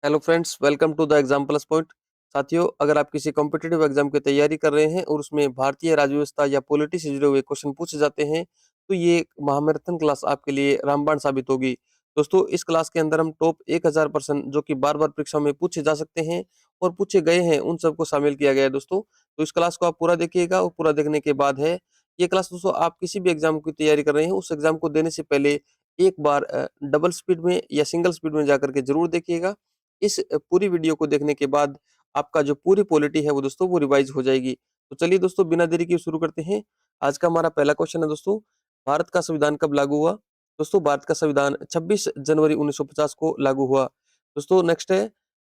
Hello friends, welcome to the exam plus point. साथियों, अगर आप किसी कॉम्पिटिटिव एग्जाम की तैयारी कर रहे हैं और उसमें भारतीय राज्य व्यवस्था या पॉलिटी से जुड़े हुए क्वेश्चन पूछे जाते हैं, तो ये महामैराथन क्लास आपके लिए रामबाण साबित होगी। दोस्तों, इस क्लास के अंदर हम टॉप 1000 प्रश्न जो कि बार बार परीक्षा में पूछे जा सकते हैं और पूछे गए हैं, उन सबको शामिल किया गया है। दोस्तों, तो इस क्लास को आप पूरा देखिएगा और पूरा देखने के बाद है ये क्लास। दोस्तों, आप किसी भी एग्जाम की तैयारी कर रहे हैं, उस एग्जाम को देने से पहले एक बार डबल स्पीड में या सिंगल स्पीड में जाकर के जरूर देखिएगा। इस पूरी वीडियो को देखने के बाद आपका जो पूरी पॉलिटी है वो दोस्तों वो रिवाइज हो जाएगी। तो चलिए दोस्तों, बिना देरी के शुरू करते हैं। आज का हमारा पहला क्वेश्चन है दोस्तों, भारत का संविधान कब लागू हुआ? दोस्तों, भारत का संविधान 26 जनवरी 1950 को लागू हुआ। दोस्तों, नेक्स्ट है,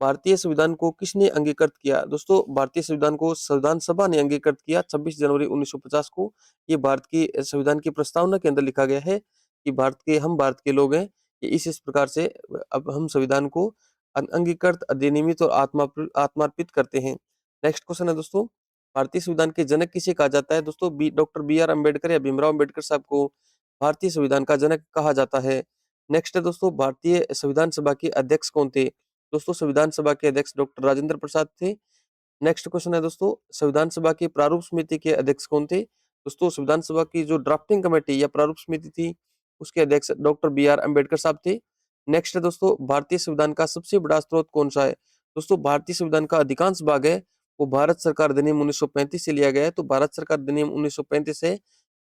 भारतीय संविधान को किसने अंगीकृत किया? दोस्तों, भारतीय संविधान को संविधान सभा ने अंगीकृत किया 26 जनवरी 1950 को। ये भारत की संविधान की प्रस्तावना के अंदर लिखा गया है कि भारत के लोग हैं, कि इस प्रकार से अब हम संविधान को अंगीकृत, अधिनियमित और आत्मार्पित करते हैं। नेक्स्ट क्वेश्चन है दोस्तों, भारतीय संविधान के जनक किसे कहा जाता है? दोस्तों, डॉक्टर बी आर अम्बेडकर या भीमराव अम्बेडकर साहब को भारतीय संविधान का जनक कहा जाता है। नेक्स्ट है दोस्तों, भारतीय संविधान सभा के अध्यक्ष कौन थे? दोस्तों, संविधान सभा के अध्यक्ष डॉक्टर राजेंद्र प्रसाद थे। नेक्स्ट क्वेश्चन है दोस्तों, संविधान सभा की प्रारूप समिति के अध्यक्ष कौन थे? दोस्तों, संविधान सभा की जो ड्राफ्टिंग कमेटी या प्रारूप समिति थी, उसके अध्यक्ष डॉक्टर बी आर अम्बेडकर साहब थे। नेक्स्ट है दोस्तों, भारतीय संविधान का सबसे बड़ा स्रोत कौन सा है? दोस्तों, भारतीय संविधान का अधिकांश भाग है वो भारत सरकार अधिनियम 1935 से लिया गया है। तो भारत सरकार अधिनियम 1935 है,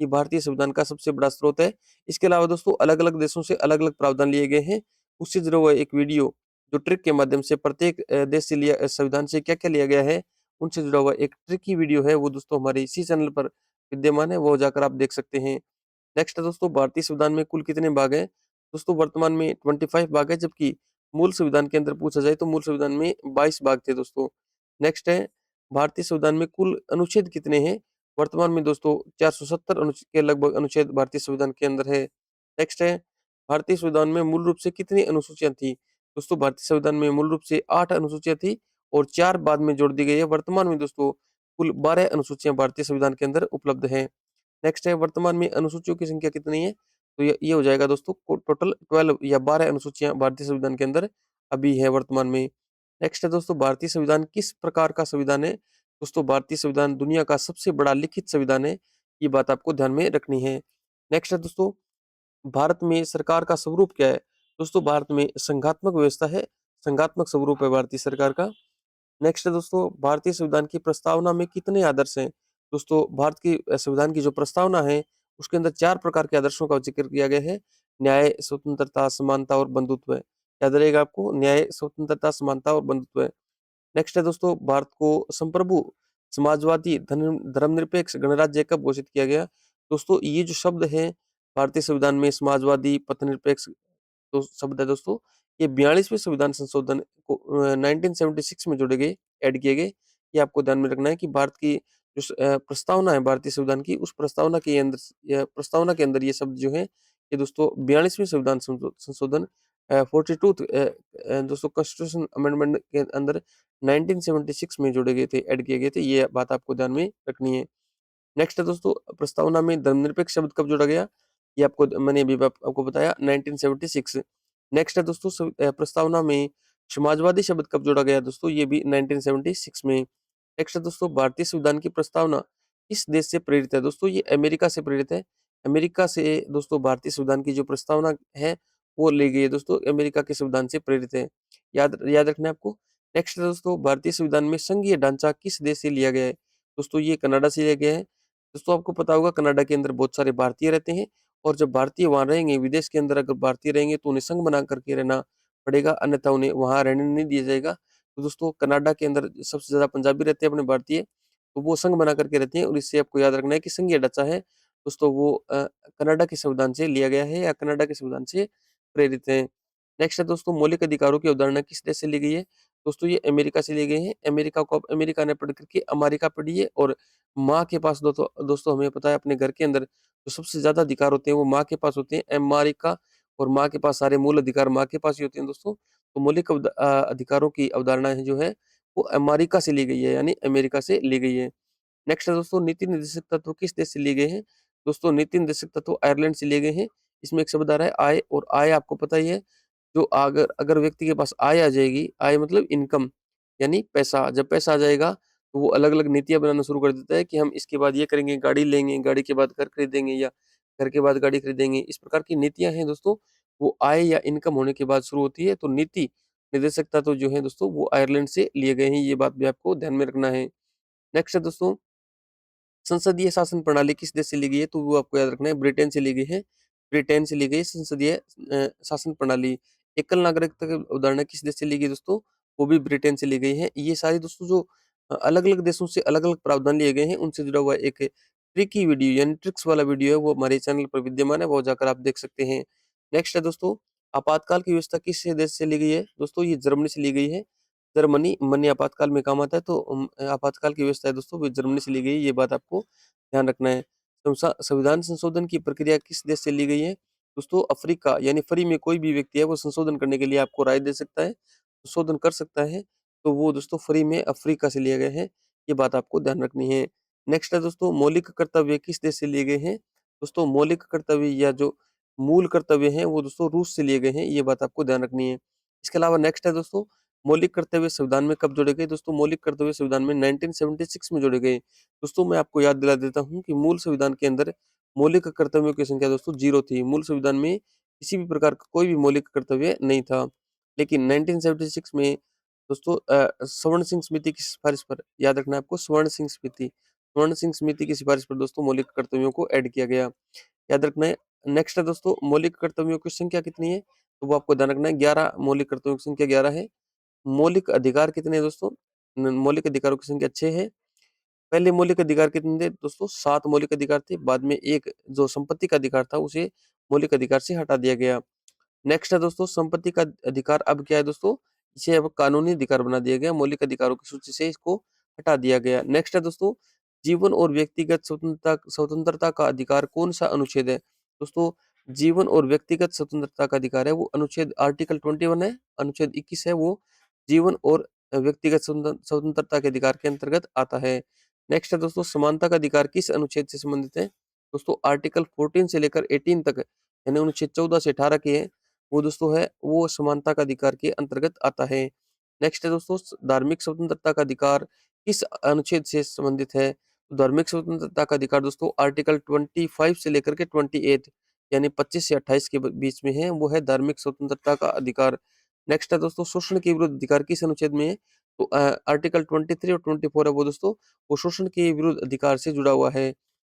ये भारतीय संविधान का सबसे बड़ा स्रोत है। इसके अलावा दोस्तों, अलग अलग देशों से अलग अलग प्रावधान लिए गए हैं। उससे जुड़ा हुआ एक वीडियो जो ट्रिक के माध्यम से प्रत्येक देश से लिया संविधान से क्या क्या लिया गया है, उनसे जुड़ा हुआ एक ट्रिकी वीडियो है, वो दोस्तों हमारे इसी चैनल पर विद्यमान है, वो जाकर आप देख सकते हैं। नेक्स्ट है दोस्तों, भारतीय संविधान में कुल कितने भाग हैं? दोस्तों, वर्तमान में 25 भाग है, जबकि मूल संविधान के अंदर पूछा जाए तो मूल संविधान में 22 भाग थे दोस्तों। नेक्स्ट है, भारतीय संविधान में कुल अनुच्छेद कितने हैं? वर्तमान में दोस्तों 470 अनुच्छेद के लगभग अनुच्छेद भारतीय संविधान के अंदर है। नेक्स्ट है, भारतीय संविधान में मूल रूप से कितनी अनुसूचियां थी? दोस्तों, भारतीय संविधान में मूल रूप से 8 अनुसूचियां थी और 4 बाद में जोड़ दी गई है। वर्तमान में दोस्तों कुल 12 अनुसूचियां भारतीय संविधान के अंदर उपलब्ध हैं। नेक्स्ट है, वर्तमान में अनुसूचियों की संख्या कितनी है? तो ये हो जाएगा दोस्तों टोटल 12 या 12 अनुसूचियां भारतीय संविधान के अंदर अभी है वर्तमान में। नेक्स्ट है दोस्तों, भारतीय संविधान किस प्रकार का संविधान है? दोस्तों, भारतीय संविधान दुनिया का सबसे बड़ा लिखित संविधान है, ये बात आपको ध्यान में रखनी है। नेक्स्ट है दोस्तों, भारत में सरकार का स्वरूप क्या है? दोस्तों, भारत में संघात्मक व्यवस्था है, संघात्मक स्वरूप है भारतीय सरकार का। नेक्स्ट है दोस्तों, भारतीय संविधान की प्रस्तावना में कितने आदर्श हैं? दोस्तों, भारत की संविधान की जो प्रस्तावना है, उसके अंदर 4 प्रकार के आदर्शों का जिक्र किया गया है। न्याय, स्वतंत्रता, समानता और बंधुत्व। याद रहेगा आपको, न्याय, स्वतंत्रता, समानता और बंधुत्व। नेक्स्ट है दोस्तों, भारत को संप्रभु, समाजवादी, धर्मनिरपेक्ष गणराज्य कब घोषित किया गया? दोस्तों, ये जो शब्द है भारतीय संविधान में, समाजवादी, पथनिरपेक्ष तो शब्द है दोस्तों, ये 42वें संविधान संशोधन को 1976 में जोड़े गए, ऐड किए गए। ये आपको ध्यान में रखना है कि भारत की जो प्रस्तावना है भारतीय संविधान की, उस प्रस्तावना के अंदर ये शब्द जो है, ये दोस्तों 42वें संविधान संशोधन 42 दोस्तों कॉन्स्टिट्यूशन अमेंडमेंट के अंदर 1976 में जोड़े गए थे, ऐड किए गए थे। ये बात आपको ध्यान में रखनी है। नेक्स्ट है दोस्तों, प्रस्तावना में धर्मनिरपेक्ष शब्द कब जोड़ा गया? ये मैंने अभी आपको बताया 1976। नेक्स्ट है दोस्तों, प्रस्तावना में समाजवादी शब्द कब जोड़ा गया? दोस्तों, ये भी 1976 में। नेक्स्ट है दोस्तों, भारतीय संविधान की प्रस्तावना किस देश से प्रेरित है? दोस्तों, ये अमेरिका से प्रेरित है। अमेरिका से दोस्तों भारतीय संविधान की जो प्रस्तावना है वो ली गई है दोस्तों, अमेरिका के संविधान से प्रेरित है। याद याद रखना है आपको। नेक्स्ट है दोस्तों, भारतीय संविधान में संघीय ढांचा किस देश से लिया गया है? दोस्तों, ये कनाडा से लिया गया है। दोस्तों, आपको पता होगा कनाडा के अंदर बहुत सारे भारतीय रहते हैं, और जब भारतीय वहां रहेंगे, विदेश के अंदर अगर भारतीय रहेंगे तो उन्हें संघ बना करके रहना पड़ेगा, अन्यथा उन्हें वहां रहने नहीं दिया जाएगा। तो दोस्तों, कनाडा के अंदर सबसे ज्यादा पंजाबी रहते हैं अपने भारतीय, तो वो संघ बना करके रहते हैं, और इससे आपको याद रखना है कि संघीय ढांचा है दोस्तों वो कनाडा के संविधान से लिया गया है या कनाडा के संविधान से प्रेरित है। नेक्स्ट है दोस्तों, मौलिक अधिकारों की अवधारणा किस देश से ली गई है? दोस्तों, ये अमेरिका से लिए गए हैं। अमेरिका को अब अमेरिका ने पढ़ करके अमेरिका पढ़िए, और माँ के पास दोस्तों हमें पता है अपने घर के अंदर जो सबसे ज्यादा अधिकार होते हैं वो माँ के पास होते हैं, अमेरिका। और माँ के पास सारे मूल अधिकार माँ के पास ही होते हैं दोस्तों। तो मौलिक अधिकारों की अवधारणा है जो है वो अमेरिका से ली गई है, यानी अमेरिका से ली गई है। नेक्स्ट है दोस्तों, नीति निर्देशक तत्व किस देश से लिए गए हैं? दोस्तों, नीति निर्देशक तत्व आयरलैंड से लिए गए हैं। इसमें एक शब्द आ रहा है आय, और आय आपको पता ही है, जो अगर अगर व्यक्ति के पास आय आ जाएगी, आय मतलब इनकम यानी पैसा, जब पैसा आ जाएगा तो वो अलग-अलग नीतियाँ बनाना शुरू कर देता है कि हम इसके बाद ये करेंगे, गाड़ी लेंगे, गाड़ी के बाद घर खरीदेंगे या घर के बाद गाड़ी खरीदेंगे। इस प्रकार की नीतियाँ हैं दोस्तों, वो आय या इनकम होने के बाद शुरू होती है। तो नीति निर्देशकता तो जो है दोस्तों वो आयरलैंड से लिए गए हैं, ये बात भी आपको ध्यान में रखना है। नेक्स्ट है दोस्तों, संसदीय शासन प्रणाली किस देश से ली गई है? तो वो आपको याद रखना है, ब्रिटेन से ली गई है। ब्रिटेन से ली गई संसदीय शासन प्रणाली। एकल नागरिकता की अवधारणा किस देश से ली गई दोस्तों? वो भी ब्रिटेन से ली गई है। ये सारी दोस्तों जो अलग-अलग देशों से अलग-अलग प्रावधान लिए गए हैं, उनसे जुड़ा हुआ एक ट्रिकी वीडियो यानी ट्रिक्स वाला वीडियो है, वो हमारे चैनल पर विद्यमान है, वो जाकर आप देख सकते हैं। नेक्स्ट है दोस्तों, आपातकाल की व्यवस्था किस देश से ली गई है? दोस्तों ये जर्मनी से ली गई है। जर्मनी मनी आपातकाल में काम आता है, तो आपातकाल की व्यवस्था है दोस्तों वो जर्मनी से ली गई है, ये बात आपको ध्यान रखना है। संविधान संशोधन की प्रक्रिया किस देश से ली गई है? दोस्तों अफ्रीका यानी फ्री में कोई भी व्यक्ति है वो संशोधन करने के लिए आपको राय दे सकता है, संशोधन कर सकता है, तो वो दोस्तों फ्री में अफ्रीका से लिए गए हैं, ये बात आपको ध्यान रखनी है। नेक्स्ट है दोस्तों, मौलिक कर्तव्य किस देश से लिए गए हैं? दोस्तों मौलिक कर्तव्य या जो मूल कर्तव्य हैं वो दोस्तों रूस से लिए गए हैं, ये बात आपको ध्यान रखनी है। इसके अलावा नेक्स्ट है दोस्तों, मौलिक कर्तव्य संविधान में कब जोड़े गए? दोस्तों मौलिक कर्तव्य संविधान में 1976 में जोड़े गए। दोस्तों मैं आपको याद दिला देता हूँ कि मूल संविधान के अंदर मौलिक कर्तव्यों की संख्या दोस्तों 0 थी। मूल संविधान में किसी भी प्रकार का कोई भी मौलिक कर्तव्य नहीं था। लेकिन 1976 में दोस्तों स्वर्ण सिंह समिति की सिफारिश पर, याद रखना है आपको, स्वर्ण सिंह समिति की सिफारिश पर दोस्तों मौलिक कर्तव्यों को ऐड किया गया। याद रखना है। नेक्स्ट है दोस्तों, मौलिक कर्तव्यों की संख्या कितनी है? तो वो आपको ध्यान रखना है, 11 मौलिक कर्तव्यों की संख्या 11 है। मौलिक अधिकार कितने हैं दोस्तों? मौलिक अधिकारों की संख्या 6 है। पहले मौलिक अधिकार कितने थे दोस्तों? 7 मौलिक अधिकार थे। बाद में एक जो संपत्ति का अधिकार था उसे मौलिक अधिकार से हटा दिया गया। नेक्स्ट है दोस्तों, संपत्ति का अधिकार अब क्या है दोस्तों? इसे अब कानूनी अधिकार बना दिया गया। मौलिक अधिकारों की सूची से इसको हटा दिया गया। नेक्स्ट है दोस्तों, जीवन और व्यक्तिगत स्वतंत्रता स्वतंत्रता का अधिकार कौन सा अनुच्छेद है? दोस्तों जीवन और व्यक्तिगत स्वतंत्रता का अधिकार है वो अनुच्छेद आर्टिकल 21 है। अनुच्छेद 21 है वो जीवन और व्यक्तिगत स्वतंत्रता के अधिकार के अंतर्गत आता है। नेक्स्ट है दोस्तों, समानता का अधिकार किस अनुच्छेद से संबंधित है? दोस्तों आर्टिकल 14 से लेकर 18 तक यानी अनुच्छेद 14 से 18 के है, वो दोस्तों है वो समानता का अधिकार के अंतर्गत आता है। नेक्स्ट है दोस्तों, धार्मिक स्वतंत्रता का अधिकार किस अनुच्छेद से संबंधित है? तो धार्मिक स्वतंत्रता का अधिकार दोस्तों आर्टिकल 25 से लेकर के 28 यानी 25 से 28 के बीच में है, वो है धार्मिक स्वतंत्रता का अधिकार। नेक्स्ट है दोस्तों, शोषण के विरुद्ध अधिकार किस अनुच्छेद में है? तो आर्टिकल 23 और 24 है वो दोस्तों, वो शोषण के विरुद्ध अधिकार से जुड़ा हुआ है।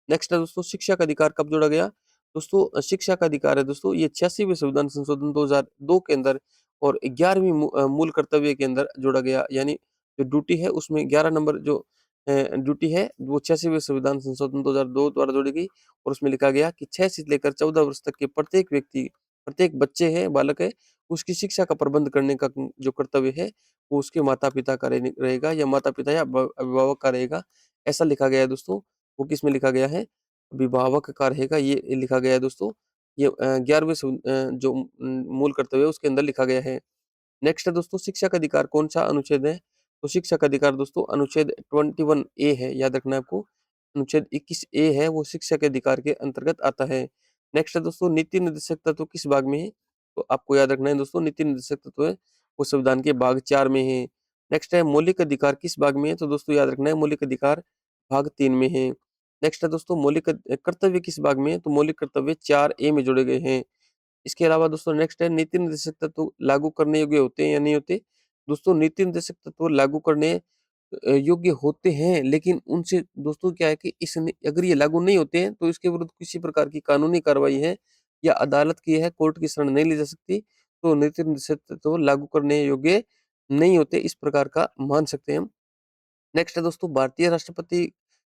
नेक्स्ट है दोस्तों, शिक्षा का अधिकार कब जोड़ा गया? दोस्तों शिक्षा का अधिकार है दोस्तों ये 86वें संविधान संशोधन 2002 के अंदर और 11वीं मूल कर्तव्य के अंदर जोड़ा गया, यानी जो ड्यूटी है उसमें 11 नंबर जो ड्यूटी है वो 86वें संविधान संशोधन 2002 द्वारा जोड़ी गई और उसमें लिखा गया कि 6 से लेकर 14 वर्ष तक के प्रत्येक व्यक्ति, प्रत्येक बच्चे है, बालक है, उसकी शिक्षा का प्रबंध करने का जो कर्तव्य है वो उसके माता-पिता का रहेगा या माता-पिता या अभिभावक का रहेगा। ऐसा लिखा गया है दोस्तों। वो किसमें लिखा गया है? अभिभावक का रहेगा, ये लिखा गया है दोस्तों। ये 11वें जो मूल कर्तव्य है उसके अंदर लिखा गया है। नेक्स्ट है दोस्तों, शिक्षा का अधिकार कौन-सा अनुच्छेद है? तो शिक्षा का अधिकार दोस्तों अनुच्छेद 21 ए है, याद रखना है आपको। अनुच्छेद 21 ए है, वो शिक्षा के अधिकार के अंतर्गत आता है। नेक्स्ट है दोस्तों, नीति निर्देशक तत्व किस भाग में है? तो आपको याद रखना है दोस्तों, नीति निर्देशक तत्व है, वो संविधान के भाग 4 में है। नेक्स्ट है, मौलिक अधिकार किस भाग में है? तो दोस्तों याद रखना है, मौलिक अधिकार भाग 3 में है। नेक्स्ट है दोस्तों, मौलिक कर्तव्य किस भाग में है? तो मौलिक कर्तव्य 4 ए में जोड़े गए हैं। इसके अलावा दोस्तों नेक्स्ट है, नीति निर्देशक तत्व लागू करने योग्य होते हैं या नहीं होते? दोस्तों नीति निर्देशक तत्व लागू करने योग्य होते हैं, लेकिन उनसे दोस्तों क्या है कि अगर ये लागू नहीं होते हैं तो इसके विरुद्ध किसी प्रकार की कानूनी कार्रवाई है या अदालत की है, कोर्ट की शरण नहीं ली जा सकती। तो नीति निर्देशक तत्व लागू करने योग्य नहीं होते, इस प्रकार का मान सकते हैं हम। नेक्स्ट है दोस्तों, भारतीय राष्ट्रपति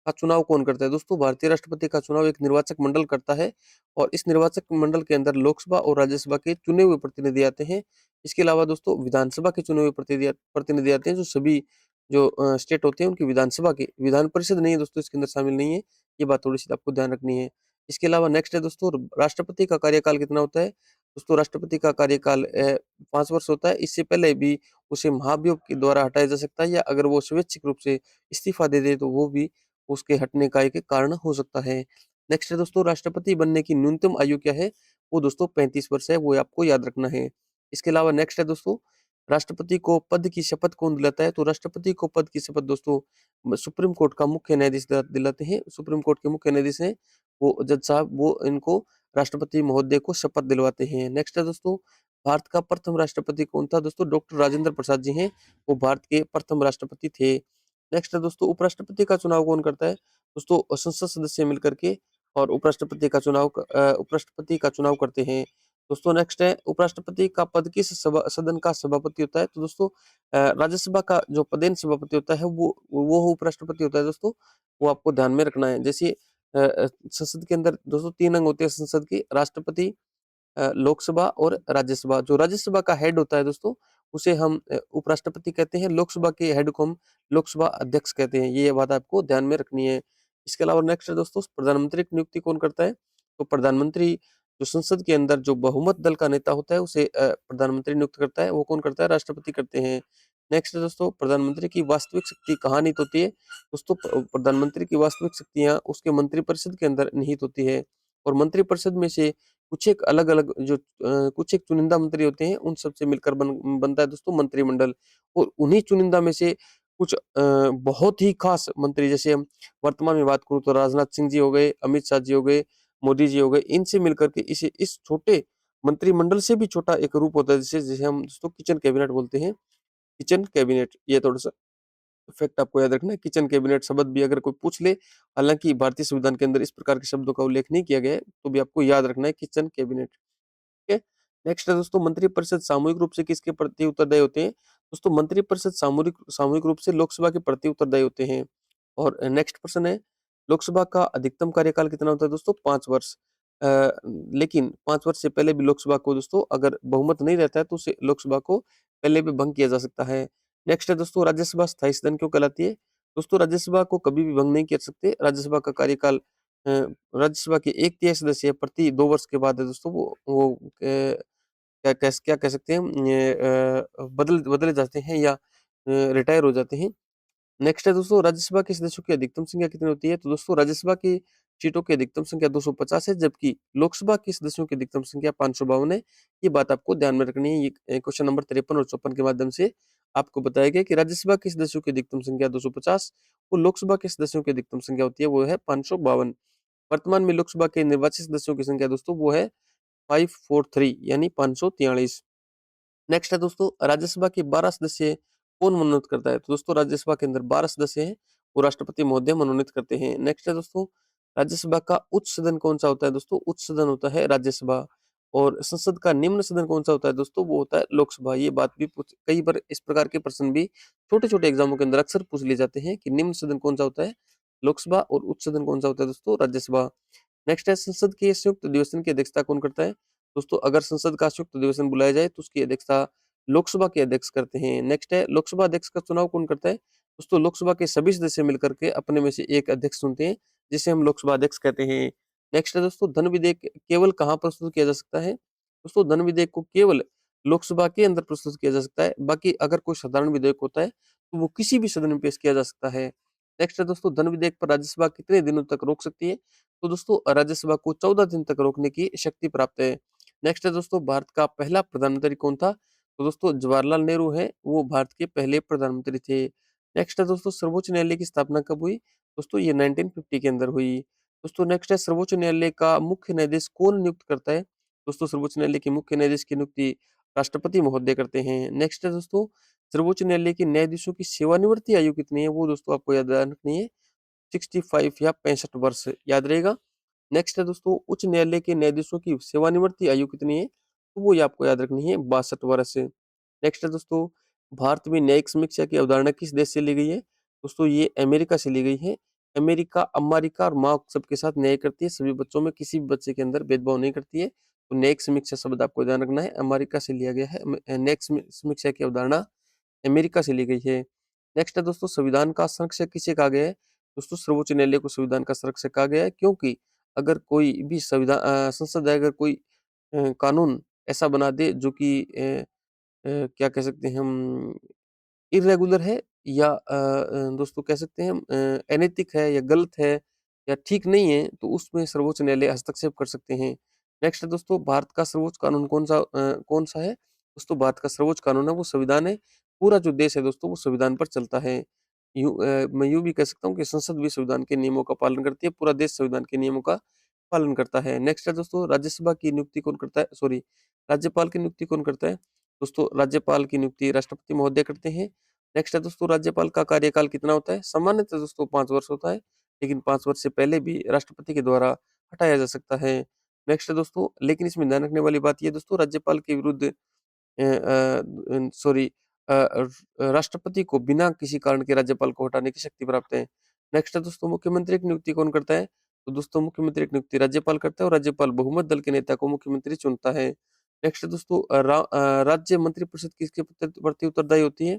का चुनाव कौन करता है? दोस्तों भारतीय राष्ट्रपति का चुनाव एक निर्वाचक मंडल करता है और इस निर्वाचक मंडल के अंदर लोकसभा और राज्यसभा के चुने हुए प्रतिनिधि आते हैं। इसके अलावा दोस्तों विधानसभा के चुने हुए प्रतिनिधि आते हैं, जो सभी जो स्टेट होते हैं उनकी विधानसभा के, विधान परिषद नहीं है दोस्तों, इसके अंदर शामिल नहीं है, ये बात थोड़ी सी आपको ध्यान रखनी है। इसके अलावा नेक्स्ट है दोस्तों, राष्ट्रपति का कार्यकाल कितना होता है? दोस्तों राष्ट्रपति का कार्यकाल 5 वर्ष होता है। इससे पहले भी उसे महाभियोग के द्वारा हटाया जा सकता है या अगर वो स्वैच्छिक रूप से इस्तीफा दे दे तो वो भी उसके हटने का एक कारण हो सकता है। नेक्स्ट है दोस्तों, राष्ट्रपति बनने की न्यूनतम आयु क्या है? वो दोस्तों 35 वर्ष है, वो आपको याद रखना है। इसके अलावा नेक्स्ट है दोस्तों, राष्ट्रपति को पद की शपथ कौन दिलाता है? तो राष्ट्रपति को पद की शपथ दोस्तों सुप्रीम कोर्ट का मुख्य न्यायाधीश दिलाते हैं। सुप्रीम कोर्ट के मुख्य न्यायाधीश हैं वो जज साहब, वो इनको राष्ट्रपति महोदय को शपथ दिलवाते हैं। नेक्स्ट है दोस्तों, भारत का प्रथम राष्ट्रपति कौन था? दोस्तों डॉक्टर राजेंद्र प्रसाद जी हैं, वो भारत के प्रथम राष्ट्रपति थे। नेक्स्ट है दोस्तों, उपराष्ट्रपति का चुनाव कौन करता है? दोस्तों संसद सदस्य मिलकर के और उपराष्ट्रपति का चुनाव करते हैं। दोस्तों नेक्स्ट है, उपराष्ट्रपति का पद किस सदन का सभापति होता है? तो दोस्तों राज्यसभा का जो पदेन सभापति होता है वो उपराष्ट्रपति होता है दोस्तों, वो आपको ध्यान में रखना है। जैसे संसद के अंदर दोस्तों 3 अंग होते हैं संसद के, राष्ट्रपति, लोकसभा और राज्यसभा। जो राज्यसभा का हेड होता है दोस्तों, उसे हम उपराष्ट्रपति कहते हैं। लोकसभा के हेड को हम लोकसभा अध्यक्ष कहते हैं। ये बात आपको ध्यान में रखनी है। इसके अलावा नेक्स्ट है दोस्तों, प्रधानमंत्री की नियुक्ति कौन करता है? तो प्रधानमंत्री जो संसद के अंदर जो बहुमत दल का नेता होता है उसे प्रधानमंत्री नियुक्त करता है। वो कौन करता है? राष्ट्रपति करते हैं। नेक्स्ट है दोस्तों, प्रधानमंत्री की वास्तविक शक्ति कहाँ निहित होती है? दोस्तों प्रधानमंत्री की वास्तविक शक्तियाँ उसके मंत्रिपरिषद के अंदर निहित होती है, और मंत्रिपरिषद में से कुछ एक अलग-अलग कुछ एक चुनिंदा मंत्री होते हैं, उन सब से मिलकर बनता है दोस्तों मंत्रिमंडल। और उन्हीं चुनिंदा में से कुछ बहुत ही खास मंत्री, जैसे हम वर्तमान में बात करूँ तो राजनाथ सिंह जी हो गए, अमित शाह जी हो गए, मोदी जी हो गए, इनसे मिलकर के इस छोटे मंत्रिमंडल से भी छोटा एक रूप होता है, जिसे जिसे हम दोस्तों किचन कैबिनेट बोलते हैं। किचन कैबिनेट, ये थोड़ा-सा फैक्ट आपको याद रखना है। किचन कैबिनेट शब्द भी अगर कोई पूछ ले, हालाँकि भारतीय संविधान के अंदर इस प्रकार के शब्दों का उल्लेख नहीं किया गया है, तो भी आपको याद रखना है किचन कैबिनेट। ठीक है। नेक्स्ट है दोस्तों, मंत्रिपरिषद सामूहिक रूप से किसके प्रति उत्तरदायी होते हैं? दोस्तों मंत्रिपरिषद सामूहिक सामूहिक रूप से लोकसभा के प्रति उत्तरदायी होते हैं। और नेक्स्ट प्रश्न है, लोकसभा का अधिकतम कार्यकाल कितना होता है दोस्तों? 5 वर्ष। लेकिन 5 वर्ष से पहले भी लोकसभा को दोस्तों अगर बहुमत नहीं रहता है तो उसे लोकसभा को पहले भी भंग किया जा सकता है। नेक्स्ट है दोस्तों, राज्यसभा स्थायी सदन क्यों कहलाती है? दोस्तों राज्यसभा को कभी भी भंग नहीं कर सकते। राज्यसभा का कार्यकाल राज्यसभा के 1/3 सदस्य प्रति 2 वर्ष के बाद है दोस्तों वो क्या कह सकते हैं हम, बदल बदले जाते हैं या रिटायर हो जाते हैं। नेक्स्ट है दोस्तों, राज्यसभा के सदस्यों की अधिकतम संख्या कितनी होती है? तो दोस्तों राज्यसभा की सीटों की अधिकतम संख्या 250 है, जबकि लोकसभा के सदस्यों की अधिकतम संख्या 552 है। ये बात आपको ध्यान में रखनी है। ये क्वेश्चन नंबर 53 और 54 के माध्यम से आपको बताया गया कि राज्यसभा के सदस्यों की अधिकतम संख्या 250 और लोकसभा के सदस्यों की अधिकतम संख्या होती है वो है 552। वर्तमान में लोकसभा के निर्वाचित सदस्यों की संख्या दोस्तों वो है 543 यानी 543। नेक्स्ट है दोस्तों, राज्यसभा के 12 सदस्य कौन मनोनीत करता है? तो दोस्तों राज्यसभा के अंदर 12 सदस्य हैं, वो राष्ट्रपति महोदय मनोनीत करते हैं। नेक्स्ट है दोस्तों, राज्यसभा का उच्च सदन कौन सा होता है? दोस्तों उच्च सदन होता है राज्यसभा। और संसद का निम्न सदन कौन सा होता है दोस्तों? वो होता है लोकसभा। ये बात भी पूछ कई बार इस प्रकार के प्रश्न भी छोटे-छोटे एग्जामों के अंदर अक्सर पूछ लिए जाते हैं कि निम्न सदन कौन सा होता है? लोकसभा। और उच्च सदन कौन सा होता है दोस्तों? राज्यसभा। नेक्स्ट है, संसद के संयुक्त अधिवेशन की अध्यक्षता कौन करता है? दोस्तों अगर संसद का संयुक्त अधिवेशन बुलाया जाए तो उसकी अध्यक्षता लोकसभा के अध्यक्ष करते हैं। नेक्स्ट है, लोकसभा अध्यक्ष का चुनाव कौन करता है? दोस्तों लोकसभा के सभी सदस्य मिलकर के अपने में से एक अध्यक्ष चुनते हैं, जिसे हम लोकसभा अध्यक्ष कहते हैं। नेक्स्ट है दोस्तों, धन विधेयक केवल कहाँ प्रस्तुत किया जा सकता है? दोस्तों धन विधेयक को केवल लोकसभा के अंदर प्रस्तुत किया जा सकता है। बाकी अगर कोई साधारण विधेयक होता है तो वो किसी भी सदन में पेश किया जा सकता है। नेक्स्ट है दोस्तों, धन विधेयक पर राज्यसभा कितने दिनों तक रोक सकती है? तो दोस्तों राज्यसभा को 14 दिन तक रोकने की शक्ति प्राप्त है। नेक्स्ट है दोस्तों, भारत का पहला प्रधानमंत्री कौन था? तो दोस्तों जवाहरलाल नेहरू हैं, वो भारत के पहले प्रधानमंत्री थे। नेक्स्ट है दोस्तों, सर्वोच्च न्यायालय की स्थापना कब हुई? दोस्तों ये 1950 के अंदर हुई। दोस्तों नेक्स्ट है, सर्वोच्च न्यायालय का मुख्य न्यायाधीश कौन नियुक्त करता है? दोस्तों सर्वोच्च न्यायालय के मुख्य न्यायाधीश की नियुक्ति राष्ट्रपति महोदय करते हैं। नेक्स्ट है दोस्तों, सर्वोच्च न्यायालय के न्यायाधीशों की सेवानिवृत्ति आयु कितनी है? वो दोस्तों आपको याद रखनी है, 65 या 65 वर्ष, याद रहेगा। नेक्स्ट है दोस्तों, उच्च न्यायालय के न्यायाधीशों की सेवानिवृत्ति आयु कितनी है? तो वो ये आपको याद रखनी है, 62 वर्ष। नेक्स्ट है दोस्तों, भारत में न्यायिक समीक्षा की अवधारणा किस देश से ली गई है? दोस्तों ये अमेरिका से ली गई है। अमेरिका, अमेरिका और माँ सबके साथ न्याय करती है, सभी बच्चों में किसी भी बच्चे के अंदर भेदभाव नहीं करती है। तो न्यायिक समीक्षा शब्द आपको ध्यान रखना है, अमेरिका से लिया गया है। न्यायिक समीक्षा की अवधारणा अमेरिका से ली गई है। नेक्स्ट है दोस्तों, संविधान का संरक्षक किसे कहा गया है? दोस्तों सर्वोच्च न्यायालय को संविधान का संरक्षक कहा गया है, क्योंकि अगर कोई भी संसद है अगर कोई कानून ऐसा बना दे जो कि क्या कह सकते हैं हम, इर्रेगुलर है या दोस्तों कह सकते हैं हम अनैतिक है या गलत है या ठीक नहीं है, तो उसमें सर्वोच्च न्यायालय हस्तक्षेप कर सकते हैं। नेक्स्ट है दोस्तों, भारत का सर्वोच्च कानून कौन सा है? दोस्तों भारत का सर्वोच्च कानून है वो संविधान है। पूरा जो देश है दोस्तों वो संविधान पर चलता है। मैं यूँ भी कह सकता हूँ कि संसद भी संविधान के नियमों का पालन करती है, पूरा देश संविधान के नियमों का पालन करता है। नेक्स्ट है दोस्तों राज्यसभा की नियुक्ति कौन करता है? सॉरी, राज्यपाल की नियुक्ति कौन करता है? दोस्तों राज्यपाल की नियुक्ति राष्ट्रपति महोदय करते हैं। नेक्स्ट है दोस्तों राज्यपाल का कार्यकाल कितना होता है? सामान्यतः दोस्तों 5 वर्ष होता है, लेकिन 5 वर्ष से पहले भी राष्ट्रपति के द्वारा हटाया जा सकता है। नेक्स्ट है दोस्तों, लेकिन इसमें ध्यान रखने वाली बात ये है दोस्तों, राज्यपाल के विरुद्ध सॉरी राष्ट्रपति को बिना किसी कारण के राज्यपाल को हटाने की शक्ति प्राप्त है। नेक्स्ट है दोस्तों मुख्यमंत्री की नियुक्ति कौन करता है? तो दोस्तों मुख्यमंत्री की नियुक्ति राज्यपाल करता है और राज्यपाल बहुमत दल के नेता को मुख्यमंत्री चुनता है। नेक्स्ट है दोस्तों राज्य मंत्रिपरिषद किसके प्रति उत्तरदायी होती है?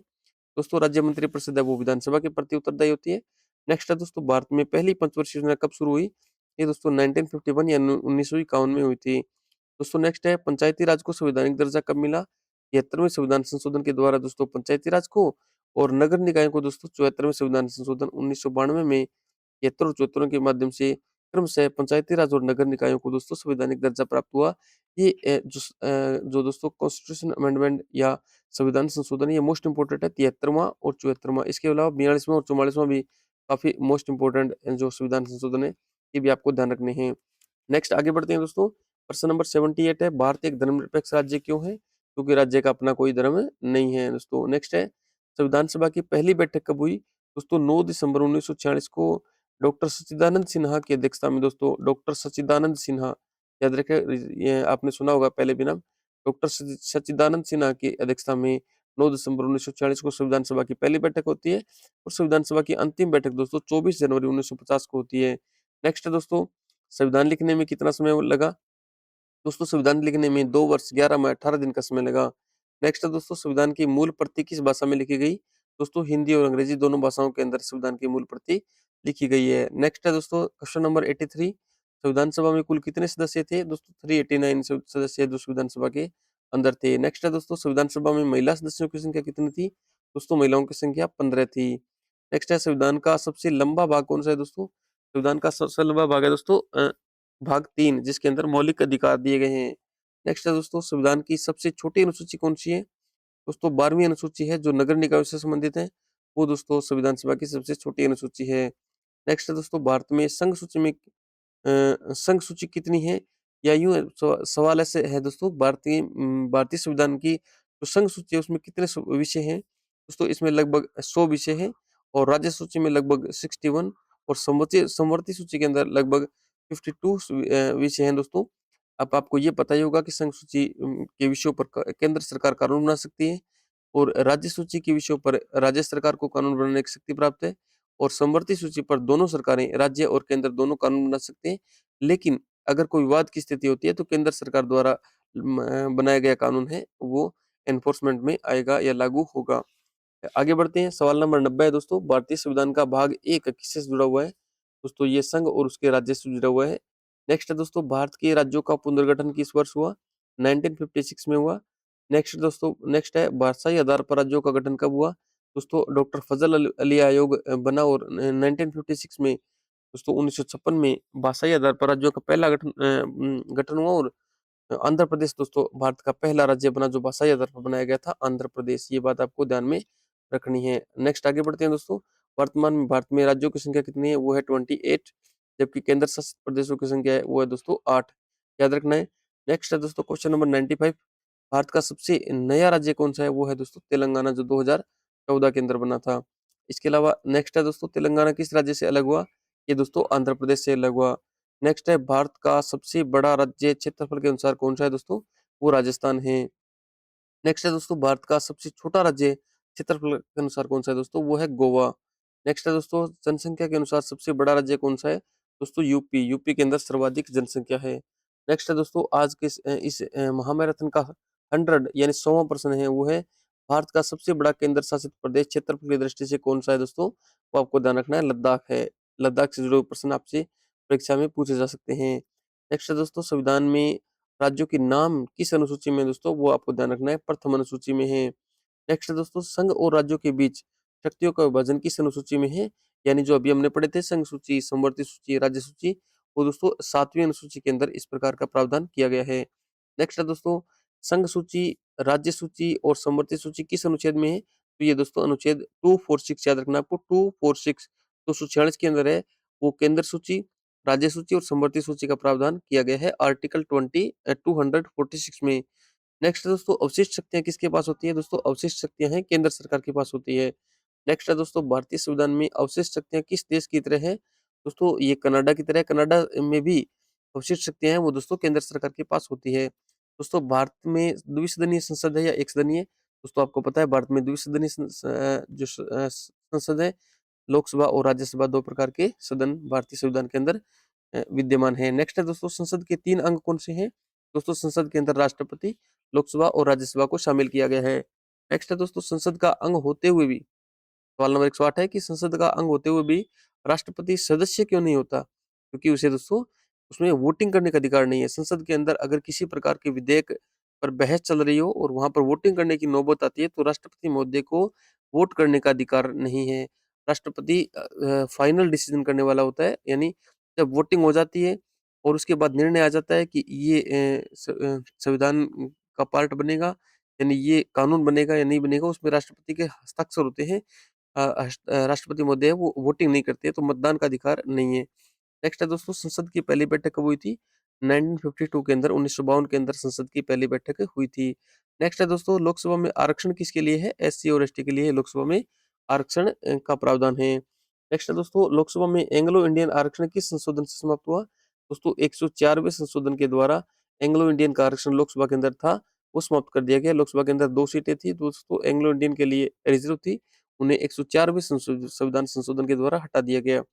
दोस्तों राज्य मंत्रिपरिषद है वो विधानसभा के प्रति उत्तरदायी होती है। नेक्स्ट है दोस्तों भारत में पहली पंचवर्षीय योजना कब शुरू हुई? ये दोस्तों 1951 या 1951 में हुई थी। दोस्तों नेक्स्ट है पंचायती राज को संवैधानिक दर्जा कब मिला? 73वें संविधान संशोधन के द्वारा दोस्तों पंचायती राज को, और नगर निकायों को दोस्तों 74वें संविधान संशोधन 1992 में 73 और 74 के माध्यम से क्रमशः पंचायती राज और नगर निकायों को दोस्तों संवैधानिक दर्जा प्राप्त हुआ। ये जो दोस्तों कॉन्स्टिट्यूशन अमेंडमेंट या संविधान संशोधन ये मोस्ट इम्पोर्टेंट है, 73वां और 74वां। इसके अलावा 42वां और 44वां भी काफी मोस्ट इम्पोर्टेंट जो संविधान संशोधन है, ये भी आपको ध्यान रखने हैं। नेक्स्ट आगे बढ़ते हैं दोस्तों। प्रश्न नंबर 78 है, भारत एक धर्मनिरपेक्ष राज्य क्यों है? क्योंकि राज्य का अपना कोई धर्म नहीं है दोस्तों। नेक्स्ट है, संविधान सभा की पहली बैठक कब हुई? दोस्तों 9 दिसंबर 1946 को डॉक्टर सच्चिदानंद सिन्हा की अध्यक्षता में दोस्तों, डॉक्टर सच्चिदानंद सिन्हा, याद रखें, ये आपने सुना होगा पहले भी नाम, डॉक्टर सच्चिदानंद सिन्हा की अध्यक्षता में 9 दिसंबर 1946 को संविधान सभा की पहली बैठक होती है, और संविधान सभा की अंतिम बैठक दोस्तों 24 जनवरी 1950 को होती है। नेक्स्ट है दोस्तों, संविधान लिखने में कितना समय लगा? दोस्तों संविधान लिखने में 2 वर्ष 11 माह 18 दिन का समय लगा। नेक्स्ट है दोस्तों, संविधान की मूल प्रति किस भाषा में लिखी गई? दोस्तों हिंदी और अंग्रेजी दोनों भाषाओं के अंदर संविधान की मूल प्रति लिखी गई है। नेक्स्ट है दोस्तों क्वेश्चन नंबर 83, संविधान सभा में कुल कितने सदस्य थे? दोस्तों 389 सदस्य जो संविधान सभा के अंदर थे। नेक्स्ट है दोस्तों, संविधान सभा में महिला सदस्यों की संख्या कितनी थी? दोस्तों महिलाओं की संख्या 15 थी। नेक्स्ट है, संविधान का सबसे लंबा भाग कौन सा है दोस्तों? संविधान का सबसे लंबा भाग है दोस्तों भाग 3, जिसके अंदर मौलिक अधिकार दिए गए हैं। नेक्स्ट है दोस्तों, संविधान की सबसे छोटी अनुसूची कौन सी है? दोस्तों 12वीं अनुसूची है जो नगर निकायों से संबंधित है, वो दोस्तों संविधान सभा की सबसे छोटी अनुसूची है। नेक्स्ट है दोस्तों, भारत में संघ सूची कितनी है? या यूँ सवाल ऐसे है दोस्तों, भारतीय संविधान की जो संघ सूची है उसमें कितने विषय हैं? दोस्तों इसमें लगभग 100 विषय हैं, और राज्य सूची में लगभग 61, और समवर्ती सूची के अंदर लगभग 52 विषय हैं दोस्तों। अब आपको ये पता ही होगा कि संघ सूची के विषयों पर केंद्र सरकार कानून बना सकती है, और राज्य सूची के विषयों पर राज्य सरकार को कानून बनाने की शक्ति प्राप्त है, और समवर्ती सूची पर दोनों सरकारें, राज्य और केंद्र दोनों कानून बना सकते हैं। लेकिन अगर कोई विवाद की स्थिति होती है तो केंद्र सरकार द्वारा बनाया गया कानून है वो एनफोर्समेंट में आएगा या लागू होगा। आगे बढ़ते हैं, सवाल नंबर 90 है दोस्तों, भारतीय संविधान का भाग 1 किससे जुड़ा हुआ है? दोस्तों ये संघ और उसके राज्य से जुड़ा हुआ है। नेक्स्ट है दोस्तों, भारत के राज्यों का पुनर्गठन किस वर्ष हुआ? 1956 में हुआ। नेक्स्ट है, भाषाई आधार पर राज्यों का गठन कब हुआ? दोस्तों डॉक्टर फजल अली आयोग बना, और 1956 में दोस्तों 1956 में भाषाई आधार पर राज्यों का पहला गठन हुआ, और आंध्र प्रदेश दोस्तों भारत का पहला राज्य बना जो भाषाई आधार पर बनाया गया था, आंध्र प्रदेश। ये बात आपको ध्यान में रखनी है। नेक्स्ट आगे बढ़ते हैं दोस्तों। वर्तमान में भारत में राज्यों की संख्या कितनी है? वो है 28, जबकि केंद्र शासित प्रदेशों की संख्या है वो है दोस्तों 8। याद रखना है। नेक्स्ट है दोस्तों क्वेश्चन नंबर 95, भारत का सबसे नया राज्य कौन सा है? वो है दोस्तों तेलंगाना, जो 2014 के अंदर बना था। इसके अलावा नेक्स्ट है दोस्तों, तेलंगाना किस राज्य से अलग हुआ? ये दोस्तों आंध्र प्रदेश से अलग हुआ। नेक्स्ट है, भारत का सबसे बड़ा राज्य क्षेत्रफल के अनुसार कौन सा है दोस्तों? वो राजस्थान है। नेक्स्ट है दोस्तों, भारत का सबसे छोटा राज्य क्षेत्रफल के अनुसार कौन सा है दोस्तों? वो है गोवा। नेक्स्ट है दोस्तों, जनसंख्या के अनुसार सबसे बड़ा राज्य कौन सा है? दोस्तों यूपी। यूपी के अंदर सर्वाधिक जनसंख्या है। नेक्स्ट है दोस्तों, आज के इस महामैराथन का 100 यानी 100वां प्रश्न है वो है, भारत का सबसे बड़ा केंद्र शासित प्रदेश क्षेत्रफल की दृष्टि से कौन सा है दोस्तों? वो आपको ध्यान रखना है, लद्दाख है। लद्दाख से जुड़े हुए प्रश्न आपसे परीक्षा में पूछे जा सकते हैं। नेक्स्ट है दोस्तों, संविधान में राज्यों के नाम किस अनुसूची में है दोस्तों? वो आपको ध्यान रखना है, प्रथम अनुसूची में है। नेक्स्ट है दोस्तों, संघ और राज्यों के बीच शक्तियों का विभाजन किस अनुसूची में है? यानी जो अभी हमने पढ़े थे, संघ सूची, समवर्ती सूची, राज्य सूची, वो दोस्तों 7वीं अनुसूची के अंदर इस प्रकार का प्रावधान किया गया है। नेक्स्ट है दोस्तों, संघ सूची, राज्य सूची और समवर्ती सूची किस अनुच्छेद में है? तो ये दोस्तों अनुच्छेद 246 याद रखना आपको, 246 246 के अंदर है। वो केंद्र सूची, राज्य सूची और समवर्ती सूची का प्रावधान किया गया है आर्टिकल 246 में। नेक्स्ट है दोस्तों, अवशिष्ट शक्तियां किसके पास होती है? दोस्तों अवशिष्ट शक्तियां हैं केंद्र सरकार के पास होती है। नेक्स्ट है दोस्तों, भारतीय संविधान में अवशिष्ट शक्तियां किस देश की तरह है? दोस्तों ये कनाडा की तरह है। कनाडा में भी अवशिष्ट शक्तियां हैं वो दोस्तों केंद्र सरकार के पास होती है। दोस्तों भारत में द्विसदनीय संसद है या एक सदनीय? दोस्तों आपको पता है भारत में द्विसदनीय संसद है। लोकसभा और राज्यसभा दो प्रकार के सदन भारतीय संविधान के अंदर विद्यमान है। नेक्स्ट है दोस्तों, संसद के 3 अंग कौन से हैं? दोस्तों संसद के अंदर राष्ट्रपति, लोकसभा और राज्यसभा को शामिल किया गया है। नेक्स्ट है दोस्तों, संसद का अंग होते हुए भी सवाल नंबर 108 है कि संसद का अंग होते हुए भी राष्ट्रपति सदस्य क्यों नहीं होता? क्योंकि उसे दोस्तों उसमें वोटिंग करने का अधिकार नहीं है। संसद के अंदर अगर किसी प्रकार के विधेयक पर बहस चल रही हो और वहां पर वोटिंग करने की नौबत आती है तो राष्ट्रपति महोदय को वोट करने का अधिकार नहीं है। राष्ट्रपति फाइनल डिसीजन करने वाला होता है, यानी जब वोटिंग हो जाती है और उसके बाद निर्णय आ जाता है कि ये संविधान का पार्ट बनेगा, यानी ये कानून बनेगा या नहीं बनेगा, उसमें राष्ट्रपति के हस्ताक्षर होते हैं। राष्ट्रपति महोदय वो वोटिंग नहीं करते, तो मतदान का अधिकार नहीं है। नेक्स्ट है दोस्तों, संसद की पहली बैठक कब हुई थी? 1952 के अंदर, 1952 के अंदर संसद की पहली बैठक हुई थी। नेक्स्ट है दोस्तों, लोकसभा में आरक्षण किसके लिए है? एससी और एसटी के लिए लोकसभा में आरक्षण का प्रावधान है। नेक्स्ट है दोस्तों, लोकसभा में एंग्लो इंडियन आरक्षण किस संशोधन से समाप्त हुआ? दोस्तों 104वें संशोधन के द्वारा एंग्लो इंडियन का आरक्षण लोकसभा के अंदर था, वो समाप्त कर दिया गया। लोकसभा के अंदर 2 सीटें थी दोस्तों, एंग्लो इंडियन के लिए रिजर्व थी, उन्हें 104वें संविधान संशोधन के द्वारा हटा दिया गया।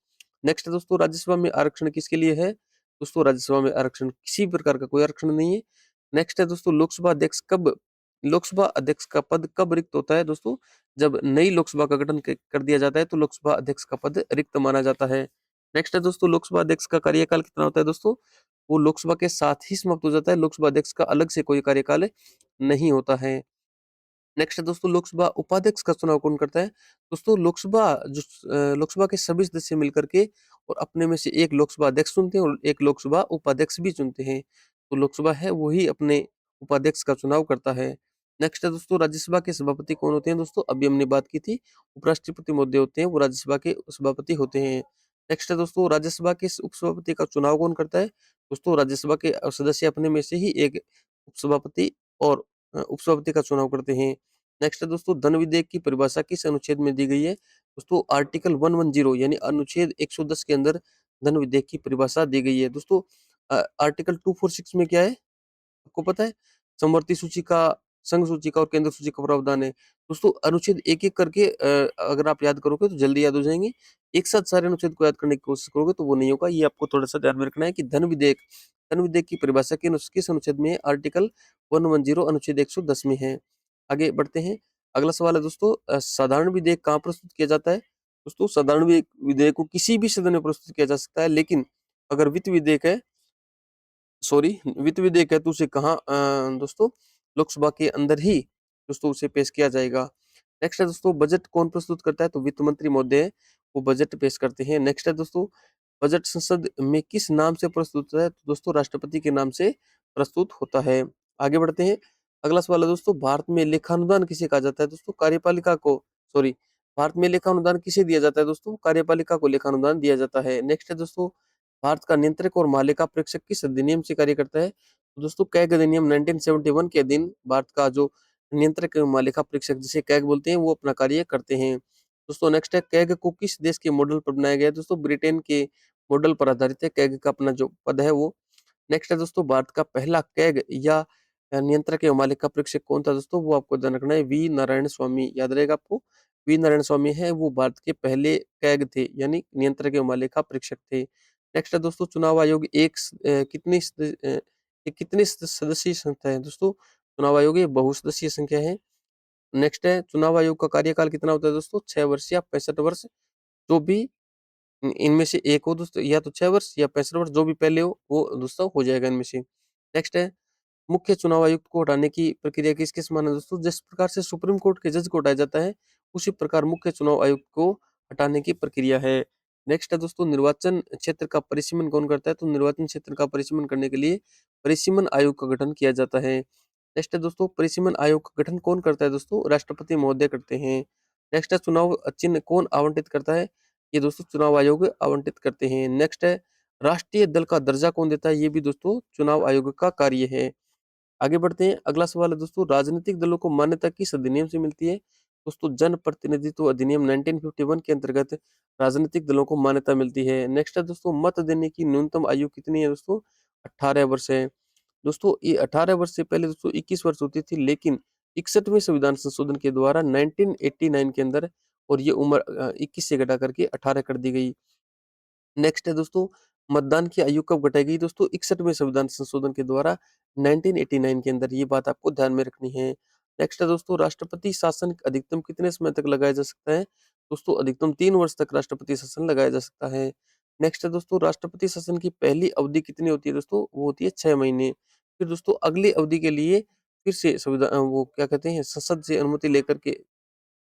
नेक्स्ट है दोस्तों, राज्यसभा में आरक्षण किसके लिए है? दोस्तों राज्यसभा में आरक्षण किसी प्रकार का कोई आरक्षण नहीं है। नेक्स्ट है दोस्तों, लोकसभा अध्यक्ष का पद कब रिक्त होता है? दोस्तों जब नई लोकसभा का गठन कर दिया जाता है तो लोकसभा अध्यक्ष का पद रिक्त माना जाता है। नेक्स्ट है दोस्तों, लोकसभा अध्यक्ष का कार्यकाल कितना होता है? दोस्तों वो लोकसभा के साथ ही समाप्त हो जाता है, लोकसभा अध्यक्ष का अलग से कोई कार्यकाल नहीं होता है। नेक्स्ट है दोस्तों, लोकसभा उपाध्यक्ष का चुनाव कौन करता है? दोस्तों लोकसभा के सभी सदस्य मिलकर के और अपने में से एक लोकसभा अध्यक्ष चुनते हैं और एक लोकसभा उपाध्यक्ष भी चुनते हैं। तो लोकसभा है वही अपने उपाध्यक्ष का चुनाव करता है। नेक्स्ट है दोस्तों, राज्यसभा के सभापति कौन होते हैं? दोस्तों अभी हमने बात की थी, उपराष्ट्रपति महोदय होते हैं, वो राज्यसभा के सभापति होते हैं। नेक्स्ट है दोस्तों, राज्यसभा के उपसभापति का चुनाव कौन करता है? दोस्तों राज्यसभा के सदस्य अपने में से ही एक उपसभापति और उपसभापति का चुनाव करते हैं। नेक्स्ट है दोस्तों, धन विधेयक की परिभाषा किस अनुच्छेद में दी गई है? दोस्तों आर्टिकल 110 यानी अनुच्छेद 110 के अंदर धन विधेयक की परिभाषा दी गई है। दोस्तों आर्टिकल 246 में क्या है आपको पता है? समवर्ती सूची का, संघ सूची का और केंद्र सूची का प्रावधान है। दोस्तों अनुच्छेद एक-एक करके अगर आप याद करोगे तो जल्दी याद हो जाएंगे। एक साथ सारे अनुच्छेद को याद करने की कोशिश करोगे तो वो नहीं होगा। ये आपको थोड़ा-सा ध्यान में रखना है कि धन विधेयक की परिभाषा किस अनुच्छेद में है? आर्टिकल 110 अनुच्छेद 110 में है। आगे बढ़ते हैं। अगला सवाल है दोस्तों, साधारण विधेयक कहाँ प्रस्तुत किया जाता है? दोस्तों साधारण विधेयक को किसी भी सदन में प्रस्तुत किया जा सकता है, लेकिन अगर वित्त विधेयक है तो उसे कहाँ दोस्तों लोकसभा के अंदर ही दोस्तों उसे पेश किया जाएगा। नेक्स्ट है दोस्तों, बजट कौन प्रस्तुत करता है? तो वित्त मंत्री महोदय वो बजट पेश करते हैं। नेक्स्ट है दोस्तों, बजट संसद में किस नाम से प्रस्तुत होता है? तो दोस्तों राष्ट्रपति के नाम से प्रस्तुत होता है। आगे बढ़ते हैं। अगला सवाल है दोस्तों, भारत में लेखानुदान किसे कहा जाता है? दोस्तों कार्यपालिका को, सॉरी, भारत में लेखानुदान किसे दिया जाता है? दोस्तों कार्यपालिका को लेखानुदान दिया जाता है। नेक्स्ट है दोस्तों, भारत का नियंत्रक और मालिका परीक्षक किस अधिनियम से कार्य करता है? तो दोस्तों कैग अधिनियम 1971 के अधीन भारत का जो नियंत्रक एवं मालिका परीक्षक जिसे कैग बोलते हैं वो अपना कार्य करते हैं। दोस्तों नेक्स्ट है, कैग को किस देश के मॉडल पर बनाया गया है? दोस्तों ब्रिटेन के मॉडल पर आधारित है कैग का अपना जो पद है वो। नेक्स्ट है दोस्तों, भारत का पहला कैग या नियंत्रक एवं मालिका परीक्षक कौन था? दोस्तों वो आपको ध्यान रखना है, वी नारायण स्वामी, याद रहेगा आपको। वी नारायण स्वामी है वो भारत के पहले कैग थे, यानी नियंत्रक एवं मालिका परीक्षक थे। नेक्स्ट है दोस्तों, चुनाव आयोग कितनी सदस्यीय संस्था है? दोस्तों चुनाव आयोग ये बहुसदस्यीय संख्या है। नेक्स्ट है, चुनाव आयोग का कार्यकाल कितना होता है? दोस्तों 6 वर्ष या 65 वर्ष, जो भी इनमें से एक हो दोस्तों, या तो 6 वर्ष या 65 वर्ष, जो भी पहले हो वो दोस्तों हो जाएगा इनमें से। नेक्स्ट है, मुख्य चुनाव आयुक्त को हटाने की प्रक्रिया किस-किस माने? दोस्तों जिस प्रकार से सुप्रीम कोर्ट के जज को हटाया जाता है, उसी प्रकार मुख्य चुनाव आयुक्त को हटाने की प्रक्रिया है। नेक्स्ट है दोस्तों, निर्वाचन क्षेत्र का परिसीमन कौन करता है? तो निर्वाचन क्षेत्र का परिसीमन करने के लिए परिसीमन आयोग का गठन किया जाता है। नेक्स्ट है दोस्तों परिसीमन आयोग का गठन कौन करता है दोस्तों? राष्ट्रपति महोदय करते हैं। नेक्स्ट है चुनाव चिन्ह कौन आवंटित करता है? ये दोस्तों चुनाव आयोग आवंटित करते हैं। नेक्स्ट है राष्ट्रीय दल का दर्जा कौन देता है? ये भी दोस्तों चुनाव आयोग का कार्य है। आगे बढ़ते हैं, अगला सवाल है दोस्तों राजनीतिक दलों को मान्यता किस अधिनियम से मिलती है? दोस्तों जन प्रतिनिधित्व अधिनियम 1951 के अंतर्गत राजनीतिक दलों को मान्यता मिलती है। नेक्स्ट है दोस्तों मत देने की न्यूनतम आयु कितनी है दोस्तों? 18 वर्ष है। दोस्तों ये 18 वर्ष से पहले दोस्तों 21 वर्ष होती थी, लेकिन 61वें संविधान संशोधन के द्वारा 1989 के अंदर और ये उम्र 21 से घटा करके 18 कर दी गई। नेक्स्ट है दोस्तों मतदान की आयु कब घटाई गई? दोस्तों 61वें संविधान संशोधन के द्वारा 1989 के अंदर, ये बात आपको ध्यान में रखनी है। नेक्स्ट है दोस्तों राष्ट्रपति शासन अधिकतम कितने समय तक लगाया जा सकता है? दोस्तों अधिकतम 3 वर्ष तक राष्ट्रपति शासन लगाया जा सकता है। नेक्स्ट है दोस्तों राष्ट्रपति शासन की पहली अवधि कितनी होती है दोस्तों? वो होती है 6 महीने। फिर दोस्तों अगली अवधि के लिए फिर से संविधान वो क्या कहते हैं संसद से अनुमति लेकर के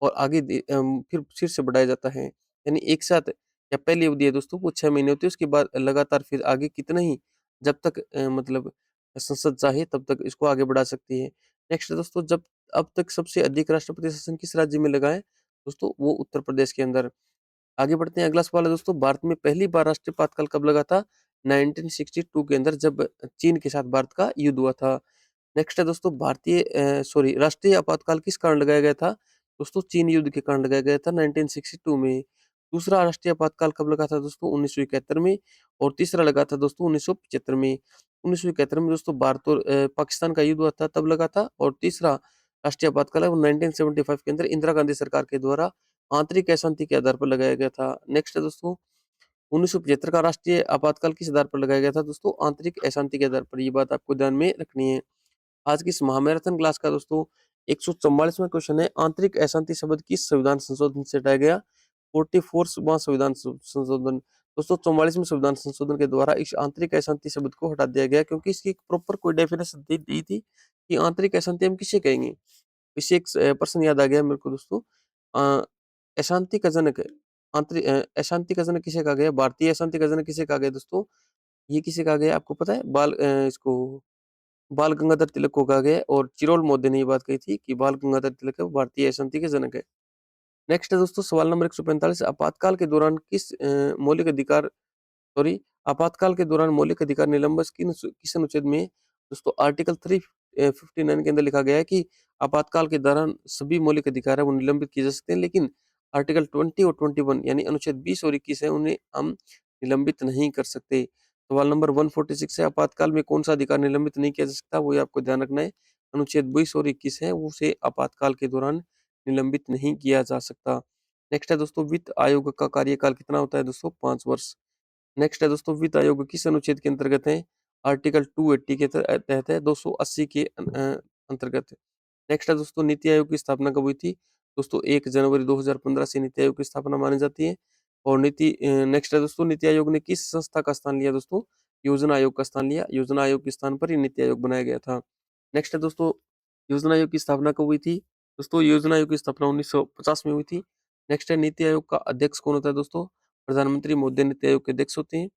और आगे फिर से बढ़ाया जाता है। यानी एक साथ या पहली अवधि है दोस्तों वो 6 महीने होती है, उसके बाद लगातार फिर आगे कितना ही जब तक मतलब संसद चाहे तब तक इसको आगे बढ़ा सकती है। नेक्स्ट है दोस्तों जब अब तक सबसे अधिक राष्ट्रपति शासन किस राज्य में लगा है? दोस्तों वो उत्तर प्रदेश के अंदर। आगे बढ़ते हैं, अगला सवाल है दोस्तों भारत में पहली बार राष्ट्रीय आपातकाल कब लगा था? 1962 के अंदर जब चीन के साथ भारत का युद्ध हुआ था। नेक्स्ट है दोस्तों राष्ट्रीय आपातकाल किस कारण लगाया गया था? दोस्तों चीन युद्ध के कारण लगाया गया था 1962 में। दूसरा राष्ट्रीय आपातकाल कब लगा था दोस्तों? 1971 में। और तीसरा लगा था दोस्तों 1975 में। 1971 में दोस्तों भारत और पाकिस्तान का युद्ध हुआ था तब लगा था, और तीसरा राष्ट्रीय आपातकाल है वो 1975 के अंदर इंदिरा गांधी सरकार के द्वारा आंतरिक अशांति के आधार पर लगाया गया था। नेक्स्ट है दोस्तों 1975 का राष्ट्रीय आपातकाल किस आधार पर लगाया गया था दोस्तों? आंतरिक अशांति के आधार पर, ये बात आपको ध्यान में रखनी है। आज की इस महामैराथन क्लास का दोस्तों 144वां क्वेश्चन है आंतरिक अशांति शब्द किस संविधान संशोधन से हटाया गया? 44वां संविधान संशोधन। दोस्तों 44वें संविधान संशोधन के द्वारा इस आंतरिक अशांति शब्द को हटा दिया गया, क्योंकि इसकी एक प्रॉपर कोई डेफिनेशन दी दी थी कि आंतरिक अशांति हम किसे कहेंगे। इससे एक प्रश्न याद आ गया मेरे को दोस्तों। अ, अशांति का जनक अशांति का जनक किसे कहा गया? भारतीय अशांति का जनक किसे कहा गया दोस्तों? ये किसे कहा गया आपको पता है? इसको बाल गंगाधर तिलक को कहा गया है, और चिरोल मोदी ने ये बात कही थी कि बाल गंगाधर तिलक है वो भारतीय शांति के जनक है। नेक्स्ट है दोस्तों सवाल नंबर 145, आपातकाल के दौरान मौलिक अधिकार सॉरी आपातकाल के दौरान मौलिक अधिकार निलंबन किस अनुच्छेद में दोस्तों आर्टिकल 359 के अंदर लिखा गया है कि आपातकाल के दौरान सभी मौलिक अधिकार है वो निलंबित किए जा सकते हैं, लेकिन आर्टिकल 20 और 21 यानी अनुच्छेद 20 और 21 है उन्हें हम निलंबित नहीं कर सकते। सवाल नंबर 146 है आपातकाल में कौन सा अधिकार निलंबित नहीं किया जा सकता? वो ये आपको ध्यान रखना है। अनुच्छेद 20 और 21 है वो उसे आपातकाल के दौरान निलंबित नहीं किया जा सकता। नेक्स्ट है दोस्तों वित्त आयोग का कार्यकाल कितना होता है दोस्तों? 5 वर्ष। नेक्स्ट है दोस्तों वित्त आयोग किस अनुच्छेद के अंतर्गत है? आर्टिकल 280 के तहत है, 280 के अंतर्गत। नेक्स्ट है दोस्तों नीति आयोग की स्थापना कब हुई थी? दोस्तों 1 जनवरी 2015 से नीति आयोग की स्थापना मानी जाती है। और नेक्स्ट है दोस्तों नीति आयोग ने किस संस्था का स्थान लिया दोस्तों? योजना आयोग का स्थान लिया। योजना आयोग के स्थान पर ही नीति आयोग बनाया गया था। नेक्स्ट है दोस्तों योजना आयोग की स्थापना कब हुई थी? दोस्तों योजना आयोग की स्थापना 1950 में हुई थी। नेक्स्ट है नीति आयोग का अध्यक्ष कौन होता है दोस्तों? प्रधानमंत्री महोदय नीति आयोग के अध्यक्ष होते हैं।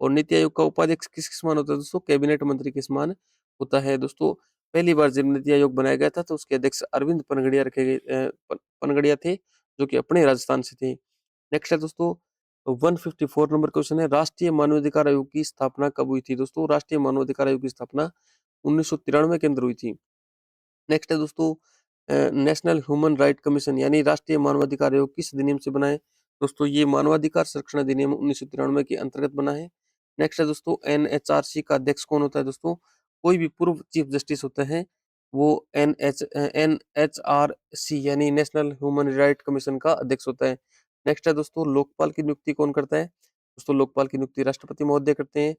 और नीति आयोग का उपाध्यक्ष किसके समान होता है दोस्तों? कैबिनेट मंत्री के समान होता है। दोस्तों पहली बार जब नीति आयोग बनाया गया था तो उसके अध्यक्ष अरविंद पनगड़िया रखे गए पनगड़िया थे, जो कि अपने राजस्थान से थे। नेक्स्ट है दोस्तों 154 नंबर क्वेश्चन है राष्ट्रीय मानवाधिकार आयोग की स्थापना कब हुई थी दोस्तों? राष्ट्रीय मानवाधिकार आयोग की स्थापना 1993 के अंदर हुई थी। नेक्स्ट है दोस्तों नेशनल ह्यूमन राइट कमीशन यानी राष्ट्रीय मानवाधिकार आयोग किस अधिनियम से बना है? दोस्तों ये मानवाधिकार संरक्षण अधिनियम 1993 के अंतर्गत बना है। नेक्स्ट है दोस्तों एनएचआरसी का अध्यक्ष कौन होता है दोस्तों? कोई भी पूर्व चीफ जस्टिस होता है वो एनएचआरसी यानी नेशनल ह्यूमन राइट कमीशन का अध्यक्ष होता है। नेक्स्ट है दोस्तों लोकपाल की नियुक्ति कौन करता है? दोस्तों लोकपाल की नियुक्ति राष्ट्रपति महोदय करते हैं।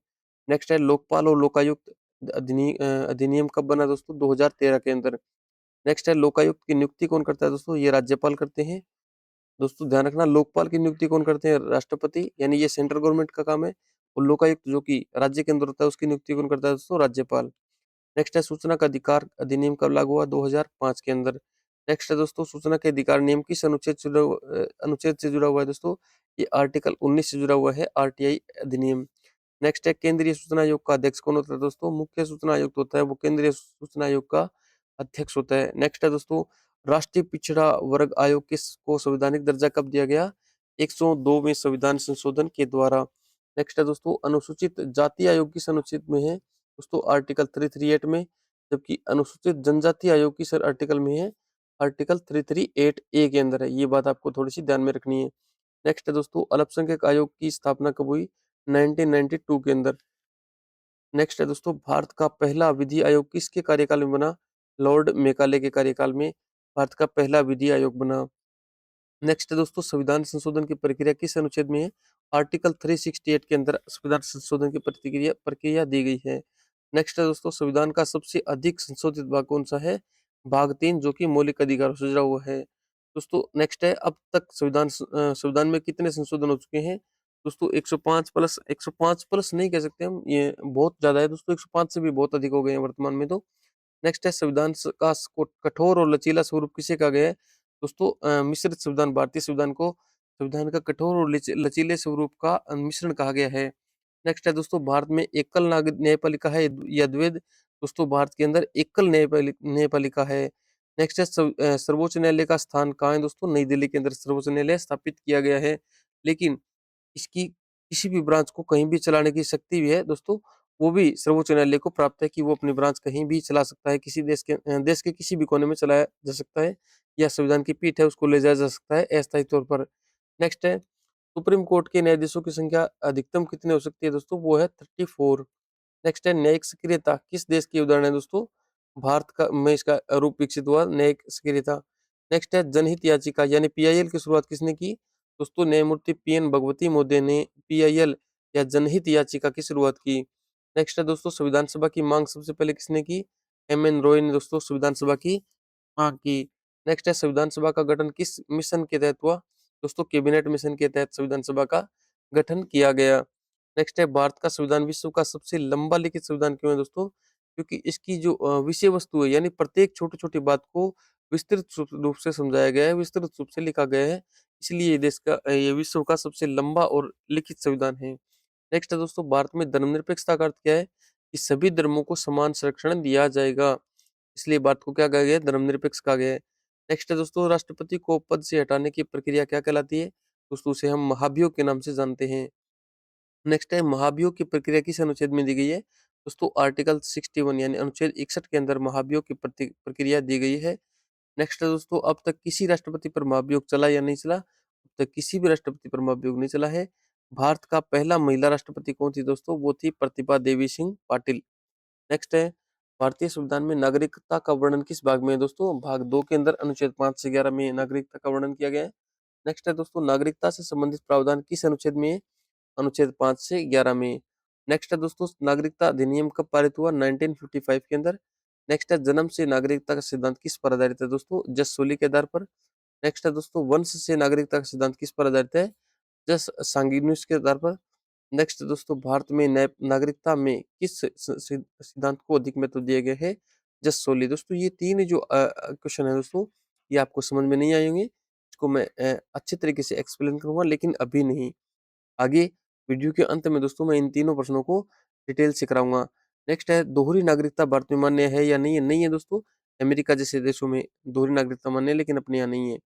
नेक्स्ट है लोकपाल और लोकायुक्त अधिनियम कब बना दोस्तों? 2013 के अंदर। नेक्स्ट है लोकायुक्त की नियुक्ति कौन करता है दोस्तों? ये राज्यपाल करते हैं। दोस्तों ध्यान रखना लोकपाल की नियुक्ति कौन करते हैं? राष्ट्रपति, यानी ये सेंट्रल गवर्नमेंट का काम है। और लोकायुक्त जो कि राज्य के अंदर होता है उसकी नियुक्ति कौन करता है दोस्तों? राज्यपाल। नेक्स्ट है सूचना का अधिकार अधिनियम कब लागू हुआ? 2005 के अंदर। नेक्स्ट है दोस्तों सूचना के अधिकार नियम किस अनुच्छेद से जुड़ा हुआ है दोस्तों? ये आर्टिकल 19 से जुड़ा हुआ है, आरटीआई अधिनियम। नेक्स्ट है केंद्रीय सूचना आयोग का अध्यक्ष कौन होता है दोस्तों? मुख्य सूचना आयुक्त होता है वो केंद्रीय सूचना आयोग का अध्यक्ष होता है। नेक्स्ट है दोस्तों, राष्ट्रीय पिछड़ा वर्ग आयोग किसको संवैधानिक दर्जा कब दिया गया? 102वें संविधान संशोधन के द्वारा। नेक्स्ट है दोस्तों, अनुसूचित जाति आयोग किस अनुच्छेद में है? दोस्तों आर्टिकल 338 में, जबकि अनुसूचित जनजाति आयोग किस आर्टिकल में है? आर्टिकल 338 ए के अंदर है। ये बात आपको थोड़ी सी ध्यान में रखनी है। नेक्स्ट है दोस्तों, अल्पसंख्यक आयोग की स्थापना कब हुई? 1992 के अंदर। नेक्स्ट है दोस्तों, भारत का पहला विधि आयोग किसके कार्यकाल में बना? लॉर्ड मेकाले के कार्यकाल में भारत का पहला विधि आयोग बना। नेक्स्ट है दोस्तों, संविधान संशोधन की प्रक्रिया किस अनुच्छेद में है? आर्टिकल 368 के अंदर संविधान संशोधन की प्रक्रिया प्रक्रिया दी गई है। नेक्स्ट है दोस्तों, संविधान का सबसे अधिक संशोधित भाग कौन सा है? भाग 3, जो कि मौलिक अधिकारों से जुड़ा हुआ है। दोस्तों नेक्स्ट है, अब तक संविधान में कितने संशोधन हो चुके हैं? दोस्तों 105 प्लस नहीं कह सकते हम, ये बहुत ज्यादा है दोस्तों, 105 से भी बहुत अधिक हो गए हैं वर्तमान में तो। नेक्स्ट है, का कठोर और लचीला स्वरूप किसे कहा गया है? दोस्तों मिश्रित संविधान, भारतीय संविधान को संविधान का कठोर और लचीले स्वरूप का मिश्रण कहा गया है। नेक्स्ट है दोस्तों, भारत में एकल न्यायपालिका है या द्वैध? दोस्तों भारत के अंदर एकल न्यायपालिका है। नेक्स्ट है, सर्वोच्च न्यायालय का स्थान कहाँ है? दोस्तों नई दिल्ली के अंदर सर्वोच्च न्यायालय स्थापित किया गया है। लेकिन इसकी किसी भी ब्रांच को कहीं भी चलाने की शक्ति भी है दोस्तों, वो भी सर्वोच्च न्यायालय को प्राप्त है कि वो अपनी ब्रांच कहीं भी चला सकता है, किसी देश के किसी भी कोने में चलाया जा सकता है, या संविधान की पीठ है उसको ले जाया जा सकता है अस्थायी तौर पर। नेक्स्ट है, सुप्रीम कोर्ट के न्यायाधीशों की संख्या अधिकतम कितनी हो सकती है? दोस्तों वो है 34। नेक्स्ट है, न्यायिक सक्रियता किस देश की उदाहरण है? दोस्तों भारत का में इसका रूप विकसित हुआ, न्यायिक सक्रियता। नेक्स्ट है, जनहित याचिका यानी पीआईएल की शुरुआत किसने की? दोस्तों न्यायमूर्ति पीएन भगवती महोदय ने पीआईएल या जनहित याचिका की शुरुआत की। नेक्स्ट है दोस्तों, संविधान सभा की मांग सबसे पहले किसने की? एम एन रॉय ने दोस्तों संविधान सभा की मांग की। नेक्स्ट है, संविधान सभा का गठन किस मिशन के तहत हुआ? दोस्तों कैबिनेट मिशन के तहत संविधान सभा का गठन किया गया। नेक्स्ट है, भारत का संविधान विश्व का सबसे लंबा लिखित संविधान क्यों है? दोस्तों क्योंकि इसकी जो विषय वस्तु है, यानी प्रत्येक छोटी छोटी बात को विस्तृत रूप से समझाया गया है, विस्तृत रूप से लिखा गया है, इसलिए ये देश का ये विश्व का सबसे लंबा और लिखित संविधान है। नेक्स्ट है दोस्तों, भारत में धर्मनिरपेक्षता का अर्थ क्या है? कि सभी धर्मों को समान संरक्षण दिया जाएगा, इसलिए भारत को क्या कहा गया है? धर्मनिरपेक्ष कहा गया है। नेक्स्ट है दोस्तों, राष्ट्रपति को पद से हटाने की प्रक्रिया क्या कहलाती है? दोस्तों उसे हम महाभियोग के नाम से जानते हैं। नेक्स्ट है, महाभियोग की प्रक्रिया किस अनुच्छेद में दी गई है? दोस्तों आर्टिकल 61 यानी अनुच्छेद 61 के अंदर महाभियोग की प्रक्रिया दी गई है। नेक्स्ट है दोस्तों, अब तक किसी राष्ट्रपति पर महाभियोग चला या नहीं चला? अब तक किसी भी राष्ट्रपति पर महाभियोग नहीं चला है। भारत का पहला महिला राष्ट्रपति कौन थी? दोस्तों वो थी प्रतिभा देवी सिंह पाटिल। नेक्स्ट है, भारतीय संविधान में नागरिकता का वर्णन किस भाग में है? दोस्तों भाग 2 के अंदर अनुच्छेद 5 से 11 में नागरिकता का वर्णन किया गया है। नेक्स्ट है दोस्तों, नागरिकता से संबंधित प्रावधान किस अनुच्छेद में है? अनुच्छेद 5 से 11 में। नेक्स्ट है दोस्तों, नागरिकता अधिनियम कब पारित हुआ? 1955 के अंदर। नेक्स्ट है, जन्म से नागरिकता का सिद्धांत किस पर आधारित है? दोस्तों जस सोली के आधार पर। नेक्स्ट है दोस्तों, वंश से नागरिकता का सिद्धांत किस पर आधारित है? जस सांगिनियस के आधार पर। नेक्स्ट दोस्तों, भारत में नागरिकता में किस सिद्धांत को अधिक महत्व दिया गया है? जस सोली। दोस्तों ये तीन जो क्वेश्चन है दोस्तों, ये आपको समझ में नहीं आएंगे, इसको मैं अच्छे तरीके से एक्सप्लेन करूंगा, लेकिन अभी नहीं, आगे वीडियो के अंत में दोस्तों मैं इन तीनों प्रश्नों को डिटेल से कराऊंगा। नेक्स्ट है, दोहरी नागरिकता भारत में मान्य है या नहीं है? नहीं है दोस्तों, अमेरिका जैसे देशों में दोहरी नागरिकता मान्य है, लेकिन अपने यहाँ नहीं है।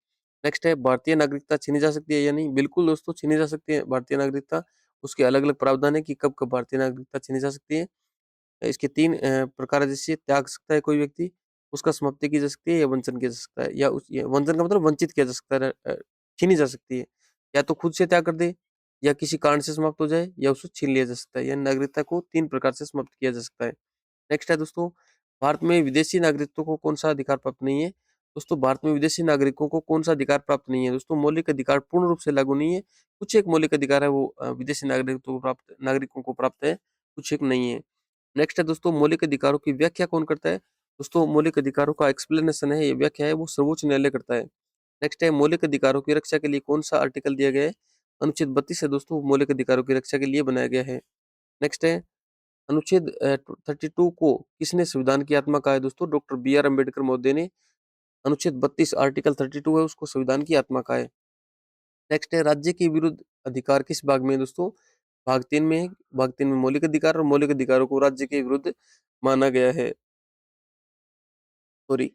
नेक्स्ट है, भारतीय नागरिकता छीनी जा सकती है या नहीं? बिल्कुल दोस्तों छीनी जा सकती है भारतीय नागरिकता। उसके अलग अलग प्रावधान है कि कब कब भारतीय नागरिकता छीनी जा सकती है। इसके तीन प्रकार है, जैसे त्याग सकता है कोई व्यक्ति, उसका समाप्ति की जा सकती है, या वंचन किया जा सकता है, वंचन का मतलब वंचित किया जा सकता है, छीनी जा सकती है। या तो खुद से त्याग कर दे, या किसी कारण से समाप्त हो जाए, या उसको छीन लिया जा सकता है। या नागरिकता को तीन प्रकार से समाप्त किया जा सकता है। नेक्स्ट है दोस्तों, भारत में विदेशी नागरिकों को कौन सा अधिकार प्राप्त नहीं है? दोस्तों भारत में विदेशी नागरिकों को कौन सा अधिकार प्राप्त नहीं है? दोस्तों मौलिक अधिकार पूर्ण रूप से लागू नहीं है, कुछ एक मौलिक अधिकार है वो विदेशी नागरिकों को प्राप्त है, कुछ एक नहीं है। नेक्स्ट है दोस्तों, मौलिक अधिकारों की व्याख्या कौन करता है? दोस्तों मौलिक अधिकारों का एक्सप्लेनेशन है, ये व्याख्या है वो सर्वोच्च न्यायालय करता है। नेक्स्ट है, मौलिक अधिकारों की रक्षा के लिए कौन सा आर्टिकल दिया गया है? अनुच्छेद 32 है दोस्तों, मौलिक अधिकारों की रक्षा के लिए बनाया गया है। नेक्स्ट है, अनुच्छेद 32 को किसने संविधान की आत्मा कहा है? दोस्तों डॉक्टर बी आर अम्बेडकर महोदय ने अनुच्छेद 32 आर्टिकल 32 है उसको संविधान की आत्मा कहा है। नेक्स्ट है, राज्य के विरुद्ध अधिकार किस भाग में है? दोस्तों भाग 3 में है। भाग 3 में मौलिक अधिकार, और मौलिक अधिकारों को राज्य के विरुद्ध माना गया है। सॉरी।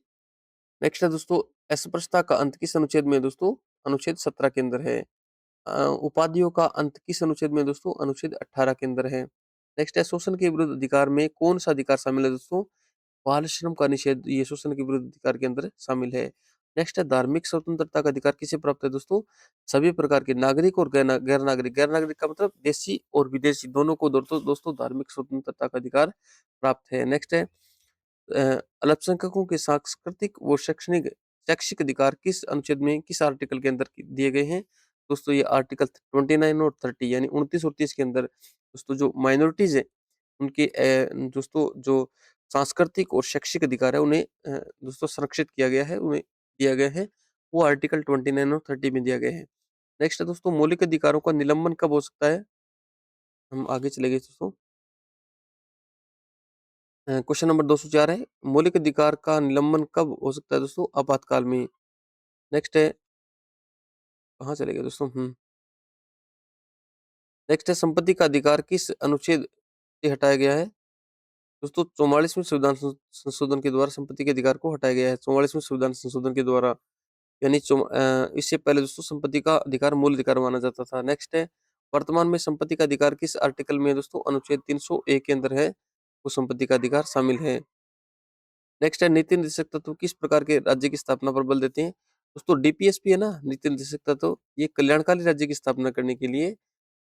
नेक्स्ट है दोस्तों, अस्पृश्यता का अंत किस अनुच्छेद में है दोस्तों? अनुच्छेद 17 के अंदर है। उपाधियों का अंत किस अनुच्छेद में है दोस्तों? अनुच्छेद 18 के अंदर है। नेक्स्ट है, शोषण के विरुद्ध अधिकार में कौन सा अधिकार शामिल है दोस्तों? बाल श्रम का निषेध, ये शोषण के विरुद्ध अधिकार के अंदर शामिल है। नेक्स्ट है, धार्मिक स्वतंत्रता का अधिकार किसे प्राप्त है दोस्तों? सभी प्रकार के नागरिक और गैर नागरिक, गैर नागरिक का मतलब देशी और विदेशी दोनों को दोस्तों धार्मिक स्वतंत्रता का अधिकार प्राप्त है। नेक्स्ट है, अ, अल्पसंख्यकों के सांस्कृतिक व शैक्षणिक शैक्षिक अधिकार किस अनुच्छेद में, किस आर्टिकल के अंदर दिए गए हैं दोस्तों? ये आर्टिकल 29 और 30 यानी 29 और 30 के अंदर दोस्तों जो माइनॉरिटीज है उनके दोस्तों जो सांस्कृतिक और शैक्षिक अधिकार है उन्हें दोस्तों संरक्षित किया गया है, उन्हें दिया गया है। वो आर्टिकल 29 और 30 में दिया गया है। नेक्स्ट है दोस्तों, मौलिक अधिकारों का निलंबन कब हो सकता है? हम आगे चले गए दोस्तों। क्वेश्चन नंबर 204 है, मौलिक अधिकार का निलंबन कब हो सकता है दोस्तों? आपातकाल में। नेक्स्ट है, कहाँ चले गए दोस्तों? नेक्स्ट है, संपत्ति का अधिकार किस अनुच्छेद से हटाया गया है दोस्तों? 44वें संविधान संशोधन के द्वारा संपत्ति के अधिकार को हटाया गया है, 44वें संविधान संशोधन के द्वारा। यानी इससे पहले दोस्तों संपत्ति का अधिकार मूल अधिकार माना जाता था। नेक्स्ट है, वर्तमान में संपत्ति का अधिकार किस आर्टिकल में है दोस्तों? अनुच्छेद 301 के अंदर है, वो संपत्ति का अधिकार शामिल है। नेक्स्ट है, नीति निर्देशक तत्व किस प्रकार के राज्य की स्थापना पर बल देते हैं दोस्तों? डीपीएसपी है ना, नीति निर्देशक तत्व, ये कल्याणकारी राज्य की स्थापना करने के लिए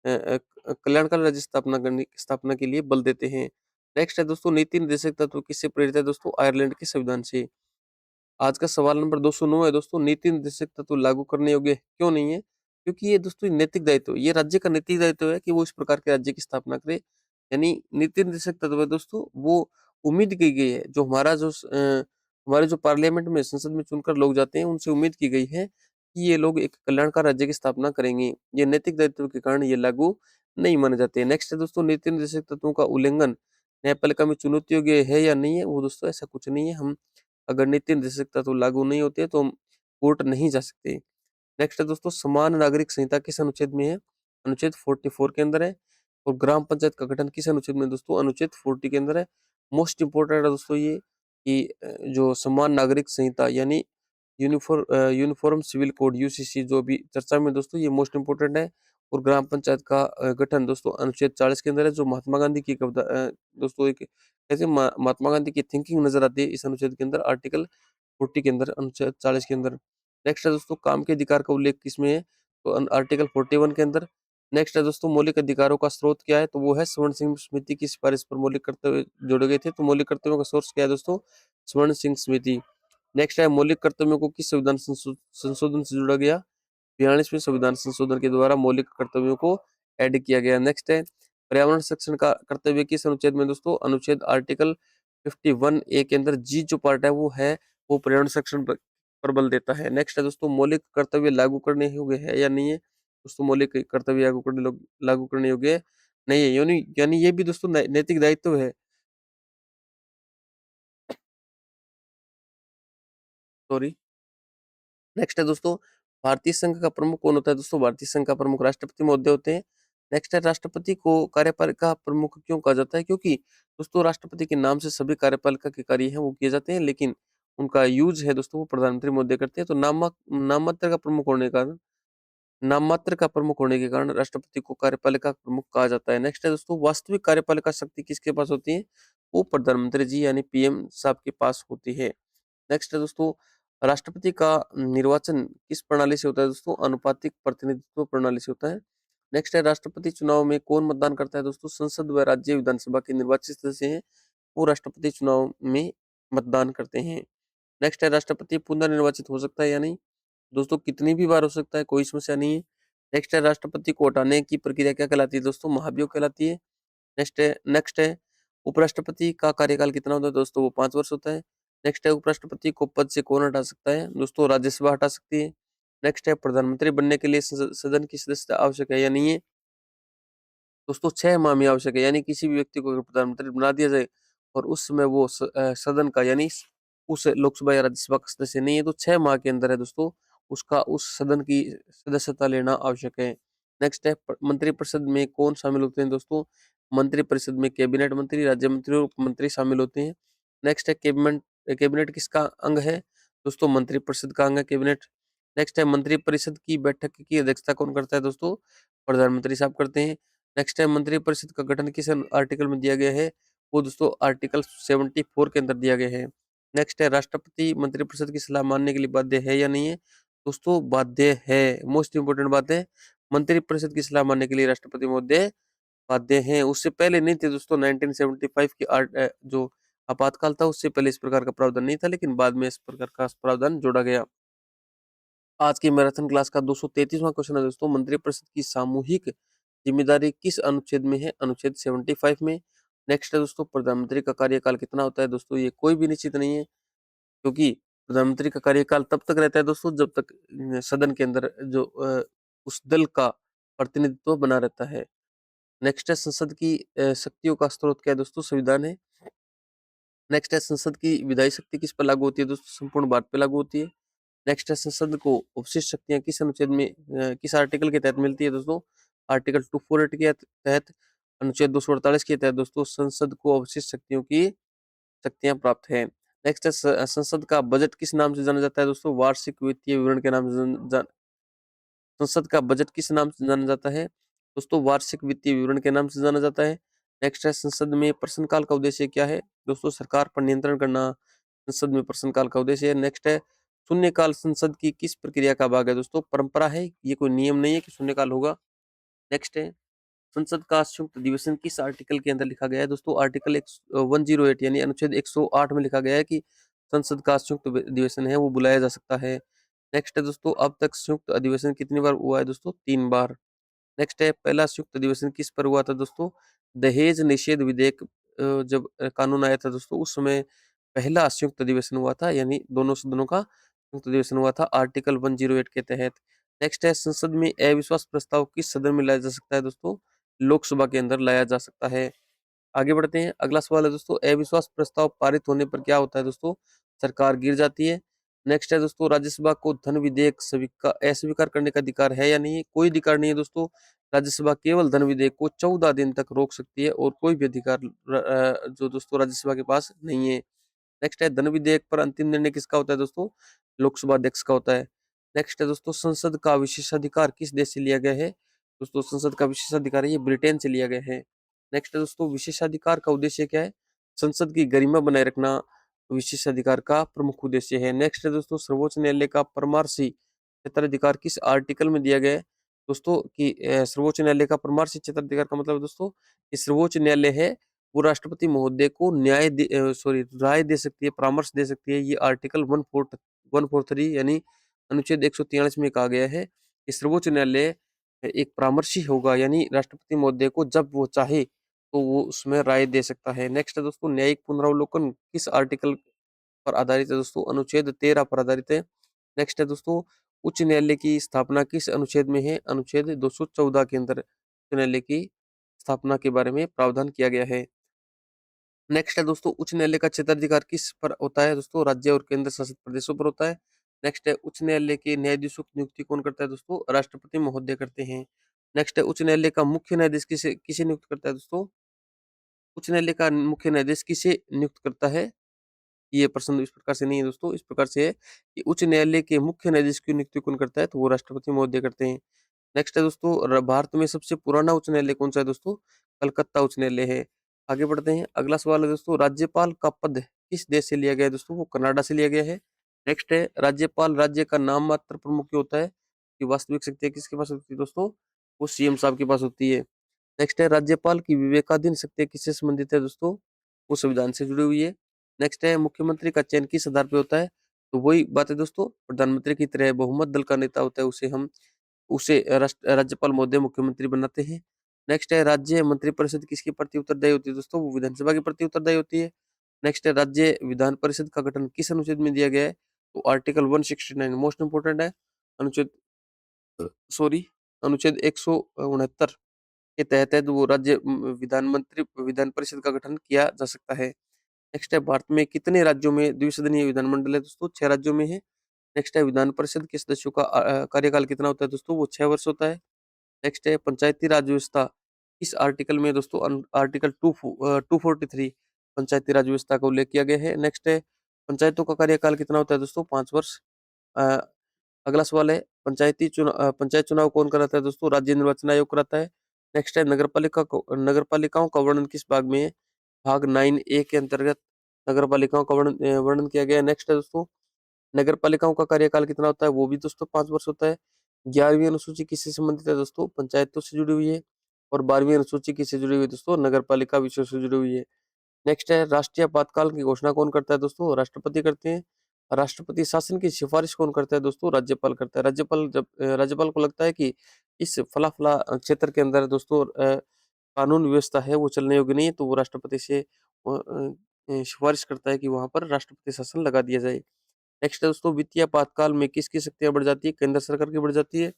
कल्याणकारी राज्य स्थापना के लिए बल देते हैं। नेक्स्ट है दोस्तों, नीति निर्देशक तत्व किससे प्रेरित है दोस्तों? आयरलैंड के संविधान से। आज का सवाल नंबर 209 है दोस्तों, नीति निर्देशक तत्व लागू करने योग्य क्यों नहीं है? क्योंकि ये दोस्तों नैतिक दायित्व है, ये राज्य का नैतिक दायित्व है कि वो इस प्रकार के राज्य की स्थापना करे। यानी नीति निर्देशक तत्व है दोस्तों, वो उम्मीद की गई है, जो हमारे जो पार्लियामेंट में, संसद में चुनकर लोग जाते हैं, उनसे उम्मीद की गई है कि ये लोग एक कल्याणकारी राज्य की स्थापना करेंगे। ये नैतिक दायित्व के कारण ये लागू नहीं माने जाते। नेक्स्ट है दोस्तों, नीति निर्देशक तत्वों का उल्लंघन न्यायपालिका में चुनौती योग्य है या नहीं है? वो दोस्तों ऐसा कुछ नहीं है। हम अगर नीति निर्देशक तत्व लागू नहीं होते तो हम कोर्ट नहीं जा सकते। नेक्स्ट है दोस्तों, समान नागरिक संहिता किस अनुच्छेद में है? अनुच्छेद 44 के अंदर है। और ग्राम पंचायत का गठन किस अनुच्छेद में है दोस्तों? अनुच्छेद 40 के अंदर है। मोस्ट इंपोर्टेंट है दोस्तों ये कि जो समान नागरिक संहिता यानी यूनिफॉर्म सिविल कोड यूसीसी जो भी चर्चा में दोस्तों, ये मोस्ट इंपोर्टेंट है। और ग्राम पंचायत का गठन दोस्तों अनुच्छेद 40 के अंदर है, जो महात्मा गांधी की कविता दोस्तों एक कैसे महात्मा गांधी की थिंकिंग नजर आती है इस अनुच्छेद के अंदर, आर्टिकल 40 के अंदर, अनुच्छेद 40 के अंदर। नेक्स्ट है दोस्तों, काम के अधिकार का उल्लेख किसमें है? तो आर्टिकल 41 के अंदर। नेक्स्ट है दोस्तों, मौलिक अधिकारों का स्रोत क्या है? तो वो है स्वर्ण सिंह समिति की सिफारिश पर मौलिक कर्तव्य जोड़े गए थे। तो मौलिक कर्तव्यों का सोर्स क्या है दोस्तों? स्वर्ण सिंह समिति। नेक्स्ट है, मौलिक कर्तव्यों को किस संविधान संशोधन से जोड़ा गया? 42वें संविधान संशोधन के द्वारा मौलिक कर्तव्यों को ऐड किया गया। नेक्स्ट है, पर्यावरण संरक्षण का कर्तव्य किस अनुच्छेद में दोस्तों? अनुच्छेद आर्टिकल 51A के अंदर जी जो पार्ट है वो पर्यावरण संरक्षण पर बल देता है। नेक्स्ट है दोस्तों, मौलिक कर्तव्य लागू करने योग्य है या नहीं है दोस्तों? मौलिक कर्तव्य लागू करने योग्य नहीं है, यानी यानी ये भी दोस्तों नैतिक दायित्व है। सॉरी। नेक्स्ट है दोस्तों, भारतीय संघ का प्रमुख कौन होता है दोस्तों? भारतीय संघ का प्रमुख राष्ट्रपति महोदय होते हैं। नेक्स्ट है, राष्ट्रपति को कार्यपालिका प्रमुख क्यों कहा जाता है? क्योंकि दोस्तों राष्ट्रपति के नाम से सभी कार्यपालिका के कार्य हैं वो किए जाते हैं, लेकिन उनका यूज है दोस्तों वो प्रधानमंत्री महोदय करते हैं। तो नाम मात्र का प्रमुख होने के कारण राष्ट्रपति को कार्यपालिका प्रमुख कहा जाता है। नेक्स्ट है दोस्तों, वास्तविक कार्यपालिका शक्ति किसके पास होती है? वो प्रधानमंत्री जी यानी पीएम साहब के पास होती है। नेक्स्ट है दोस्तों, राष्ट्रपति का निर्वाचन किस प्रणाली से होता है दोस्तों? अनुपातिक प्रतिनिधित्व प्रणाली से होता है। नेक्स्ट है, राष्ट्रपति चुनाव में कौन मतदान करता है दोस्तों? संसद व राज्य विधानसभा के निर्वाचित सदस्य हैं, वो राष्ट्रपति चुनाव में मतदान करते हैं। नेक्स्ट है, राष्ट्रपति पुनर्निर्वाचित हो सकता है या नहीं दोस्तों? कितनी भी बार हो सकता है, कोई समस्या नहीं है। नेक्स्ट है, राष्ट्रपति को हटाने की प्रक्रिया क्या कहलाती है दोस्तों? महाभियोग कहलाती है। नेक्स्ट है, उपराष्ट्रपति का कार्यकाल कितना होता है दोस्तों? वो 5 वर्ष होता है। नेक्स्ट है, उपराष्ट्रपति को पद से कौन हटा सकता है दोस्तों? राज्यसभा हटा सकती है। नेक्स्ट है, प्रधानमंत्री बनने के लिए सदन की सदस्यता आवश्यक है या नहीं है दोस्तों? 6 माह में आवश्यक है। यानी किसी भी व्यक्ति को अगर प्रधानमंत्री बना दिया जाए और उस समय वो सदन का यानी उस लोकसभा या राज्यसभा का सदस्य नहीं है, तो 6 माह के अंदर है दोस्तों उसका उस सदन की सदस्यता लेना आवश्यक है। नेक्स्ट है, मंत्रिपरिषद में कौन शामिल होते हैं दोस्तों? मंत्रिपरिषद में कैबिनेट मंत्री, राज्य मंत्री और उप मंत्री शामिल होते हैं। नेक्स्ट है, कैबिनेट कैबिनेट किसका अंग है? दोस्तों मंत्रिपरिषद का अंग है कैबिनेट। नेक्स्ट है मंत्रिपरिषद की बैठक की अध्यक्षता कौन करता है दोस्तों? प्रधानमंत्री साहब करते हैं। नेक्स्ट है मंत्रिपरिषद का गठन किस आर्टिकल में दिया गया है? वो दोस्तों आर्टिकल 74 के अंदर दिया गया है। नेक्स्ट है राष्ट्रपति मंत्रिपरिषद की सलाह मानने के लिए बाध्य है या नहीं है? दोस्तों बाध्य है। मोस्ट इंपोर्टेंट बात है, मंत्रिपरिषद की सलाह मानने के लिए राष्ट्रपति महोदय बाध्य हैं। उससे पहले नहीं थे दोस्तों। 1975 की जो आपातकाल था उससे पहले इस प्रकार का प्रावधान नहीं था, लेकिन बाद में इस प्रकार का प्रावधान जोड़ा गया। आज की मैराथन क्लास का 233वां क्वेश्चन है दोस्तों, मंत्रिपरिषद की सामूहिक जिम्मेदारी किस अनुच्छेद में है? अनुच्छेद 75 में। नेक्स्ट है दोस्तों, प्रधानमंत्री का कार्यकाल कितना होता है? दोस्तों ये कोई भी निश्चित नहीं है, क्योंकि प्रधानमंत्री का कार्यकाल तब तक रहता है दोस्तों जब तक सदन के अंदर जो उस दल का प्रतिनिधित्व बना रहता है। नेक्स्ट है संसद की शक्तियों का स्रोत क्या है दोस्तों? संविधान है। नेक्स्ट है संसद की विधायी शक्ति किस पर लागू होती है दोस्तों? संपूर्ण भारत पे लागू होती है। नेक्स्ट है संसद को उपशिष्ट शक्तियां किस अनुच्छेद में किस आर्टिकल के तहत मिलती है दोस्तों? आर्टिकल 248 के तहत। अनुच्छेद 248 के तहत दोस्तों संसद को अवशिष्ट शक्तियों की शक्तियां प्राप्त है। नेक्स्ट है संसद का बजट किस नाम से जाना जाता है दोस्तों? वार्षिक वित्तीय विवरण के नाम से संसद का बजट किस नाम से जाना जाता है दोस्तों? वार्षिक वित्तीय विवरण के नाम से जाना जाता है। नेक्स्ट है संसद में प्रश्नकाल का उद्देश्य क्या है दोस्तों? सरकार पर नियंत्रण करना संसद में प्रश्नकाल का उद्देश्य है। नेक्स्ट है शून्यकाल संसद की किस प्रक्रिया का भाग है दोस्तों? परंपरा है, ये कोई नियम नहीं है कि शून्यकाल होगा। नेक्स्ट है संसद का संयुक्त अधिवेशन किस आर्टिकल के अंदर लिखा गया है दोस्तों? आर्टिकल 108 यानी अनुच्छेद 108 में लिखा गया है कि संसद का संयुक्त अधिवेशन है वो बुलाया जा सकता है। नेक्स्ट है दोस्तों, अब तक संयुक्त अधिवेशन कितनी बार हुआ है दोस्तों? 3 बार। नेक्स्ट है पहला संयुक्त अधिवेशन किस पर हुआ था दोस्तों? दहेज निषेध विधेयक जब कानून आया था दोस्तों उस समय पहला संयुक्त अधिवेशन हुआ था, यानी दोनों सदनों का संयुक्त अधिवेशन हुआ था आर्टिकल 108 के तहत। नेक्स्ट है संसद में अविश्वास प्रस्ताव किस सदन में लाया जा सकता है दोस्तों? लोकसभा के अंदर लाया जा सकता है। आगे बढ़ते हैं, अगला सवाल है दोस्तों, अविश्वास प्रस्ताव पारित होने पर क्या होता है दोस्तों? सरकार गिर जाती है। नेक्स्ट है दोस्तों, राज्यसभा को धन विधेयक अस्वीकार करने का अधिकार है या नहीं है? कोई अधिकार नहीं है दोस्तों। राज्यसभा केवल धन विधेयक को 14 दिन तक रोक सकती है और कोई भी अधिकार जो दोस्तों राज्यसभा के पास नहीं है। नेक्स्ट है धन विधेयक पर अंतिम निर्णय किसका होता है दोस्तों? लोकसभा अध्यक्ष का होता है। नेक्स्ट है दोस्तों, संसद का विशेषाधिकार किस देश से लिया गया है दोस्तों? संसद का विशेषाधिकार है ये ब्रिटेन से लिया गया है। नेक्स्ट है दोस्तों, विशेषाधिकार का उद्देश्य क्या है? संसद की गरिमा बनाए रखना विशेषाधिकार का प्रमुख उद्देश्य है। नेक्स्ट है दोस्तों, सर्वोच्च न्यायालय का परामर्शी क्षेत्राधिकार किस आर्टिकल में दिया गया है दोस्तों? कि सर्वोच्च न्यायालय का परामर्शी क्षेत्राधिकार का मतलब है दोस्तों कि सर्वोच्च न्यायालय है वो राष्ट्रपति महोदय को राय दे सकती है, परामर्श दे सकती है। ये आर्टिकल 143 यानी अनुच्छेद 143 में कहा गया है कि सर्वोच्च न्यायालय एक परामर्शी होगा, यानी राष्ट्रपति महोदय को जब वो चाहे तो वो उसमें राय दे सकता है। नेक्स्ट है दोस्तों, न्यायिक पुनरावलोकन किस आर्टिकल पर आधारित है दोस्तों? अनुच्छेद 13 पर आधारित है। नेक्स्ट है दोस्तों, उच्च न्यायालय की स्थापना किस अनुच्छेद में है? अनुच्छेद 214 के अंदर उच्च न्यायालय की स्थापना के बारे में प्रावधान किया गया है। नेक्स्ट है दोस्तों, उच्च न्यायालय का क्षेत्राधिकार किस पर होता है दोस्तों? राज्य और केंद्र शासित प्रदेशों पर होता है। नेक्स्ट है उच्च न्यायालय के न्यायाधीशों की नियुक्ति कौन करता है दोस्तों? राष्ट्रपति महोदय करते हैं। नेक्स्ट है उच्च न्यायालय का मुख्य न्यायाधीश किसे किसे नियुक्त करता है दोस्तों? उच्च न्यायालय का मुख्य न्यायाधीश किसे नियुक्त करता है? ये प्रश्न इस प्रकार से नहीं है दोस्तों, इस प्रकार से है कि उच्च न्यायालय के मुख्य न्यायाधीश की नियुक्ति कौन करता है? तो वो राष्ट्रपति महोदय करते हैं। नेक्स्ट है दोस्तों, भारत में सबसे पुराना उच्च न्यायालय कौन सा है दोस्तों? कलकत्ता उच्च न्यायालय है। आगे बढ़ते हैं, अगला सवाल है दोस्तों, राज्यपाल का पद किस देश से लिया गया है दोस्तों? वो कनाडा से लिया गया है। नेक्स्ट है, राज्यपाल राज्य का नाम मात्र प्रमुख क्यों होता है? कि वास्तविक शक्तियां किसके पास होती है दोस्तों? वो सीएम साहब के पास होती है। नेक्स्ट है, राज्यपाल की विवेकाधीन शक्तियां किससे संबंधित है दोस्तों? वो संविधान से जुड़ी हुई है। नेक्स्ट है, मुख्यमंत्री का चयन किस आधार पे होता है? तो वही बात है दोस्तों, प्रधानमंत्री की तरह बहुमत दल का नेता होता है उसे राज्यपाल महोदय मुख्यमंत्री बनाते हैं। नेक्स्ट है, राज्य मंत्रिपरिषद किसके प्रति उत्तरदायी होती है दोस्तों? वो विधानसभा के प्रति उत्तरदायी होती है। नेक्स्ट है, राज्य विधान परिषद का गठन किस अनुच्छेद में दिया गया है? तो आर्टिकल 169 मोस्ट इंपोर्टेंट है। अनुच्छेद सॉरी अनुच्छेद 169 के तहत है तो वो विधान परिषद का गठन किया जा सकता है। नेक्स्ट है, भारत में कितने राज्यों में द्विसदनीय विधानमंडल है दोस्तों? 6 राज्यों में है। नेक्स्ट है, विधान परिषद के सदस्यों का कार्यकाल कितना होता है दोस्तों? वो 6 वर्ष होता है। नेक्स्ट है, पंचायती राज व्यवस्था इस आर्टिकल में दोस्तों आर्टिकल 243 पंचायती राज व्यवस्था का उल्लेख किया गया है। नेक्स्ट है, पंचायतों का कार्यकाल कितना होता है दोस्तों? 5 वर्ष। अ, अगला सवाल है, पंचायत चुनाव कौन कराता है दोस्तों? राज्य निर्वाचन आयोग कराता है। नेक्स्ट है, नगर पालिकाओं का वर्णन किस भाग में है? भाग 9A के अंतर्गत नगर पालिकाओं का वर्णन किया गया है। नेक्स्ट है दोस्तों, नगर पालिकाओं का कार्यकाल कितना होता है? वो भी दोस्तों 5 वर्ष होता है। 11वीं अनुसूची किससे संबंधित है दोस्तों? पंचायतों से जुड़ी हुई है। और 12वीं अनुसूची किससे जुड़ी हुई है दोस्तों? नगर पालिका विषयों से जुड़ी हुई है। नेक्स्ट है, राष्ट्रीय आपातकाल की घोषणा कौन करता है दोस्तों? राष्ट्रपति करते हैं। राष्ट्रपति शासन की सिफारिश कौन करता है दोस्तों? राज्यपाल करता है। राज्यपाल को लगता है कि इस फला फला क्षेत्र के अंदर दोस्तों कानून व्यवस्था है वो चलने योग्य नहीं है, तो वो राष्ट्रपति से सिफारिश करता है कि वहां पर राष्ट्रपति शासन लगा दिया जाए। नेक्स्ट है दोस्तों, वित्तीय आपातकाल में किसकी शक्तियां बढ़ जाती है? केंद्र सरकार की बढ़ जाती है।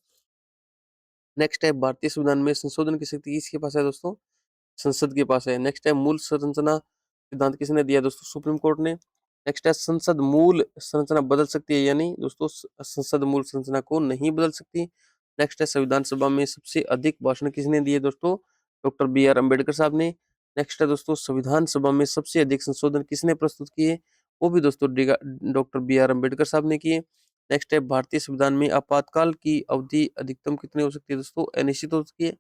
नेक्स्ट है, भारतीय संविधान में संशोधन की शक्ति किसके पास है दोस्तों? संसद के पास है। नेक्स्ट है, मूल संरचना सिद्धांत किसने दिया दोस्तों? सुप्रीम कोर्ट ने। नेक्स्ट है, संसद मूल संरचना बदल सकती है या नहीं दोस्तों? संसद मूल संरचना को नहीं बदल सकती। नेक्स्ट है, संविधान सभा में सबसे अधिक भाषण किसने दिए दोस्तों? Doctor B.R. अम्बेडकर साहब ने। नेक्स्ट है दोस्तों, संविधान सभा में सबसे अधिक संशोधन किसने प्रस्तुत किए? वो भी दोस्तों डॉक्टर B.R. अम्बेडकर साहब ने किए। नेक्स्ट है, भारतीय संविधान में आपातकाल की अवधि अधिकतम कितनी हो सकती है दोस्तों? अनिश्चित हो सकती है।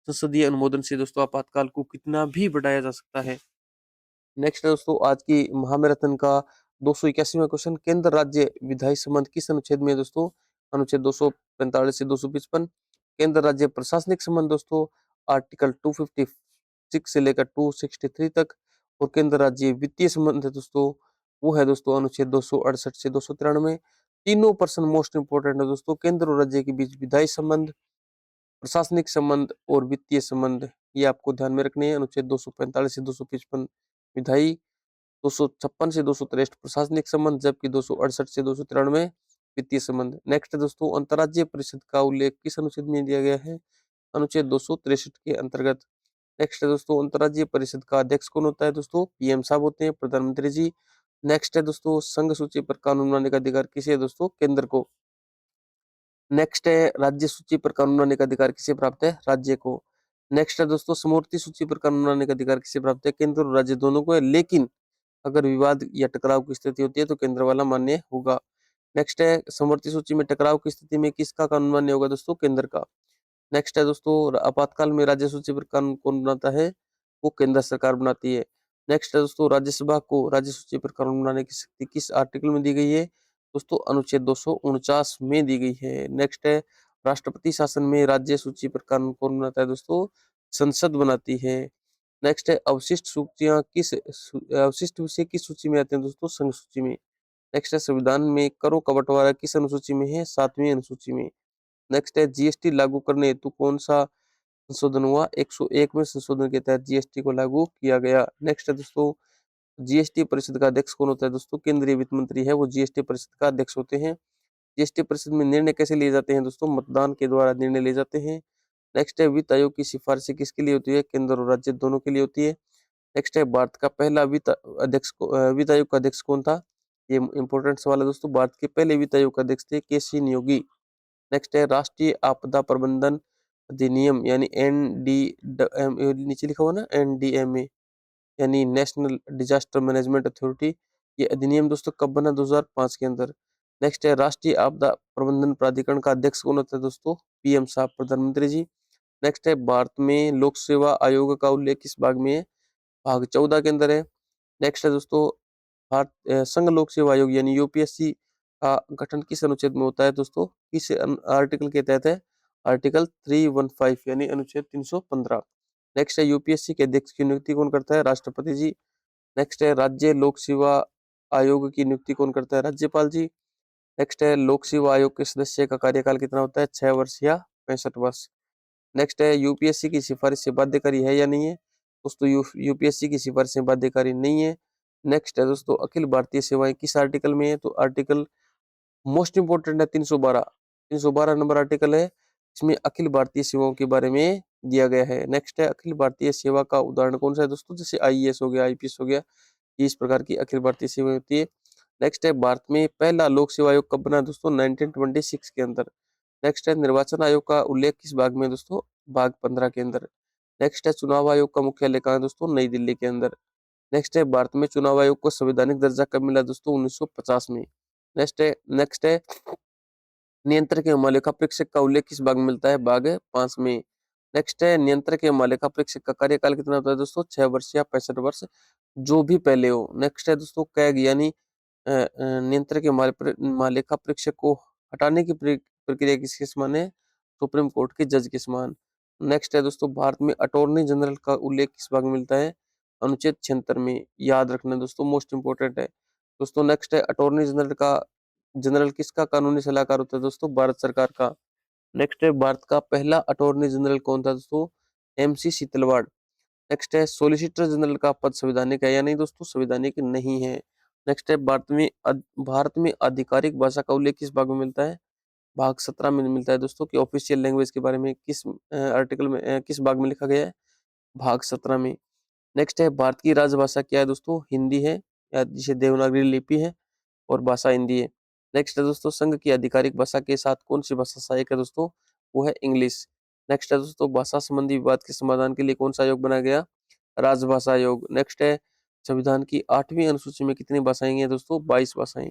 संसदीय अनुमोदन से दोस्तों आपातकाल को कितना भी बढ़ाया जा सकता है। नेक्स्ट है दोस्तों, आज की महामैराथन का 281वां क्वेश्चन, केंद्र राज्य विधायी संबंध किस अनुच्छेद में है दोस्तों? अनुच्छेद 245 से 255। केंद्र राज्य प्रशासनिक संबंध दोस्तों आर्टिकल 256 से लेकर 263 तक। और केंद्र राज्य वित्तीय संबंध है दोस्तों, वो है दोस्तों अनुच्छेद 268 से 293। तीनों पर्सन मोस्ट इंपोर्टेंट है दोस्तों, केंद्र और राज्य के बीच विधायी संबंध, प्रशासनिक संबंध और वित्तीय संबंध, ये आपको ध्यान में रखने हैं। अनुच्छेद 245 से 255 विधायी, 256 से 263 प्रशासनिक संबंध, जबकि 268 से 293 वित्तीय संबंध। नेक्स्ट है दोस्तों, अंतर्राज्यीय परिषद का उल्लेख किस अनुच्छेद में दिया गया है? अनुच्छेद 263 के अंतर्गत। नेक्स्ट है दोस्तों, अंतर्राज्यीय परिषद का अध्यक्ष कौन होता है दोस्तों? PM साहब होते हैं, प्रधानमंत्री जी। नेक्स्ट है दोस्तों, संघ सूची पर कानून बनाने का अधिकार किसे है दोस्तों? केंद्र को। नेक्स्ट है, राज्य सूची पर कानून बनाने का अधिकार किसे प्राप्त है? राज्य को। नेक्स्ट है दोस्तों, समवर्ती सूची पर कानून बनाने का अधिकार किसे प्राप्त है? केंद्र और राज्य दोनों को है, लेकिन अगर विवाद या टकराव की स्थिति होती है तो केंद्र वाला मान्य होगा। नेक्स्ट है, समवर्ती सूची में टकराव की स्थिति में किसका कानून मान्य होगा दोस्तों? केंद्र का। नेक्स्ट है दोस्तों, आपातकाल में राज्य सूची पर कानून कौन बनाता है? वो केंद्र सरकार बनाती है। नेक्स्ट है दोस्तों, राज्यसभा को राज्य सूची पर कानून बनाने की शक्ति किस आर्टिकल में दी गई है दोस्तों? अनुच्छेद 249 में दी गई है। नेक्स्ट है, राष्ट्रपति शासन में राज्य सूची पर कानून कौन बनाता है दोस्तों? संसद बनाती है। नेक्स्ट है, अवशिष्ट विषय किस सूची में आते हैं दोस्तों? संघ सूची में। नेक्स्ट है, संविधान में करों का बंटवारा किस अनुसूची में है? 7वीं अनुसूची में। नेक्स्ट है, GST लागू करने हेतु कौन सा संशोधन हुआ? 101वें संशोधन के तहत GST को लागू किया गया। नेक्स्ट है दोस्तों, GST परिषद का अध्यक्ष कौन होता है दोस्तों? केंद्रीय वित्त मंत्री है वो GST परिषद का अध्यक्ष होते हैं। GST परिषद में निर्णय कैसे लिए जाते हैं दोस्तों? मतदान के द्वारा निर्णय लिए जाते हैं। नेक्स्ट है, वित्त आयोग की सिफारिश किसके लिए होती है? केंद्र और राज्य दोनों के लिए होती है। नेक्स्ट है, भारत का पहला वित्त आयोग का अध्यक्ष कौन था? ये इंपॉर्टेंट सवाल है दोस्तों। भारत के पहले वित्त आयोग का अध्यक्ष थे KC नियोगी। नेक्स्ट है, राष्ट्रीय आपदा प्रबंधन अधिनियम यानी नीचे लिखा हुआ ना NDMA यानी नेशनल डिजास्टर मैनेजमेंट अथॉरिटी, ये अधिनियम दोस्तों कब बना? 2005 के अंदर। नेक्स्ट है, राष्ट्रीय आपदा प्रबंधन प्राधिकरण का अध्यक्ष कौन होता है दोस्तों? PM साहब, प्रधानमंत्री जी। नेक्स्ट है, भारत में लोक सेवा आयोग का उल्लेख किस भाग में है? भाग 14 के अंदर है। नेक्स्ट है दोस्तों, संघ लोक सेवा आयोग यानी UPSC का गठन किस अनुच्छेद में होता है दोस्तों? किस आर्टिकल के तहत है? आर्टिकल 315 यानी अनुच्छेद 315। नेक्स्ट है, UPSC के अध्यक्ष की नियुक्ति कौन करता है? राष्ट्रपति जी। नेक्स्ट है, राज्य लोक सेवा आयोग की नियुक्ति कौन करता है? राज्यपाल जी। नेक्स्ट है, लोक सेवा आयोग के सदस्य का कार्यकाल कितना होता है? 6 वर्ष या 65 वर्ष। नेक्स्ट है, UPSC की सिफारिश से बाध्यकारी है या नहीं है दोस्तों? UPSC की सिफारिश से बाध्यकारी नहीं है। नेक्स्ट है दोस्तों, अखिल भारतीय सेवाएं किस आर्टिकल में है? तो आर्टिकल मोस्ट इंपोर्टेंट है 312, 312 नंबर आर्टिकल है। इसमें अखिल भारतीय सेवाओं के बारे में दिया गया है। नेक्स्ट है, अखिल भारतीय सेवा का उदाहरण कौन सा है दोस्तों? जैसे IAS हो गया, IPS हो गया, ये इस प्रकार की अखिल भारतीय सेवा होती है। नेक्स्ट है, भारत में पहला लोक सेवा आयोग कब बना दोस्तों? 1926 के अंदर। नेक्स्ट है, निर्वाचन आयोग का उल्लेख किस भाग में है दोस्तों? भाग 15 के अंदर। नेक्स्ट है, चुनाव आयोग का मुख्यालय कहाँ है दोस्तों? नई दिल्ली के अंदर। नेक्स्ट है भारत में चुनाव आयोग को संवैधानिक दर्जा कब मिला दोस्तों? 1950 में। नेक्स्ट है नियंत्रक एवं मालिका परीक्षक का उल्लेख किस भाग में मिलता है? भाग 5 में। नेक्स्ट है नियंत्रक एवं मालिका परीक्षक का कार्यकाल कितना होता है दोस्तों? 6 वर्ष या 65 वर्ष, जो भी पहले हो। नेक्स्ट है दोस्तों कैग यानी नियंत्रक एवं मालिका परीक्षक को हटाने की प्रक्रिया किसके समान है? सुप्रीम कोर्ट के जज के समान। नेक्स्ट है दोस्तों भारत में अटॉर्नी जनरल का उल्लेख किस भाग में मिलता है? अनुच्छेद 76 में। याद रखना दोस्तों, मोस्ट इंपोर्टेंट है। दोस्तों नेक्स्ट है अटॉर्नी जनरल किसका कानूनी सलाहकार होता है दोस्तों? भारत सरकार का। नेक्स्ट है भारत का पहला अटॉर्नी जनरल कौन था दोस्तों? MC शीतलवाड़। नेक्स्ट है सोलिसिटर जनरल का पद संवैधानिक है या नहीं दोस्तों? संवैधानिक नहीं है। नेक्स्ट है भारत में आधिकारिक भाषा का उल्लेख किस भाग में मिलता है? भाग 17 में मिलता है दोस्तों। कि ऑफिशियल लैंग्वेज के बारे में किस आर्टिकल में किस भाग में लिखा गया है? भाग 17 में। नेक्स्ट है भारत की राजभाषा क्या है दोस्तों? हिंदी है, या जिसे देवनागरी लिपि है, और भाषा हिंदी है। नेक्स्ट है दोस्तों संघ की आधिकारिक भाषा के साथ कौन सी भाषा सहायक है दोस्तों? वो है इंग्लिश। नेक्स्ट है दोस्तों भाषा संबंधी विवाद के समाधान के लिए कौन सा आयोग बनाया गया? राजभाषा आयोग। नेक्स्ट है संविधान की 8वीं अनुसूची में कितनी भाषाएं हैं दोस्तों? 22 भाषाएं।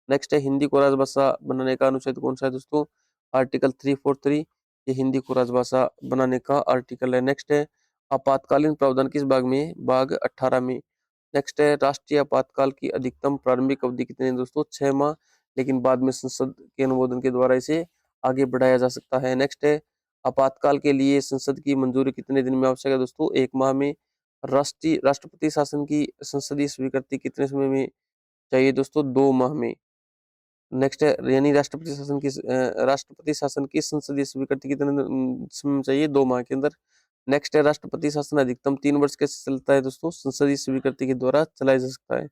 नेक्स्ट है हिंदी को राजभाषा बनाने का अनुच्छेद कौन सा है दोस्तों? आर्टिकल 343। ये हिंदी को राजभाषा बनाने का आर्टिकल है। नेक्स्ट है आपातकालीन प्रावधान किस भाग में है? भाग 18 में। नेक्स्ट है राष्ट्रीय आपातकाल की अधिकतम प्रारंभिक अवधि कितनी है दोस्तों? 6 माह, लेकिन बाद में संसद के अनुमोदन के द्वारा इसे आगे बढ़ाया जा सकता है। नेक्स्ट है आपातकाल के लिए संसद की मंजूरी कितने दिन में आवश्यक है दोस्तों? 1 माह में। राष्ट्रपति शासन की संसदीय स्वीकृति कितने समय में चाहिए दोस्तों? 2 माह में। नेक्स्ट है यानी राष्ट्रपति शासन की संसदीय स्वीकृति कितने समय में चाहिए? 2 माह के अंदर। नेक्स्ट है राष्ट्रपति शासन अधिकतम 3 वर्ष कैसे चलता है दोस्तों? संसदीय स्वीकृति के द्वारा चलाया जा सकता है।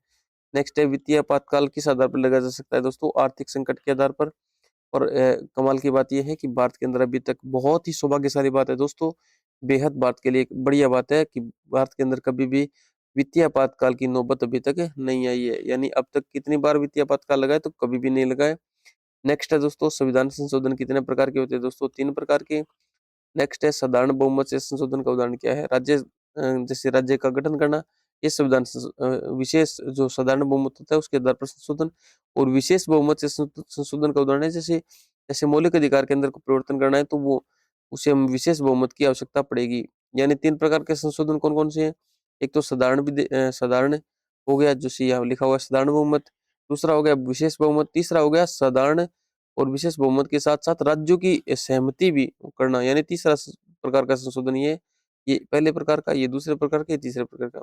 नेक्स्ट है वित्तीय आपातकाल किस आधार पर लगाया जा सकता है दोस्तों? आर्थिक संकट के आधार पर। और कमाल की बात यह है कि भारत के अंदर अभी तक बहुत ही सौभाग्यशाली बात है दोस्तों, बेहद भारत के लिए एक बढ़िया बात है कि भारत के अंदर कभी भी वित्तीय आपातकाल की नौबत अभी तक नहीं आई है। यानी अब तक कितनी बार वित्तीय आपातकाल लगा है? तो कभी भी नहीं लगा है। नेक्स्ट है दोस्तों संविधान संशोधन कितने प्रकार के होते हैं दोस्तों? 3 प्रकार के। नेक्स्ट है साधारण बहुमत से संशोधन का उदाहरण क्या है? जैसे राज्य का गठन करना, ये विशेष जो साधारण बहुमत होता है उसके आधार पर संशोधन। और विशेष बहुमत से संशोधन का उदाहरण है जैसे जैसे मौलिक अधिकार के अंदर को परिवर्तन करना है, तो वो उसे हम विशेष बहुमत की आवश्यकता पड़ेगी। यानी 3 प्रकार के संशोधन कौन कौन से हैं? एक तो साधारण हो गया, जो यहाँ लिखा हुआ है साधारण बहुमत। दूसरा हो गया विशेष बहुमत। तीसरा हो गया साधारण और विशेष बहुमत के साथ साथ राज्यों की सहमति भी करना। यानी तीसरा प्रकार का संशोधन ये पहले प्रकार का, ये दूसरे प्रकार का, ये तीसरे प्रकार का।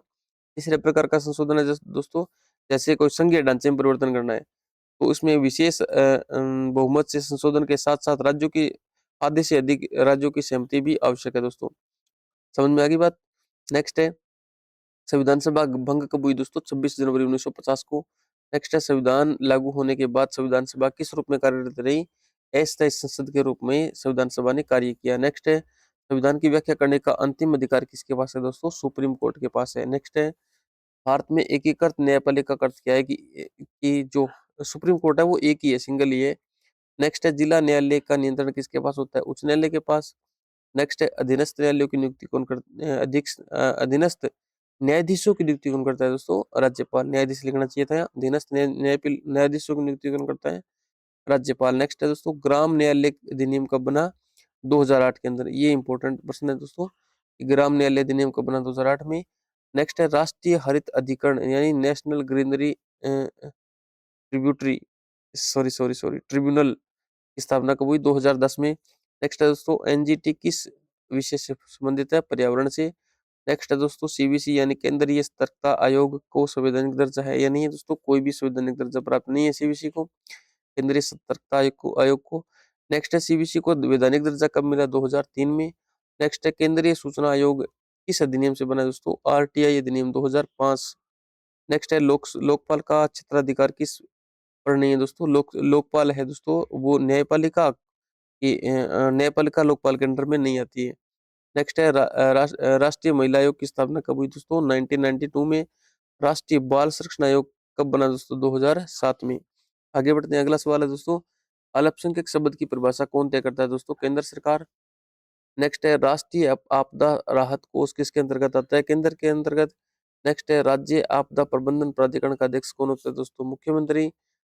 तीसरे प्रकार का संशोधन है दोस्तों, जैसे कोई संघीय ढांचे में परिवर्तन करना है, तो उसमें विशेष बहुमत से संशोधन के साथ साथ राज्यों की आधे से अधिक राज्यों की सहमति भी आवश्यक है दोस्तों। समझ में आ गई बात? नेक्स्ट है संविधान सभा भंग कब हुई दोस्तों? 26 जनवरी 1950 को। नेक्स्ट है संविधान लागू होने के बाद संविधान सभा किस रूप में कार्यरत रही? अस्थायी संसद के रूप में संविधान सभा ने कार्य किया। नेक्स्ट है संविधान की व्याख्या करने का अंतिम अधिकार किसके पास है दोस्तों? सुप्रीम कोर्ट के पास है। नेक्स्ट है भारत में एकीकृत न्यायपालिका का अर्थ क्या है? कि जो सुप्रीम कोर्ट है वो एक ही है, सिंगल ही है। नेक्स्ट है जिला न्यायालय का नियंत्रण किसके पास होता है? उच्च न्यायालय के पास। नेक्स्ट है अधीनस्थ न्यायालयों की नियुक्ति कौन अधीनस्थ न्यायाधीशों की नियुक्ति कौन करता है दोस्तों? राज्यपाल। न्यायाधीश लिखना चाहिए था यहाँ। अधीनस्थ न्यायाधीशों की नियुक्ति कौन करता है? राज्यपाल। नेक्स्ट है दोस्तों ग्राम न्यायालय अधिनियम कब बना? 2008 के अंदर। ये इंपॉर्टेंट प्रश्न है दोस्तों, ग्राम न्यायालय अधिनियम कब बना? 2008 में। नेक्स्ट है राष्ट्रीय हरित अधिकरण यानी national greenery tributary sorry tribunal की स्थापना कब हुई? 2010 में। नेक्स्ट है दोस्तों एनजीटी किस विषय से संबंधित है? पर्यावरण से। नेक्स्ट है दोस्तों सीबीसी यानी केंद्रीय सतर्कता आयोग को संवैधानिक दर्जा है या नहीं है दोस्तों? कोई भी संवैधानिक दर्जा प्राप्त नहीं है सीबीसी को, केंद्रीय सतर्कता आयोग को। नेक्स्ट है सीबीसी को वैधानिक दर्जा कब मिला? 2003 में। नेक्स्ट है केंद्रीय सूचना आयोग किस अधिनियम से बना दोस्तों? आरटीआई अधिनियम 2005। नेक्स्ट है लोकपाल का क्षेत्राधिकार किस पर नहीं है दोस्तों? लोकपाल है दोस्तों, वो न्यायपालिका लोकपाल के अंडर में नहीं आती है। नेक्स्ट है राष्ट्रीय महिला आयोग की स्थापना कब हुई दोस्तों? 1992 में। राष्ट्रीय बाल संरक्षण आयोग कब बना दोस्तों? 2007 में। आगे बढ़ते हैं, अगला सवाल है दोस्तों अल्पसंख्यक शब्द की परिभाषा कौन तय करता है दोस्तों? केंद्र सरकार। नेक्स्ट है राष्ट्रीय आपदा राहत कोष किसके अंतर्गत आता है? केंद्र के अंतर्गत। नेक्स्ट है राज्य आपदा प्रबंधन प्राधिकरण का अध्यक्ष कौन होता है दोस्तों? मुख्यमंत्री।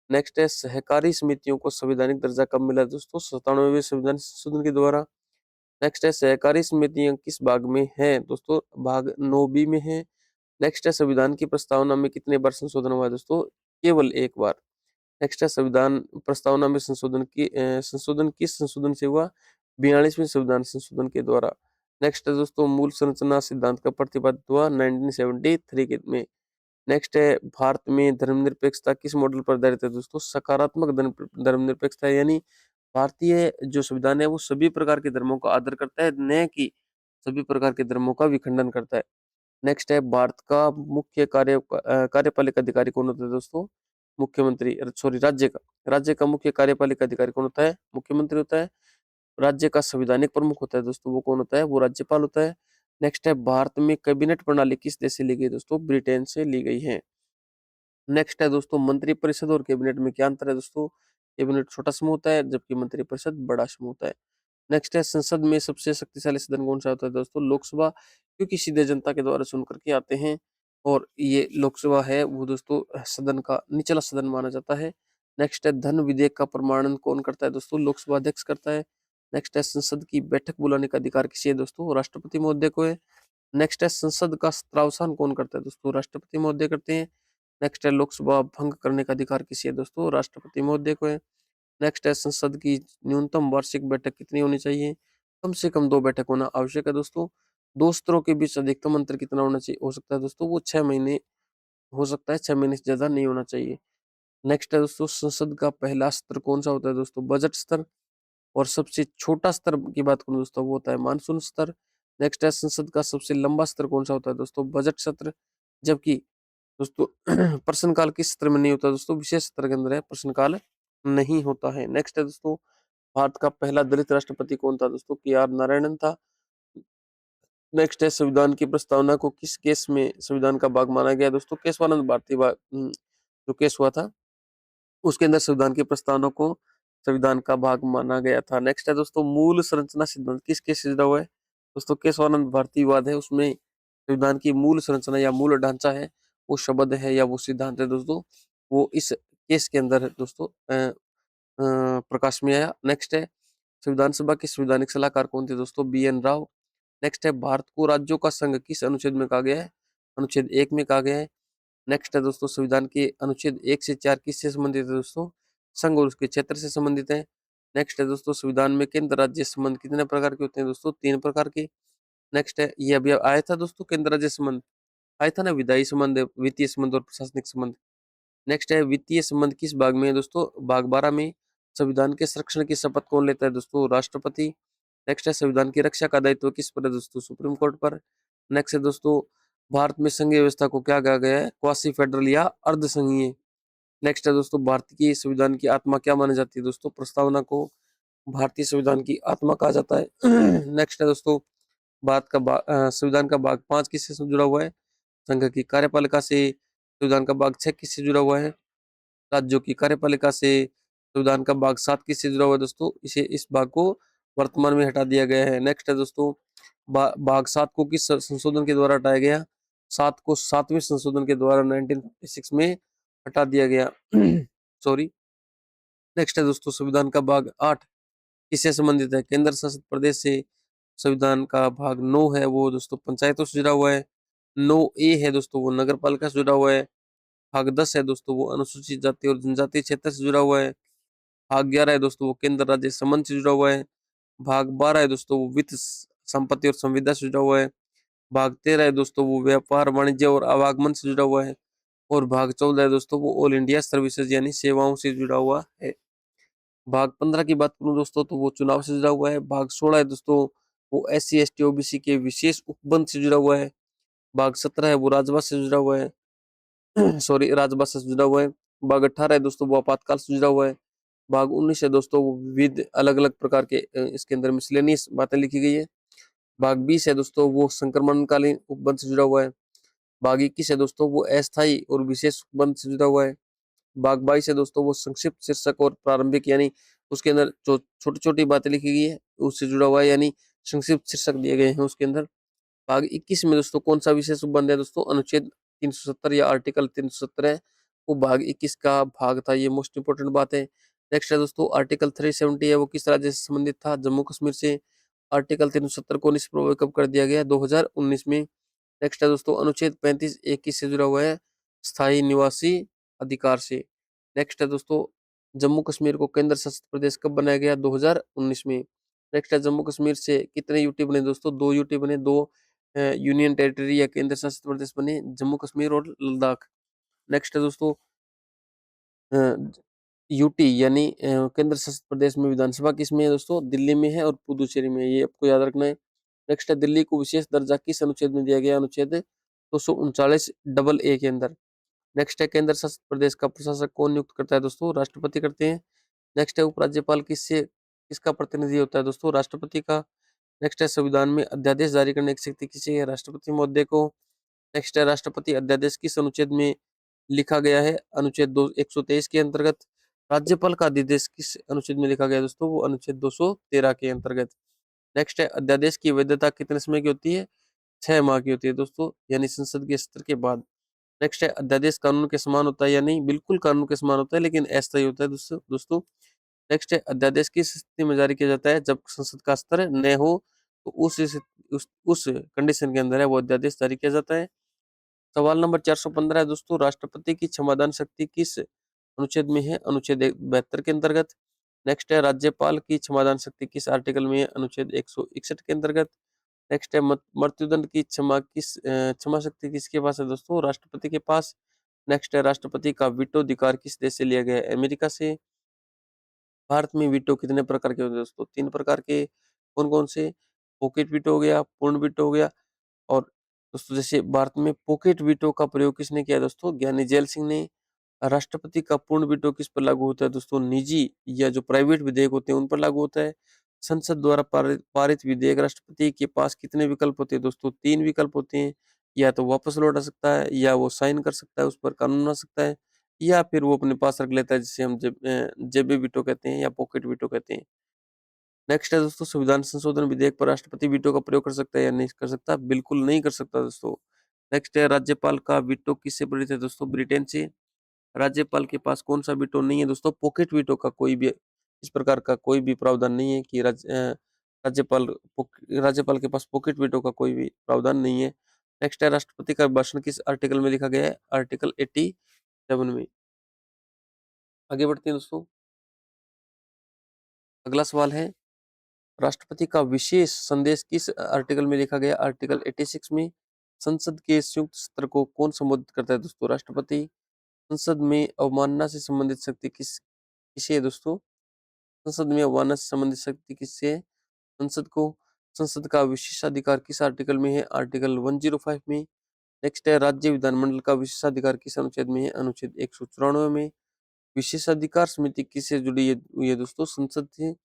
नेक्स्ट है सहकारी समितियों को संवैधानिक दर्जा कब मिला दोस्तों? 97वें संविधान संशोधन के द्वारा। नेक्स्ट है सहकारी समितियां किस भाग में है दोस्तों? भाग 9B में है। नेक्स्ट है संविधान की प्रस्तावना में कितने बार संशोधन हुआ है दोस्तों? केवल एक बार। नेक्स्ट है संविधान प्रस्तावना में संशोधन किस संशोधन से हुआ? 42वें संविधान संशोधन के द्वारा। नेक्स्ट है दोस्तों मूल संरचना सिद्धांत का प्रतिपादित हुआ 1973 के में। नेक्स्ट है भारत में धर्मनिरपेक्षता किस मॉडल पर आधारित है दोस्तों? सकारात्मक धर्मनिरपेक्षता, यानी भारतीय जो संविधान है वो सभी प्रकार के धर्मों का आदर करता है, न कि सभी प्रकार के धर्मों का विखंडन करता है। नेक्स्ट है भारत का मुख्य कार्यपालिक अधिकारी कौन होता है दोस्तों? मुख्यमंत्री। सॉरी, राज्य का मुख्य कार्यपालिक अधिकारी कौन होता है? मुख्यमंत्री होता है। राज्य का संवैधानिक प्रमुख होता है दोस्तों, वो कौन होता है? वो राज्यपाल होता है। नेक्स्ट है भारत में कैबिनेट प्रणाली किस देश से ली गई दोस्तों? ब्रिटेन से ली गई है। नेक्स्ट है दोस्तों मंत्रिपरिषद और कैबिनेट में क्या अंतर है दोस्तों? कैबिनेट छोटा समूह होता है जबकि मंत्रिपरिषद बड़ा समूह होता है। नेक्स्ट है संसद में सबसे शक्तिशाली सदन कौन सा होता है दोस्तों? लोकसभा, क्योंकि सीधे जनता के द्वारा चुन करके आते हैं और ये लोकसभा है वो दोस्तों सदन का निचला सदन माना जाता है। नेक्स्ट है धन विधेयक का प्रमाणन कौन करता है दोस्तों? लोकसभा अध्यक्ष करता है। नेक्स्ट है संसद की बैठक बुलाने का अधिकार किसे है दोस्तों? राष्ट्रपति महोदय को है। नेक्स्ट है संसद का सत्रावसान कौन करता है दोस्तों? राष्ट्रपति महोदय करते हैं। नेक्स्ट है लोकसभा भंग करने का अधिकार किसे है दोस्तों? राष्ट्रपति महोदय को है। नेक्स्ट है संसद की न्यूनतम वार्षिक बैठक कितनी होनी चाहिए? कम से कम 2 बैठक होना आवश्यक है दोस्तों। 2 सत्रों के बीच अधिकतम अंतर कितना होना चाहिए हो सकता है दोस्तों? वो 6 महीने हो सकता है, 6 महीने से ज्यादा नहीं होना चाहिए। नेक्स्ट है दोस्तों संसद का पहला सत्र कौन सा होता है दोस्तों? बजट सत्र। और सबसे छोटा स्तर की बात करूं दोस्तों, वो होता है मानसून स्तर। नेक्स्ट है संसद का सबसे लंबा सत्र कौन सा होता है दोस्तों? बजट सत्र। जबकि दोस्तों प्रश्नकाल किस सत्र में नहीं होता दोस्तों? विशेष सत्र के अंदर है, प्रश्नकाल नहीं होता है। नेक्स्ट है दोस्तों भारत का पहला दलित राष्ट्रपति कौन था दोस्तों? KR नारायणन था। नेक्स्ट है संविधान की प्रस्तावना को किस केस में संविधान का भाग माना गया दोस्तों? केशवानंद भारती जो केस हुआ था उसके अंदर संविधान की प्रस्तावना को संविधान का भाग माना गया था। नेक्स्ट है दोस्तों मूल संरचना सिद्धांत किस केस से जुड़ा हुआ है दोस्तों? केशवानंद भारती विवाद है, उसमें संविधान की मूल संरचना या मूल ढांचा है, वो शब्द है या वो सिद्धांत है दोस्तों, वो इस केस के अंदर है दोस्तों प्रकाश में आया। नेक्स्ट है संविधान सभा के संवैधानिक सलाहकार कौन थे दोस्तों? BN राव। नेक्स्ट है भारत को राज्यों का संघ किस अनुच्छेद में कहा गया है? अनुच्छेद 1 में कहा गया है। नेक्स्ट है दोस्तों संविधान के अनुच्छेद 1 से 4 किससे संबंधित है दोस्तों? संघ और उसके क्षेत्र से संबंधित है। नेक्स्ट है दोस्तों संविधान में केंद्र राज्य संबंध कितने प्रकार के होते हैं दोस्तों? 3 प्रकार के। नेक्स्ट है ये अभी आया था दोस्तों केंद्र राज्य संबंध, आया था ना, विधायी संबंध, वित्तीय संबंध और प्रशासनिक संबंध। नेक्स्ट है वित्तीय संबंध किस भाग में है दोस्तों? भाग 12 में। संविधान के संरक्षण की शपथ कौन लेता है दोस्तों? राष्ट्रपति। नेक्स्ट है संविधान की रक्षा का दायित्व किस पर है दोस्तों? सुप्रीम कोर्ट पर। नेक्स्ट है दोस्तों भारत में संघीय व्यवस्था को क्या कहा गया है? क्वासी फेडरल या अर्ध संघीय। नेक्स्ट है दोस्तों भारत की संविधान की आत्मा क्या मानी जाती है दोस्तों? प्रस्तावना को भारतीय संविधान की आत्मा कहा जाता है। नेक्स्ट है दोस्तों संविधान का भाग 5 किससे जुड़ा हुआ है? संघ की कार्यपालिका से। संविधान का भाग 6 किससे जुड़ा हुआ है? राज्यों की कार्यपालिका से। संविधान का भाग 7 किससे जुड़ा हुआ है दोस्तों? इस भाग को वर्तमान में हटा दिया गया है। नेक्स्ट है दोस्तों भाग 7 को किस संशोधन के द्वारा हटाया गया? 7 को 7वें संशोधन के द्वारा 1956 में हटा दिया गया। सॉरी। नेक्स्ट है दोस्तों संविधान का भाग 8 किससे संबंधित है? केंद्र शासित प्रदेश से। संविधान का भाग 9 है वो दोस्तों पंचायतों से जुड़ा हुआ है। 9A है दोस्तों वो नगर पालिका से जुड़ा हुआ है। भाग 10 है दोस्तों वो अनुसूचित जाति और जनजाति क्षेत्र से जुड़ा हुआ है। भाग 11 है दोस्तों वो केंद्र राज्य संबंध से जुड़ा हुआ है। भाग 12 है दोस्तों वो वित्त संपत्ति और संविदा से जुड़ा हुआ है। भाग 13 है दोस्तों वो व्यापार वाणिज्य और आवागमन से जुड़ा हुआ है। और भाग 14 है दोस्तों वो ऑल इंडिया सर्विसेज यानी सेवाओं से जुड़ा हुआ है। भाग 15 की बात करूं दोस्तों तो वो चुनाव से जुड़ा हुआ है। भाग 16 है दोस्तों वो SC ST OBC के विशेष उपबंध से जुड़ा हुआ है। भाग 17 है वो राजभाषा से जुड़ा हुआ है। सॉरी, राजभाषा से जुड़ा हुआ है। भाग 18 है दोस्तों वो आपातकाल से जुड़ा हुआ है। भाग 19 है दोस्तों वो विविध अलग अलग प्रकार के इसके अंदर मिसलेनियस बातें लिखी गई है। भाग 20 है दोस्तों वो संक्रमणकालीन उपबंध से जुड़ा हुआ है। भाग 21 है दोस्तों वो अस्थायी और विशेष उपबंध से जुड़ा हुआ है। भाग 22 है दोस्तों वो संक्षिप्त शीर्षक और प्रारंभिक यानी उसके अंदर जो छोटी छोटी बातें लिखी गई है उससे जुड़ा हुआ है, यानी संक्षिप्त शीर्षक दिए गए हैं उसके अंदर। भाग 21 में दोस्तों कौन सा विशेष उपबंध है दोस्तों? अनुच्छेद 370 या आर्टिकल 317 वो भाग 21 का भाग था, ये मोस्ट इंपोर्टेंट बात है। नेक्स्ट है दोस्तों आर्टिकल 370 है वो किस राज्य से संबंधित था? जम्मू कश्मीर से। आर्टिकल 370 को निष्प्रभावी कब कर दिया गया? 2019 में। नेक्स्ट है दोस्तों अनुच्छेद 35 एक किससे जुड़ा हुआ है? स्थायी निवासी अधिकार से। नेक्स्ट है दोस्तों जम्मू कश्मीर को केंद्र शासित प्रदेश कब बनाया गया? 2019 में। नेक्स्ट है जम्मू कश्मीर से कितने यूटी बने दोस्तों? 2 यूटी बने, 2 यूनियन टेरिटरी या केंद्र शासित प्रदेश बने, जम्मू कश्मीर और लद्दाख। नेक्स्ट है दोस्तों यूटी यानी केंद्र शासित प्रदेश में विधानसभा किसमें है दोस्तों? दिल्ली में है और पुदुचेरी में है, ये आपको याद रखना है। नेक्स्ट है दिल्ली को विशेष दर्जा किस अनुच्छेद में दिया गया? अनुच्छेद 239 डबल ए के अंदर। नेक्स्ट है केंद्र शासित प्रदेश का प्रशासक कौन नियुक्त करता है दोस्तों? राष्ट्रपति करते हैं। नेक्स्ट है उपराज्यपाल किसका प्रतिनिधि होता है दोस्तों? राष्ट्रपति का। नेक्स्ट है संविधान में अध्यादेश जारी करने की शक्ति किसे है? राष्ट्रपति महोदय को। नेक्स्ट है राष्ट्रपति अध्यादेश किस अनुच्छेद में लिखा गया है? अनुच्छेद 123 के अंतर्गत। राज्यपाल का अध्यादेश किस अनुच्छेद में लिखा गया है दोस्तों? वो अनुच्छेद 213 के अंतर्गत। नेक्स्ट है अध्यादेश की वैधता कितने समय की होती है? 6 माह की होती है दोस्तों, यानी संसद के सत्र के बाद। नेक्स्ट है अध्यादेश कानून के समान होता है या नहीं? बिल्कुल कानून के समान होता है, लेकिन अस्थायी होता है दोस्तों। नेक्स्ट है अध्यादेश किस स्थिति में जारी किया जाता है? जब संसद का स्तर न हो, तो उस कंडीशन के अंदर है वो अध्यादेश जारी किया जाता है। सवाल नंबर 415 है दोस्तों, राष्ट्रपति की क्षमादान शक्ति किस अनुच्छेद में है? अनुच्छेद 72 के अंतर्गत। नेक्स्ट है राज्यपाल की क्षमादान शक्ति किस आर्टिकल में है? अनुच्छेद 161 के अंतर्गत। नेक्स्ट है मृत्युदंड की क्षमा शक्ति किसके पास है दोस्तों? राष्ट्रपति के पास। नेक्स्ट है राष्ट्रपति का वीटो अधिकार किस देश से लिया गया है? अमेरिका से। भारत में वीटो कितने प्रकार के होते हैं दोस्तों? 3 प्रकार के। कौन कौन से? पॉकेट वीटो हो गया, पूर्ण वीटो हो गया, और दोस्तों जैसे भारत में पॉकेट वीटो का प्रयोग किसने किया दोस्तों? ज्ञानी जैल सिंह ने। राष्ट्रपति का पूर्ण वीटो किस पर लागू होता है दोस्तों? निजी या जो प्राइवेट विधेयक होते हैं उन पर लागू होता है। संसद द्वारा पारित विधेयक राष्ट्रपति के पास कितने विकल्प होते हैं दोस्तों? 3 विकल्प होते हैं। या तो वापस लौटा सकता है, या वो साइन कर सकता है, उस पर कानून बना सकता है, या फिर वो अपने पास रख लेता है, जिसे हम जेबी वीटो कहते हैं या पॉकेट वीटो कहते हैं। नेक्स्ट है दोस्तों संविधान संशोधन विधेयक पर राष्ट्रपति वीटो का प्रयोग कर सकता है या नहीं कर सकता? बिल्कुल नहीं कर सकता दोस्तों। नेक्स्ट है राज्यपाल का वीटो किससे प्रेरित है दोस्तों? ब्रिटेन से। राज्यपाल के पास कौन सा वीटो नहीं है दोस्तों? पॉकेट वीटो का कोई भी इस प्रकार का कोई भी प्रावधान नहीं है कि राज्यपाल राज्यपाल के पास पॉकेट वीटो का कोई भी प्रावधान नहीं है। नेक्स्ट है राष्ट्रपति का भाषण किस आर्टिकल में लिखा गया है? आर्टिकल 87 में। आगे बढ़ते हैं दोस्तों। अगला सवाल है राष्ट्रपति का विशेष संदेश किस आर्टिकल में लिखा गया? आर्टिकल 86 में। संसद के संयुक्त सत्र को कौन संबोधित करता है दोस्तों? राष्ट्रपति। संसद में अवमानना से संबंधित शक्ति किसे है दोस्तों? संसद में अवमानना से संबंधित शक्ति किससे है? संसद को। संसद का विशेषाधिकार किस आर्टिकल में है? आर्टिकल 105 में। नेक्स्ट है राज्य विधानमंडल का विशेषाधिकार किस अनुच्छेद में है? अनुच्छेद 194 में। विशेषाधिकार समिति किससे जुड़ी हुई है दोस्तों? संसद से।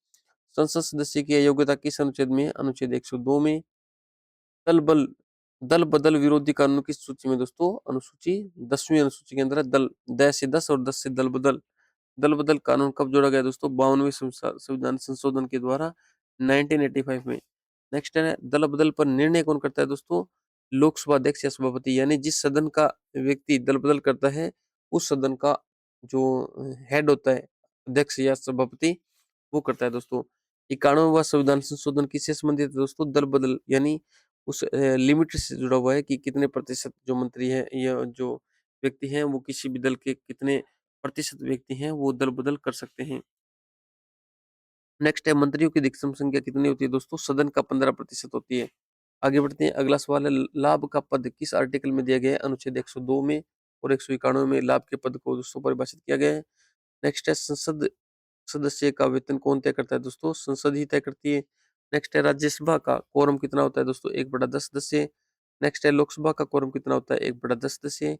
संसद सदस्य की अयोग्यता किस अनुच्छेद में है? अनुच्छेद 102 में। दल बल दल बदल विरोधी कानून किस सूची में दोस्तों? अनुसूची 10वीं अनुसूची के अंदर है। दल 10 से 10 और 10 से दल बदल कानून कब जोड़ा गया दोस्तों? 52वें संविधान संशोधन के द्वारा 1985 में। नेक्स्ट है दल बदल पर निर्णय कौन करता है दोस्तों? लोकसभा अध्यक्ष या सभापति, यानी जिस सदन का व्यक्ति दल बदल करता है उस सदन का जो हेड होता है, अध्यक्ष या सभापति, वो करता है दोस्तों। 91वां संविधान संशोधन किससे संबंधित है दोस्तों? दल बदल, यानी उस लिमिट से जुड़ा हुआ है कि कितने प्रतिशत जो मंत्री हैं या जो व्यक्ति हैं वो किसी भी दल के कितने प्रतिशत व्यक्ति हैं वो दल बदल कर सकते हैं। नेक्स्ट है मंत्रियों की अधिकतम संख्या कितनी होती है दोस्तों? सदन का 15% होती है। आगे बढ़ते हैं। अगला सवाल है लाभ का पद किस आर्टिकल में दिया गया है? अनुच्छेद 102 में और 191 में लाभ के पद को दोस्तों परिभाषित किया गया है। नेक्स्ट है संसद सदस्य का वेतन कौन तय करता है दोस्तों? संसद ही तय करती है। नेक्स्ट है राज्यसभा का कोरम कितना होता है दोस्तों? 1/10 सदस्य। नेक्स्ट है लोकसभा का कोरम कितना होता है? 1/10 सदस्य।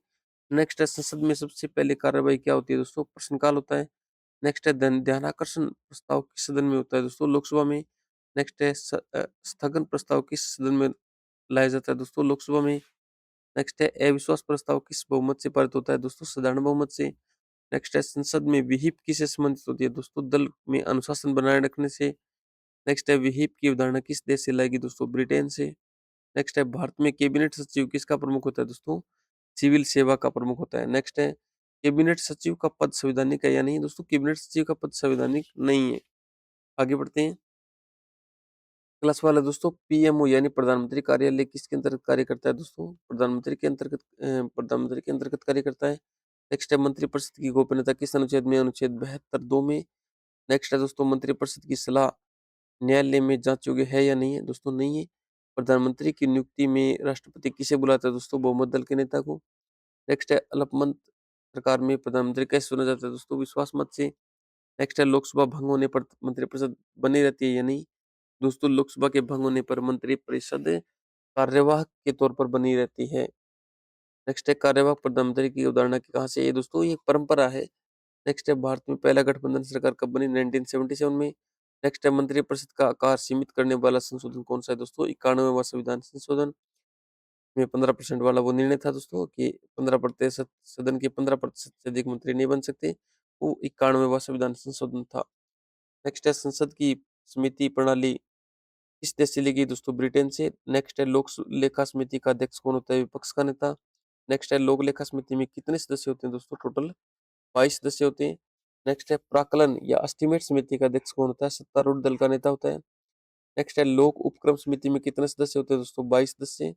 नेक्स्ट है संसद में सबसे पहले कार्यवाही क्या होती है दोस्तों? प्रश्नकाल होता है। नेक्स्ट है ध्यानाकर्षण प्रस्ताव किस सदन में होता है दोस्तों? लोकसभा में। नेक्स्ट है स्थगन प्रस्ताव किस सदन में लाया जाता है दोस्तों? लोकसभा में। नेक्स्ट है अविश्वास प्रस्ताव किस बहुमत से पारित होता है दोस्तों? साधारण बहुमत से। नेक्स्ट है संसद में विहिप किससे संबंधित होती है दोस्तों? दल में अनुशासन बनाए रखने से। नेक्स्ट है विहिप की अवधारणा किस देश से लाएगी दोस्तों? ब्रिटेन से। नेक्स्ट है भारत में कैबिनेट सचिव किसका प्रमुख होता है दोस्तों? सिविल सेवा का प्रमुख होता है। नेक्स्ट है कैबिनेट सचिव का पद संवैधानिक है या नहीं? दोस्तों कैबिनेट सचिव का पद संवैधानिक नहीं है। आगे बढ़ते हैं। क्लास वाला दोस्तों पीएमओ यानी प्रधानमंत्री कार्यालय किसके अंतर्गत कार्य करता है? दोस्तों प्रधानमंत्री के अंतर्गत कार्य करता है। नेक्स्ट है मंत्रिपरिषद की गोपनीयता किस अनुच्छेद में? अनुच्छेद 72(2) में। नेक्स्ट है दोस्तों मंत्रिपरिषद की सलाह न्यायालय में जांच योग्य है या नहीं है? दोस्तों नहीं है। प्रधानमंत्री की नियुक्ति में राष्ट्रपति किसे बुलाता है? दोस्तों बहुमत दल के नेता को। नेक्स्ट है अल्पमत सरकार में प्रधानमंत्री कैसे चुना जाता है? दोस्तों विश्वास मत से। नेक्स्ट है लोकसभा भंग होने पर मंत्रिपरिषद बनी रहती है या नहीं? दोस्तों लोकसभा के भंग होने पर मंत्रिपरिषद कार्यवाहक के तौर पर बनी रहती है। नेक्स्ट है कार्यवाहक प्रधानमंत्री की अवधारणा की कहाँ से? ये दोस्तों ये एक परंपरा है। नेक्स्ट है भारत में पहला गठबंधन सरकार कब बनी? 1977 में। नेक्स्ट है मंत्रिपरिषद का आकार सीमित करने वाला संशोधन कौन सा है? दोस्तों 91वां संविधान संशोधन में 15% वाला वो निर्णय था दोस्तों कि 15% सदन के 15% से अधिक मंत्री नहीं बन सकते। वो 91वां संविधान संशोधन था। नेक्स्ट है संसद की समिति प्रणाली किस देश से ली गई? दोस्तों ब्रिटेन से। नेक्स्ट है लोक लेखा समिति का अध्यक्ष कौन होता है? विपक्ष का नेता। नेक्स्ट है लोक लेखा समिति में कितने सदस्य होते हैं? दोस्तों टोटल 22 सदस्य होते हैं। नेक्स्ट है प्राक्कलन या एस्टीमेट समिति का अध्यक्ष कौन होता है? सत्तारूढ़ दल का नेता होता है। नेक्स्ट है लोक उपक्रम समिति में कितने सदस्य होते हैं? दोस्तों 22 सदस्य।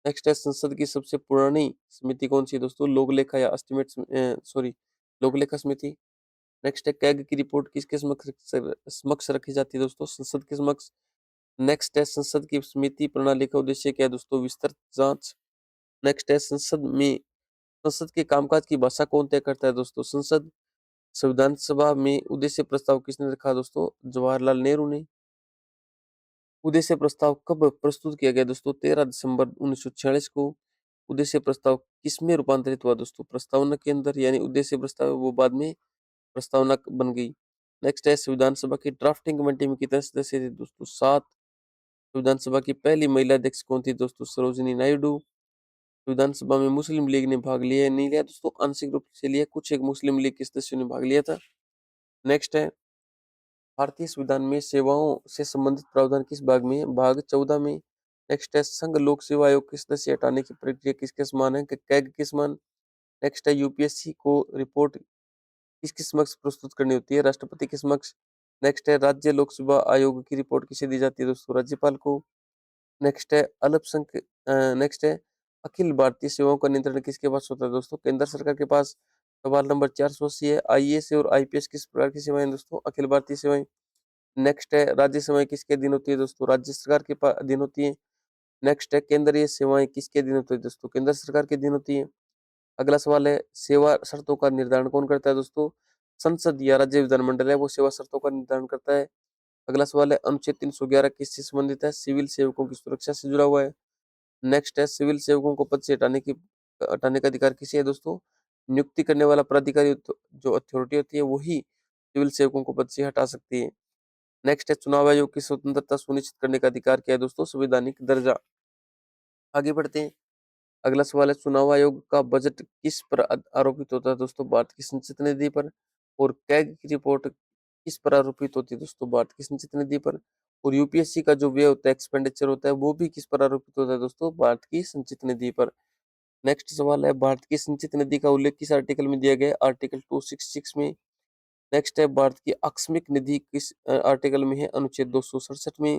नेक्स्ट है संसद की सबसे पुरानी समिति कौन सी है? दोस्तों लोक लेखा या एस्टीमेट सॉरी लोक लेखा समिति। नेक्स्ट है कैग की रिपोर्ट किसके समक्ष रखी जाती है? दोस्तों संसद के समक्ष। नेक्स्ट है संसद की समिति प्रणाली का उद्देश्य क्या है? दोस्तों विस्तृत जांच। नेक्स्ट है संसद के कामकाज की भाषा कौन तय करता है? दोस्तों संसद। संविधान सभा में उद्देश्य प्रस्ताव किसने रखा? दोस्तों जवाहरलाल नेहरू ने। उद्देश्य प्रस्ताव कब प्रस्तुत किया गया? दोस्तों 13 दिसंबर 1946 को। उद्देश्य प्रस्ताव किसमें रूपांतरित हुआ? दोस्तों प्रस्तावना के अंदर, यानी उद्देश्य प्रस्ताव वो बाद में प्रस्तावना बन गई। नेक्स्ट है संविधान सभा की ड्राफ्टिंग कमेटी में कितने सदस्य थे? दोस्तों 7। संविधान सभा की पहली महिला अध्यक्ष कौन थी? दोस्तों सरोजिनी नायडू। संविधान सभा में मुस्लिम लीग ने भाग लिया या नहीं लिया? दोस्तों आंशिक रूप से लिया, कुछ एक मुस्लिम लीग के सदस्यों ने भाग लिया था। नेक्स्ट है भारतीय संविधान में सेवाओं से संबंधित प्रावधान किस भाग में है? भाग 14 में। नेक्स्ट है संघ लोक सेवा आयोग के सदस्य हटाने की प्रक्रिया किसके समान है? कैग के समान। नेक्स्ट है यूपीएससी को रिपोर्ट किसके समक्ष प्रस्तुत करनी होती है? राष्ट्रपति के समक्ष। नेक्स्ट है राज्य लोक सेवा आयोग की रिपोर्ट किसे दी जाती है? दोस्तों राज्यपाल को। नेक्स्ट है नेक्स्ट है अखिल भारतीय सेवाओं का नियंत्रण किसके पास होता है? दोस्तों केंद्र सरकार के पास। सवाल नंबर 480 है आईएएस और आईपीएस किस प्रकार की सेवाएं? दोस्तों अखिल भारतीय सेवाएं। नेक्स्ट है राज्य सेवाएं किसके अधीन होती है? दोस्तों राज्य सरकार के अधीन होती है। नेक्स्ट है केंद्रीय सेवाएं किसके अधीन होती है? दोस्तों केंद्र सरकार के अधीन होती है। अगला सवाल है सेवा शर्तों का निर्धारण कौन करता है? दोस्तों संसद या राज्य विधानमंडल है वो सेवा शर्तों का निर्धारण करता है। अगला सवाल है अनुच्छेद 311 किससे संबंधित है? सिविल सेवकों की सुरक्षा से जुड़ा हुआ है। नेक्स्ट है सिविल सेवकों को पद से हटाने का अधिकार किसे है? दोस्तों नियुक्ति करने वाला प्राधिकारी जो अथॉरिटी होती है वही सिविल सेवकों को पद से हटा सकती है। नेक्स्ट है चुनाव आयोग की स्वतंत्रता सुनिश्चित करने का अधिकार क्या है? दोस्तों संवैधानिक दर्जा। आगे बढ़ते हैं। अगला सवाल है चुनाव आयोग का बजट किस पर आरोपित होता है? दोस्तों भारत की संचित निधि पर। और कैग की रिपोर्ट किस पर आरोपित होती है? दोस्तों भारत की संचित निधि पर। और यूपीएससी का जो व्यय होता है, एक्सपेंडिचर होता है, वो भी किस पर आरोपित होता है? दोस्तों भारत की संचित निधि पर। नेक्स्ट सवाल है भारत की संचित निधि का उल्लेख किस आर्टिकल में दिया गया है? आर्टिकल 266 में। नेक्स्ट है भारत की आकस्मिक निधि किस आर्टिकल में है? अनुच्छेद 267 में।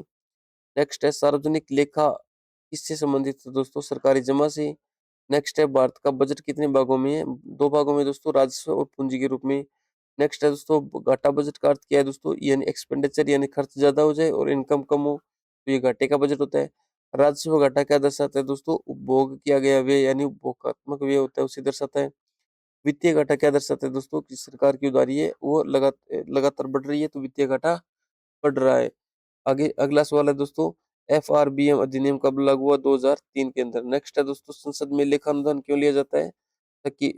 नेक्स्ट है सार्वजनिक लेखा किससे संबंधित है? दोस्तों सरकारी जमा से। नेक्स्ट है भारत का बजट कितने भागों में है? 2 भागों में दोस्तों, राजस्व और पूंजी के रूप में। नेक्स्ट है दोस्तों घाटा बजट का अर्थ क्या है? दोस्तों यानी एक्सपेंडिचर यानी खर्च ज्यादा हो जाए और इनकम कम हो तो ये घाटे का बजट होता है। राजस्व घाटा क्या दर्शाता है? दोस्तों उपभोग किया गया व्यय यानी उपभोगात्मक व्यय होता है उसे दर्शाता है। वित्तीय घाटा क्या दर्शाता है? दोस्तों कि सरकार की उधारी है वो लगातार बढ़ रही है तो वित्तीय घाटा बढ़ रहा है। आगे अगला सवाल है दोस्तों एफआरबीएम अधिनियम कब लागू हुआ? 2003 के अंदर। नेक्स्ट है दोस्तों संसद में लेखानुदान क्यों लिया जाता है? ताकि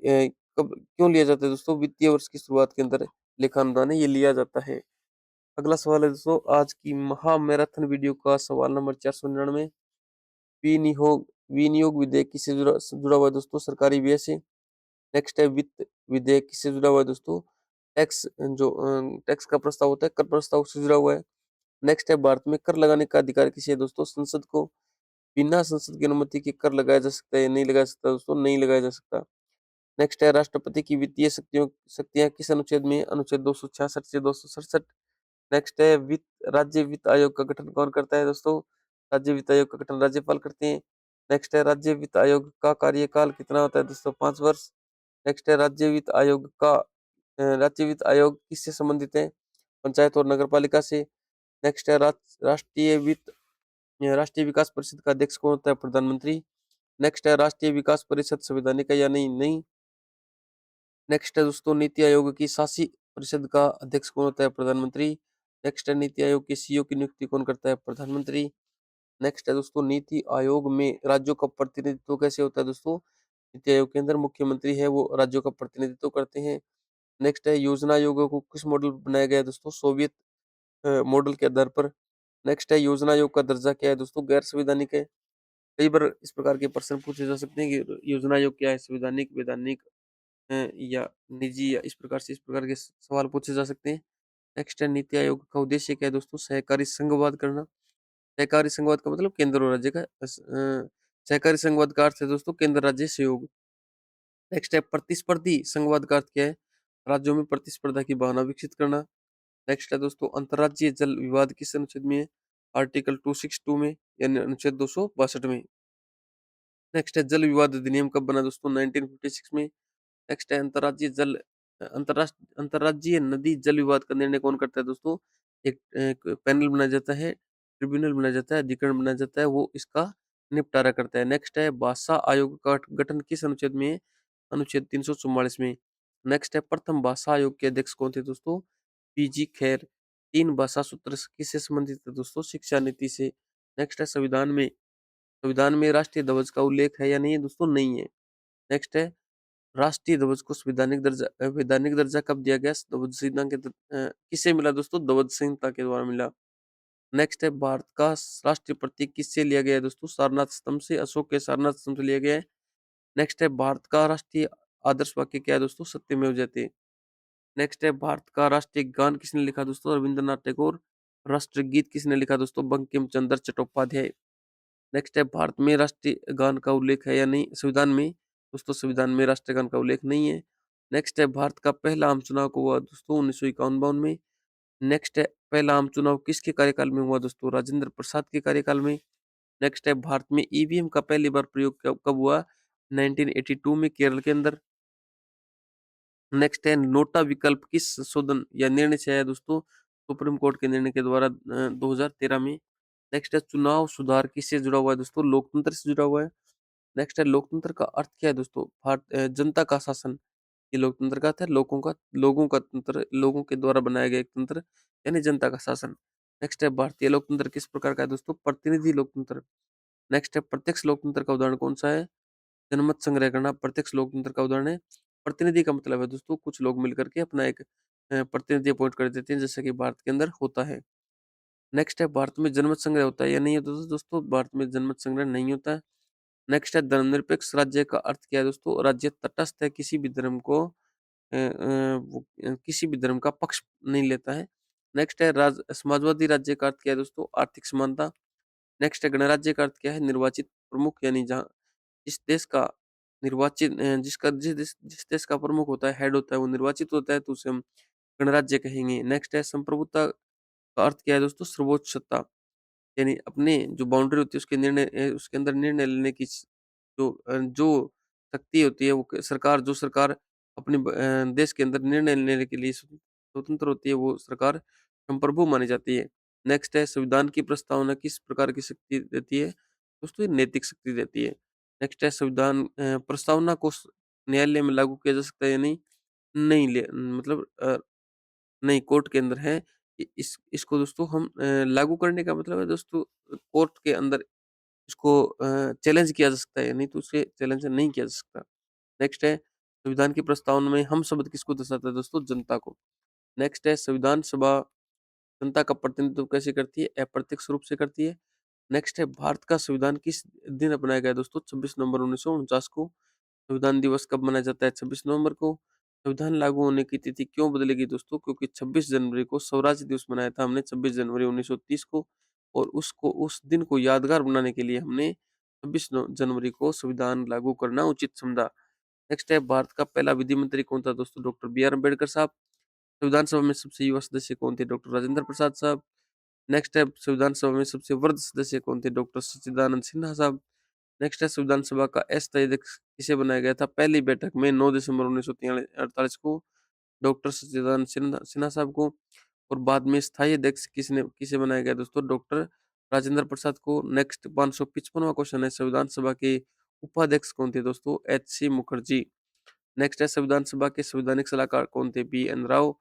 कब क्यों लिया जाता है? दोस्तों वित्तीय वर्ष की शुरुआत के अंदर लेखानुदान है ये लिया जाता है। अगला सवाल है दोस्तों आज की महा मैराथन वीडियो का सवाल नंबर 499। विनियोग विनियोग विधेयक किससे जुड़ा हुआ है? दोस्तों सरकारी व्यय से। नेक्स्ट है वित्त विधेयक किससे जुड़ा हुआ है? दोस्तों टैक्स का प्रस्ताव होता है, कर प्रस्ताव से जुड़ा हुआ है। नेक्स्ट है भारत में कर लगाने का अधिकार किसे है? दोस्तों संसद को। बिना संसद की अनुमति के कर लगाया जा सकता है या नहीं लगाया जा सकता दोस्तों? नहीं लगाया जा सकता। नेक्स्ट है राष्ट्रपति की वित्तीय शक्तियाँ किस अनुच्छेद में है? अनुच्छेद 266 से 267। नेक्स्ट है राज्य वित्त आयोग का गठन कौन करता है दोस्तों? राज्य वित्त आयोग का गठन राज्यपाल करते हैं। नेक्स्ट है राज्य वित्त आयोग का कार्यकाल कितना होता है दोस्तों? 5 वर्ष। नेक्स्ट है राज्य वित्त आयोग किससे संबंधित है? पंचायत और नगर पालिका से। नेक्स्ट है राष्ट्रीय विकास परिषद का अध्यक्ष कौन होता है? प्रधानमंत्री। नेक्स्ट है राष्ट्रीय विकास परिषद संवैधानिक है या नहीं? नहीं। नेक्स्ट है दोस्तों नीति आयोग की शासी परिषद का अध्यक्ष कौन होता है? प्रधानमंत्री। नेक्स्ट है नीति आयोग के सीईओ की नियुक्ति कौन करता है? प्रधानमंत्री। नेक्स्ट है दोस्तों नीति आयोग में राज्यों का प्रतिनिधित्व कैसे होता है दोस्तों? नीति आयोग के अंदर मुख्यमंत्री है वो राज्यों का प्रतिनिधित्व करते हैं। नेक्स्ट है योजना आयोग को किस मॉडल पर बनाया गया है दोस्तों? सोवियत मॉडल के आधार पर। नेक्स्ट है योजना आयोग का दर्जा क्या है दोस्तों? गैर संवैधानिक है। कई बार इस प्रकार के प्रश्न पूछे जा सकते हैं कि योजना आयोग क्या है? संवैधानिक, वैधानिक या निजी, या इस प्रकार के सवाल पूछे जा सकते हैं। नेक्स्ट है नीति आयोग का उद्देश्य क्या है दोस्तों? सहकारी संघवाद करना। सहकारी संघवाद का मतलब केंद्र और राज्य का सहकारी संघवाद का अर्थ है दोस्तों केंद्र राज्य सहयोग। नेक्स्ट है प्रतिस्पर्धी संघवाद का अर्थ क्या है? राज्यों में प्रतिस्पर्धा की भावना विकसित करना। नेक्स्ट है दोस्तों अंतर्राज्यीय जल विवाद किस अनुच्छेद में है? आर्टिकल 262 में, यानी अनुच्छेद 262 में। नेक्स्ट है जल विवाद अधिनियम कब बना दोस्तों? 1956 में। नेक्स्ट है अंतर्राज्यीय नदी जल विवाद का निर्णय कौन करता है दोस्तों? एक पैनल बनाया जाता है, ट्रिब्यूनल बनाया जाता है, अधिकरण बनाया जाता है, वो इसका निपटारा करता है। नेक्स्ट है भाषा आयोग का गठन किस अनुच्छेद में है? अनुच्छेद 344 में। नेक्स्ट है प्रथम भाषा आयोग के अध्यक्ष कौन थे दोस्तों? पीजी खैर। 3 भाषा सूत्र किससे संबंधित है दोस्तों? शिक्षा नीति से। नेक्स्ट है संविधान में राष्ट्रीय ध्वज का उल्लेख है या नहीं है दोस्तों? नहीं है। नेक्स्ट है राष्ट्रीय ध्वज को वैधानिक दर्जा कब दिया गया? ध्वज संहिता किससे मिला दोस्तों? ध्वज संहिता के द्वारा मिला। नेक्स्ट है भारत का राष्ट्रीय प्रतीक किससे लिया गया है दोस्तों? सारनाथ स्तंभ से, अशोक के सारनाथ स्तंभ से लिया गया है। नेक्स्ट है भारत का राष्ट्रीय आदर्श वाक्य क्या है दोस्तों? सत्यमेव जयते। नेक्स्ट है भारत का राष्ट्रीय गान किसने लिखा दोस्तों? रविंद्रनाथ टैगोर। राष्ट्रीय गीत किसने लिखा दोस्तों? बंकिम चंद्र चट्टोपाध्याय। नेक्स्ट है भारत में राष्ट्रीय गान का उल्लेख है या नहीं संविधान में? दोस्तों संविधान में राष्ट्रीय गान का उल्लेख नहीं है। नेक्स्ट है भारत का पहला आम चुनाव कब हुआ दोस्तों? 1951 में। नेक्स्ट है पहला आम चुनाव किसके कार्यकाल में हुआ दोस्तों? राजेंद्र प्रसाद के कार्यकाल में। नेक्स्ट है भारत में ईवीएम का पहली बार प्रयोग कब कब हुआ? 1982 में केरल के अंदर। नेक्स्ट है नोटा विकल्प किस शोधन या निर्णय से आया दोस्तों? सुप्रीम कोर्ट के निर्णय के द्वारा 2013 में। नेक्स्ट है चुनाव सुधार किससे जुड़ा हुआ है दोस्तों? लोकतंत्र से जुड़ा हुआ है। नेक्स्ट है लोकतंत्र का अर्थ क्या है दोस्तों? जनता का शासन। ये लोकतंत्र का अर्थ है लोगों का तंत्र, लोगों के द्वारा बनाया गया एक तंत्र, यानी जनता का शासन। नेक्स्ट है भारतीय लोकतंत्र किस प्रकार का है दोस्तों? प्रतिनिधि लोकतंत्र। नेक्स्ट है प्रत्यक्ष लोकतंत्र का उदाहरण कौन सा है? जनमत संग्रह करना प्रत्यक्ष लोकतंत्र का उदाहरण है। प्रतिनिधि का मतलब है दोस्तों कुछ लोग मिलकर के अपना एक प्रतिनिधि अपॉइंट कर देते हैं, जैसे कि भारत के अंदर होता है। नेक्स्ट है भारत में जनमत संग्रह होता है या नहीं होता दोस्तों? भारत में जनमत संग्रह नहीं होता है। नेक्स्ट है धर्मनिरपेक्ष राज्य का अर्थ क्या है दोस्तों? राज्य तटस्थ है, किसी भी धर्म का पक्ष नहीं लेता है। नेक्स्ट है समाजवादी राज्य का अर्थ क्या है दोस्तों? आर्थिक समानता। नेक्स्ट है गणराज्य का अर्थ क्या है? निर्वाचित प्रमुख, यानी जहाँ जिस देश का जिस देश का प्रमुख होता है, हेड होता है, वो निर्वाचित होता है, तो उसे हम गणराज्य कहेंगे। नेक्स्ट है संप्रभुता का अर्थ क्या है दोस्तों? सर्वोच्च सत्ता, यानी अपने जो बाउंड्री होती है उसके अंदर निर्णय लेने की जो शक्ति होती है, वो सरकार अपने देश के अंदर निर्णय लेने के लिए स्वतंत्र होती है, वो सरकार संप्रभु मानी जाती है। नेक्स्ट है संविधान की प्रस्तावना किस प्रकार की शक्ति देती है दोस्तों? ये नैतिक शक्ति देती है। नेक्स्ट है संविधान प्रस्तावना को न्यायालय में लागू किया जा सकता है या नहीं? नहीं ले मतलब नहीं, कोर्ट के अंदर है। इसको दोस्तों हम लागू करने का मतलब है दोस्तों कोर्ट के अंदर इसको चैलेंज किया जा सकता है, नहीं तो उसे चैलेंज नहीं किया जा सकता। नेक्स्ट है संविधान की प्रस्तावना में हम शब्द किसको दर्शाता है दोस्तों? जनता को। नेक्स्ट है संविधान सभा जनता का प्रतिनिधित्व कैसे करती है? अप्रत्यक्ष रूप से करती है। नेक्स्ट है भारत का संविधान किस दिन अपनाया गया दोस्तों? 26 नवंबर 1949 को। संविधान दिवस कब मनाया जाता है? 26 नवंबर को। संविधान लागू होने की तिथि क्यों बदलेगी दोस्तों? क्योंकि 26 जनवरी को स्वराज दिवस मनाया था हमने, 26 जनवरी 1930 को, और उस दिन को यादगार बनाने के लिए हमने 26 जनवरी को संविधान लागू करना उचित समझा। नेक्स्ट है भारत का पहला विधि मंत्री कौन था दोस्तों? डॉक्टर बी आर अम्बेडकर साहब। संविधान सभा में सबसे युवा सदस्य कौन थे? डॉक्टर राजेंद्र प्रसाद साहब। नेक्स्ट है संविधान सभा में सबसे वृद्ध सदस्य कौन थे? डॉक्टर सच्चिदानंद सिन्हा साहब। नेक्स्ट है संविधान सभा का अस्थायी अध्यक्ष किसे बनाया गया था? पहली बैठक में 9 दिसंबर 1948 को डॉक्टर सच्चिदानंद सिन्हा सिन्हा साहब को। और बाद में स्थायी अध्यक्ष किसे बनाया गया दोस्तों? डॉक्टर राजेंद्र प्रसाद को। नेक्स्ट 555वां क्वेश्चन है संविधान सभा के उपाध्यक्ष कौन थे दोस्तों? H C Mukherjee. नेक्स्ट है संविधान सभा के संवैधानिक सलाहकार कौन थे? B N Rau.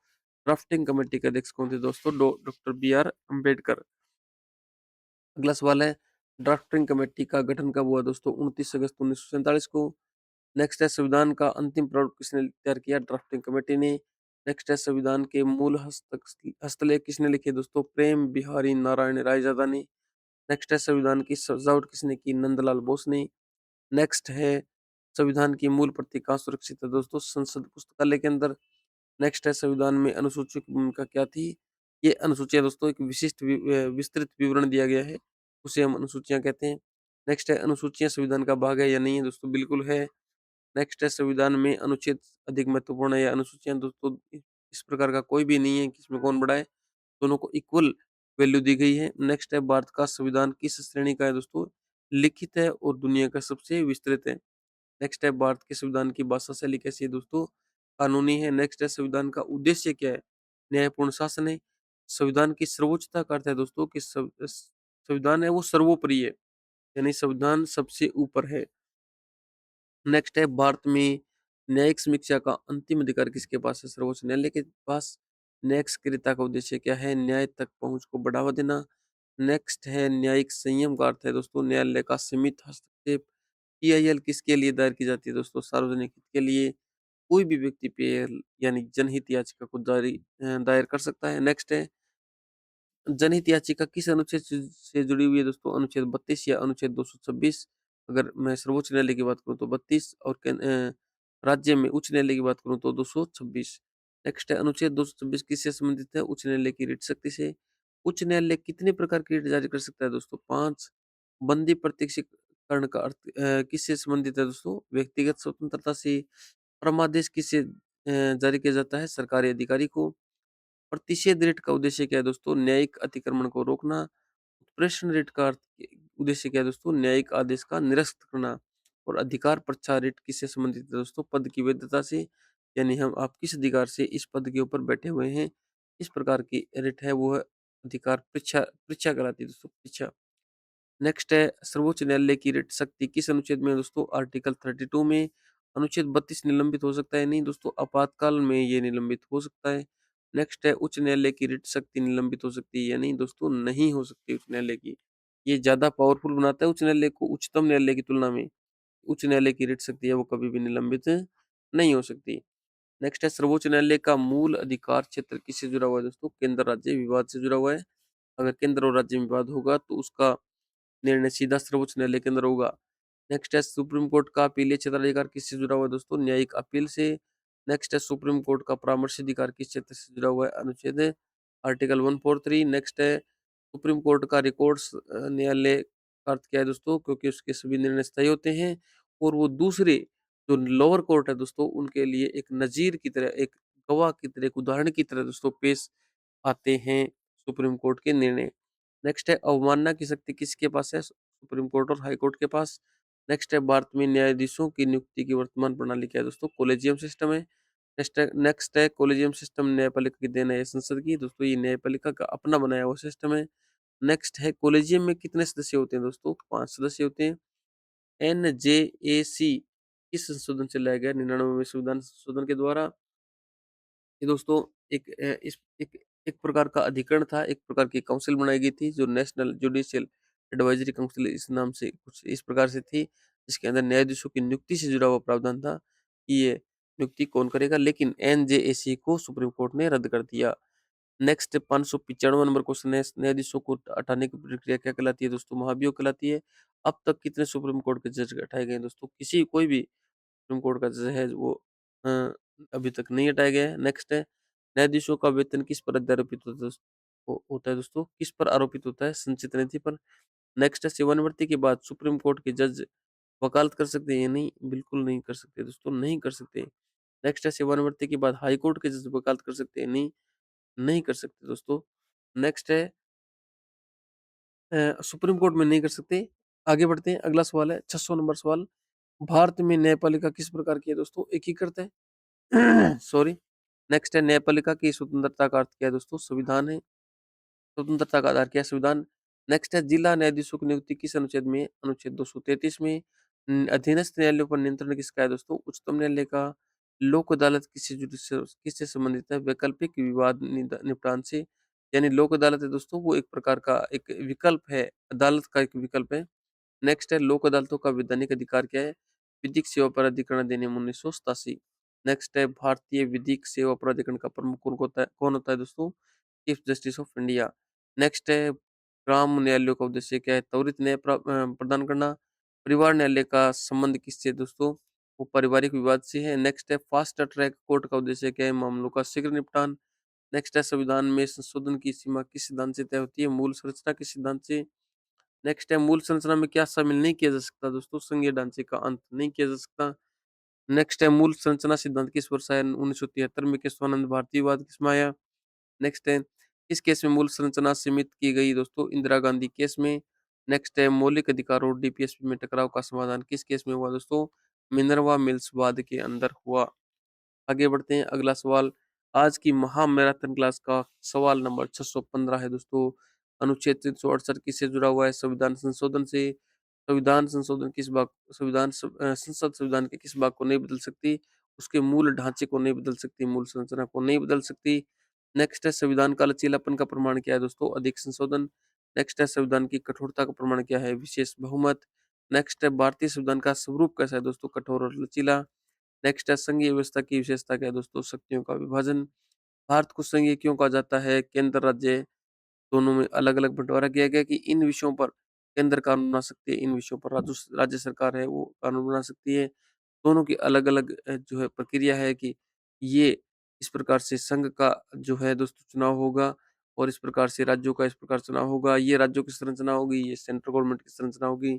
Drafting committee के अध्यक्ष कौन थे दोस्तों? Doctor B R Ambedkar. अगला सवाल है ड्राफ्टिंग कमेटी का गठन कब हुआ दोस्तों? 29 अगस्त 1947 को। नेक्स्ट है संविधान का अंतिम प्रारूप किसने तैयार किया? ड्राफ्टिंग कमेटी ने। नेक्स्ट है संविधान के मूल हस्तलेख किसने लिखे दोस्तों? प्रेम बिहारी नारायण रायजादा ने। नेक्स्ट है संविधान की सजावट किसने की? नंदलाल बोस ने। नेक्स्ट है संविधान की मूल प्रति कहाँ सुरक्षित है दोस्तों? संसद पुस्तकालय के अंदर। नेक्स्ट है संविधान में अनुसूचियों की भूमिका क्या थी? ये अनुसूचियां दोस्तों एक विस्तृत विवरण दिया गया है, उसे हम अनुसूचियां कहते हैं। नेक्स्ट है अनुसूचियां संविधान का भाग है या नहीं है दोस्तों? बिल्कुल है। नेक्स्ट है संविधान में अनुच्छेद अधिक महत्वपूर्ण है या अनुसूचियां दोस्तों? इस प्रकार का कोई भी नहीं है कि इसमें कौन बड़ा है, दोनों को इक्वल वैल्यू दी गई है। नेक्स्ट है भारत का संविधान किस श्रेणी का है दोस्तों? लिखित है और दुनिया का सबसे विस्तृत है। नेक्स्ट है भारत के संविधान की भाषा शैली कैसी है दोस्तों? कानूनी है। नेक्स्ट है संविधान का उद्देश्य क्या है? न्यायपूर्ण शासन है। संविधान की सर्वोच्चता का अर्थ है दोस्तों कि संविधान है वो सर्वोपरि है, यानी संविधान सबसे ऊपर है। नेक्स्ट है भारत में न्यायिक समीक्षा का अंतिम अधिकार किसके पास है? सर्वोच्च न्यायालय के पास। न्यायिक सक्रियता का उद्देश्य क्या है? न्याय तक पहुंच को बढ़ावा देना। नेक्स्ट है न्यायिक संयम का अर्थ है दोस्तों न्यायालय का सीमित हस्तक्षेप। पीआईएल किसके लिए दायर की जाती है दोस्तों? सार्वजनिक हित के लिए। कोई भी व्यक्ति पीआईएल यानी जनहित याचिका को दायर कर सकता है। नेक्स्ट है जनहित याचिका किस अनुच्छेद से जुड़ी हुई है दोस्तों? अनुच्छेद 32 या अनुच्छेद 226। अगर मैं सर्वोच्च न्यायालय की बात करूँ तो 32 और राज्य में उच्च न्यायालय की बात करूँ तो 226। नेक्स्ट है अनुच्छेद 226 किससे संबंधित है? उच्च न्यायालय की रिट शक्ति से। उच्च न्यायालय कितने प्रकार की रिट जारी कर सकता है दोस्तों? 5। बंदी प्रत्यक्षीकरण का अर्थ किससे संबंधित है दोस्तों? व्यक्तिगत स्वतंत्रता से। परमादेश किससे जारी किया जाता है? सरकारी अधिकारी को। प्रतिषेध रिट का उद्देश्य क्या है दोस्तों? न्यायिक अतिक्रमण को रोकना। उत्प्रेषण रिट का उद्देश्य क्या है दोस्तों? न्यायिक आदेश का निरस्त करना। और अधिकार परीक्षा रिट किससे संबंधित है दोस्तों? पद की वैधता से, यानी हम आप किस अधिकार से इस पद के ऊपर बैठे हुए हैं, इस प्रकार की रिट है वो है अधिकार परीक्षा परीक्षा कहलाती है दोस्तों, परीक्षा। नेक्स्ट है सर्वोच्च न्यायालय की रिट शक्ति किस अनुच्छेद में है दोस्तों? आर्टिकल 32 में। अनुच्छेद 32 निलंबित हो सकता है नहीं दोस्तों, आपातकाल में ये निलंबित हो सकता है। नेक्स्ट है उच्च न्यायालय की रिट शक्ति निलंबित हो सकती है या नहीं दोस्तों? नहीं हो सकती उच्च न्यायालय की। ये ज्यादा पावरफुल बनाता है उच्च न्यायालय को उच्चतम न्यायालय की तुलना में। उच्च न्यायालय की रिट शक्ति है वो कभी भी निलंबित नहीं हो सकती। नेक्स्ट है सर्वोच्च न्यायालय का मूल अधिकार क्षेत्र किससे जुड़ा हुआ है दोस्तों? केंद्र राज्य विवाद से जुड़ा हुआ है। अगर केंद्र और राज्य में विवाद होगा तो उसका निर्णय सीधा सर्वोच्च न्यायालय के अंदर होगा। नेक्स्ट है सुप्रीम कोर्ट का अपीलीय क्षेत्राधिकार किससे जुड़ा हुआ है दोस्तों? न्यायिक अपील से। नेक्स्ट है सुप्रीम कोर्ट का परामर्श अधिकार किस क्षेत्र से जुड़ा हुआ है? अनुच्छेद आर्टिकल 143। नेक्स्ट है सुप्रीम कोर्ट का रिकॉर्ड्स न्यायालय का अर्थ क्या है दोस्तों? क्योंकि उसके सभी निर्णय स्थायी होते हैं और वो दूसरे जो लोअर कोर्ट है दोस्तों उनके लिए एक नजीर की तरह, एक गवाह की तरह, एक उदाहरण की तरह दोस्तों पेश आते हैं सुप्रीम कोर्ट के निर्णय। नेक्स्ट है अवमानना की शक्ति किसके पास है? सुप्रीम कोर्ट और हाई कोर्ट के पास। नेक्स्ट है भारत में न्यायाधीशों की नियुक्ति की वर्तमान प्रणाली क्या है दोस्तों? कोलेजियम सिस्टम है। नेक्स्ट है कोलेजियम सिस्टम न्यायपालिका की देन है या संसद की? दोस्तों ये न्यायपालिका का अपना बनाया हुआ सिस्टम है। नेक्स्ट है कोलेजियम में कितने सदस्य होते हैं दोस्तों? 5 सदस्य होते हैं। एनजेएसी किस संशोधन से लाया गया? 99वें संविधान संशोधन के द्वारा। ये दोस्तों एक एक प्रकार का अधिकरण था, एक प्रकार की काउंसिल बनाई गई थी जो नेशनल जुडिशियल एडवाइजरी काउंसिल इस नाम से कुछ इस प्रकार से थी, जिसके अंदर न्यायाधीशों की नियुक्ति से जुड़ा हुआ प्रावधान था कि ये नियुक्ति कौन करेगा, लेकिन एनजेएसी को सुप्रीम कोर्ट ने रद्द कर दिया। नेक्स्ट 595 नंबर क्वेश्चन है न्यायाधीशों को हटाने की प्रक्रिया क्या कहलाती है दोस्तों? महाभियोग कहलाती है। अब तक कितने सुप्रीम कोर्ट के जज हटाए गए हैं दोस्तों? कोई भी सुप्रीम कोर्ट का जज है वो अ, अभी तक नहीं हटाया गया है। नेक्स्ट है न्यायाधीशों का वेतन किस पर अध्यारोपित होता है होता है दोस्तों? किस पर आरोपित होता है? संचित नीति पर। नेक्स्ट है सेवानिवृत्ति के बाद सुप्रीम कोर्ट के जज वकालत कर सकते हैं या नहीं? बिल्कुल नहीं कर सकते दोस्तों, नहीं कर सकते। नेक्स्ट है सेवानिवृत्ति के बाद हाई कोर्ट के जज वकालत कर सकते हैं? नहीं, नहीं कर सकते दोस्तों। नेक्स्ट है सुप्रीम कोर्ट में नहीं कर सकते। आगे बढ़ते हैं, अगला सवाल है 600 नंबर सवाल। भारत में न्यायपालिका किस प्रकार की है दोस्तों? एकीकृत है। सॉरी। नेक्स्ट है न्यायपालिका की स्वतंत्रता का अर्थ क्या है दोस्तों? संविधान है। स्वतंत्रता का आधार क्या है? संविधान। नेक्स्ट है जिला न्यायाधीशों की नियुक्ति किस अनुच्छेद में? अनुच्छेद 233 में। अधीनस्थ न्यायालयों पर नियंत्रण किसका है दोस्तों? उच्चतम न्यायालय का। लोक अदालत किससे संबंधित है? वैकल्पिक विवाद निपटान से। यानी लोक अदालत है दोस्तों, वो एक प्रकार का एक विकल्प है, अदालत का एक विकल्प है। नेक्स्ट है लोक अदालतों का वैधानिक अधिकार क्या है? विधिक सेवा प्राधिकरण अधिनियम 1987। नेक्स्ट है भारतीय विधिक सेवा प्राधिकरण का प्रमुख कौन होता है दोस्तों? Chief justice of India. Next है ग्राम न्यायालयों का उद्देश्य क्या है? त्वरित न्याय प्रदान करना। परिवार न्यायालय का संबंध किससे है दोस्तों? वो पारिवारिक विवाद से है। नेक्स्ट है फास्ट ट्रैक कोर्ट का उद्देश्य क्या है? मामलों का शीघ्र निपटान। नेक्स्ट है संविधान में संशोधन की सीमा किस सिद्धांत से तय होती है? मूल संरचना के सिद्धांत से। नेक्स्ट है मूल संरचना में क्या शामिल नहीं किया जा सकता दोस्तों? संघीय ढांचे का अंत नहीं किया जा सकता। नेक्स्ट है मूल संरचना सिद्धांत किस वर्ष आया? 1973 में। केशवानंद भारती विवाद किसमें आया? नेक्स्ट है इस केस में मूल संरचना सीमित की गई दोस्तों? इंदिरा गांधी केस में। नेक्स्ट है मौलिक अधिकार और डीपीएसपी में टकराव का समाधान किस केस में हुआ दोस्तों? मिनर्वा मिल्स वाद के अंदर हुआ। आगे बढ़ते हैं, अगला सवाल आज की महा मैराथन क्लास का सवाल नंबर 615 है दोस्तों। अनुच्छेद 368 किससे जुड़ा हुआ है? संविधान संशोधन से। संविधान संशोधन किस भाग संसद संविधान के किस भाग को नहीं बदल सकती? उसके मूल ढांचे को नहीं बदल सकती, मूल संरचना को नहीं बदल सकती। नेक्स्ट है संविधान का लचीलापन का प्रमाण क्या है दोस्तों? अधिक संशोधन। नेक्स्ट है संविधान की कठोरता का प्रमाण क्या है? विशेष बहुमत। नेक्स्ट है भारतीय संविधान का स्वरूप कैसा है दोस्तों? कठोर और लचीला। नेक्स्ट है संघीय व्यवस्था की विशेषता क्या है दोस्तों? शक्तियों का विभाजन। भारत को संघीय क्यों कहा जाता है? केंद्र राज्य दोनों में अलग-अलग बंटवारा किया गया कि इन विषयों पर केंद्र कानून बना सकती है, इन विषयों पर राज्य सरकार है वो कानून बना सकती है। दोनों की अलग-अलग जो है प्रक्रिया है कि ये इस प्रकार से संघ का जो है दोस्तों चुनाव होगा और इस प्रकार से राज्यों का इस प्रकार चुनाव होगा। ये राज्यों की संरचना होगी, ये सेंट्रल गवर्नमेंट की संरचना होगी।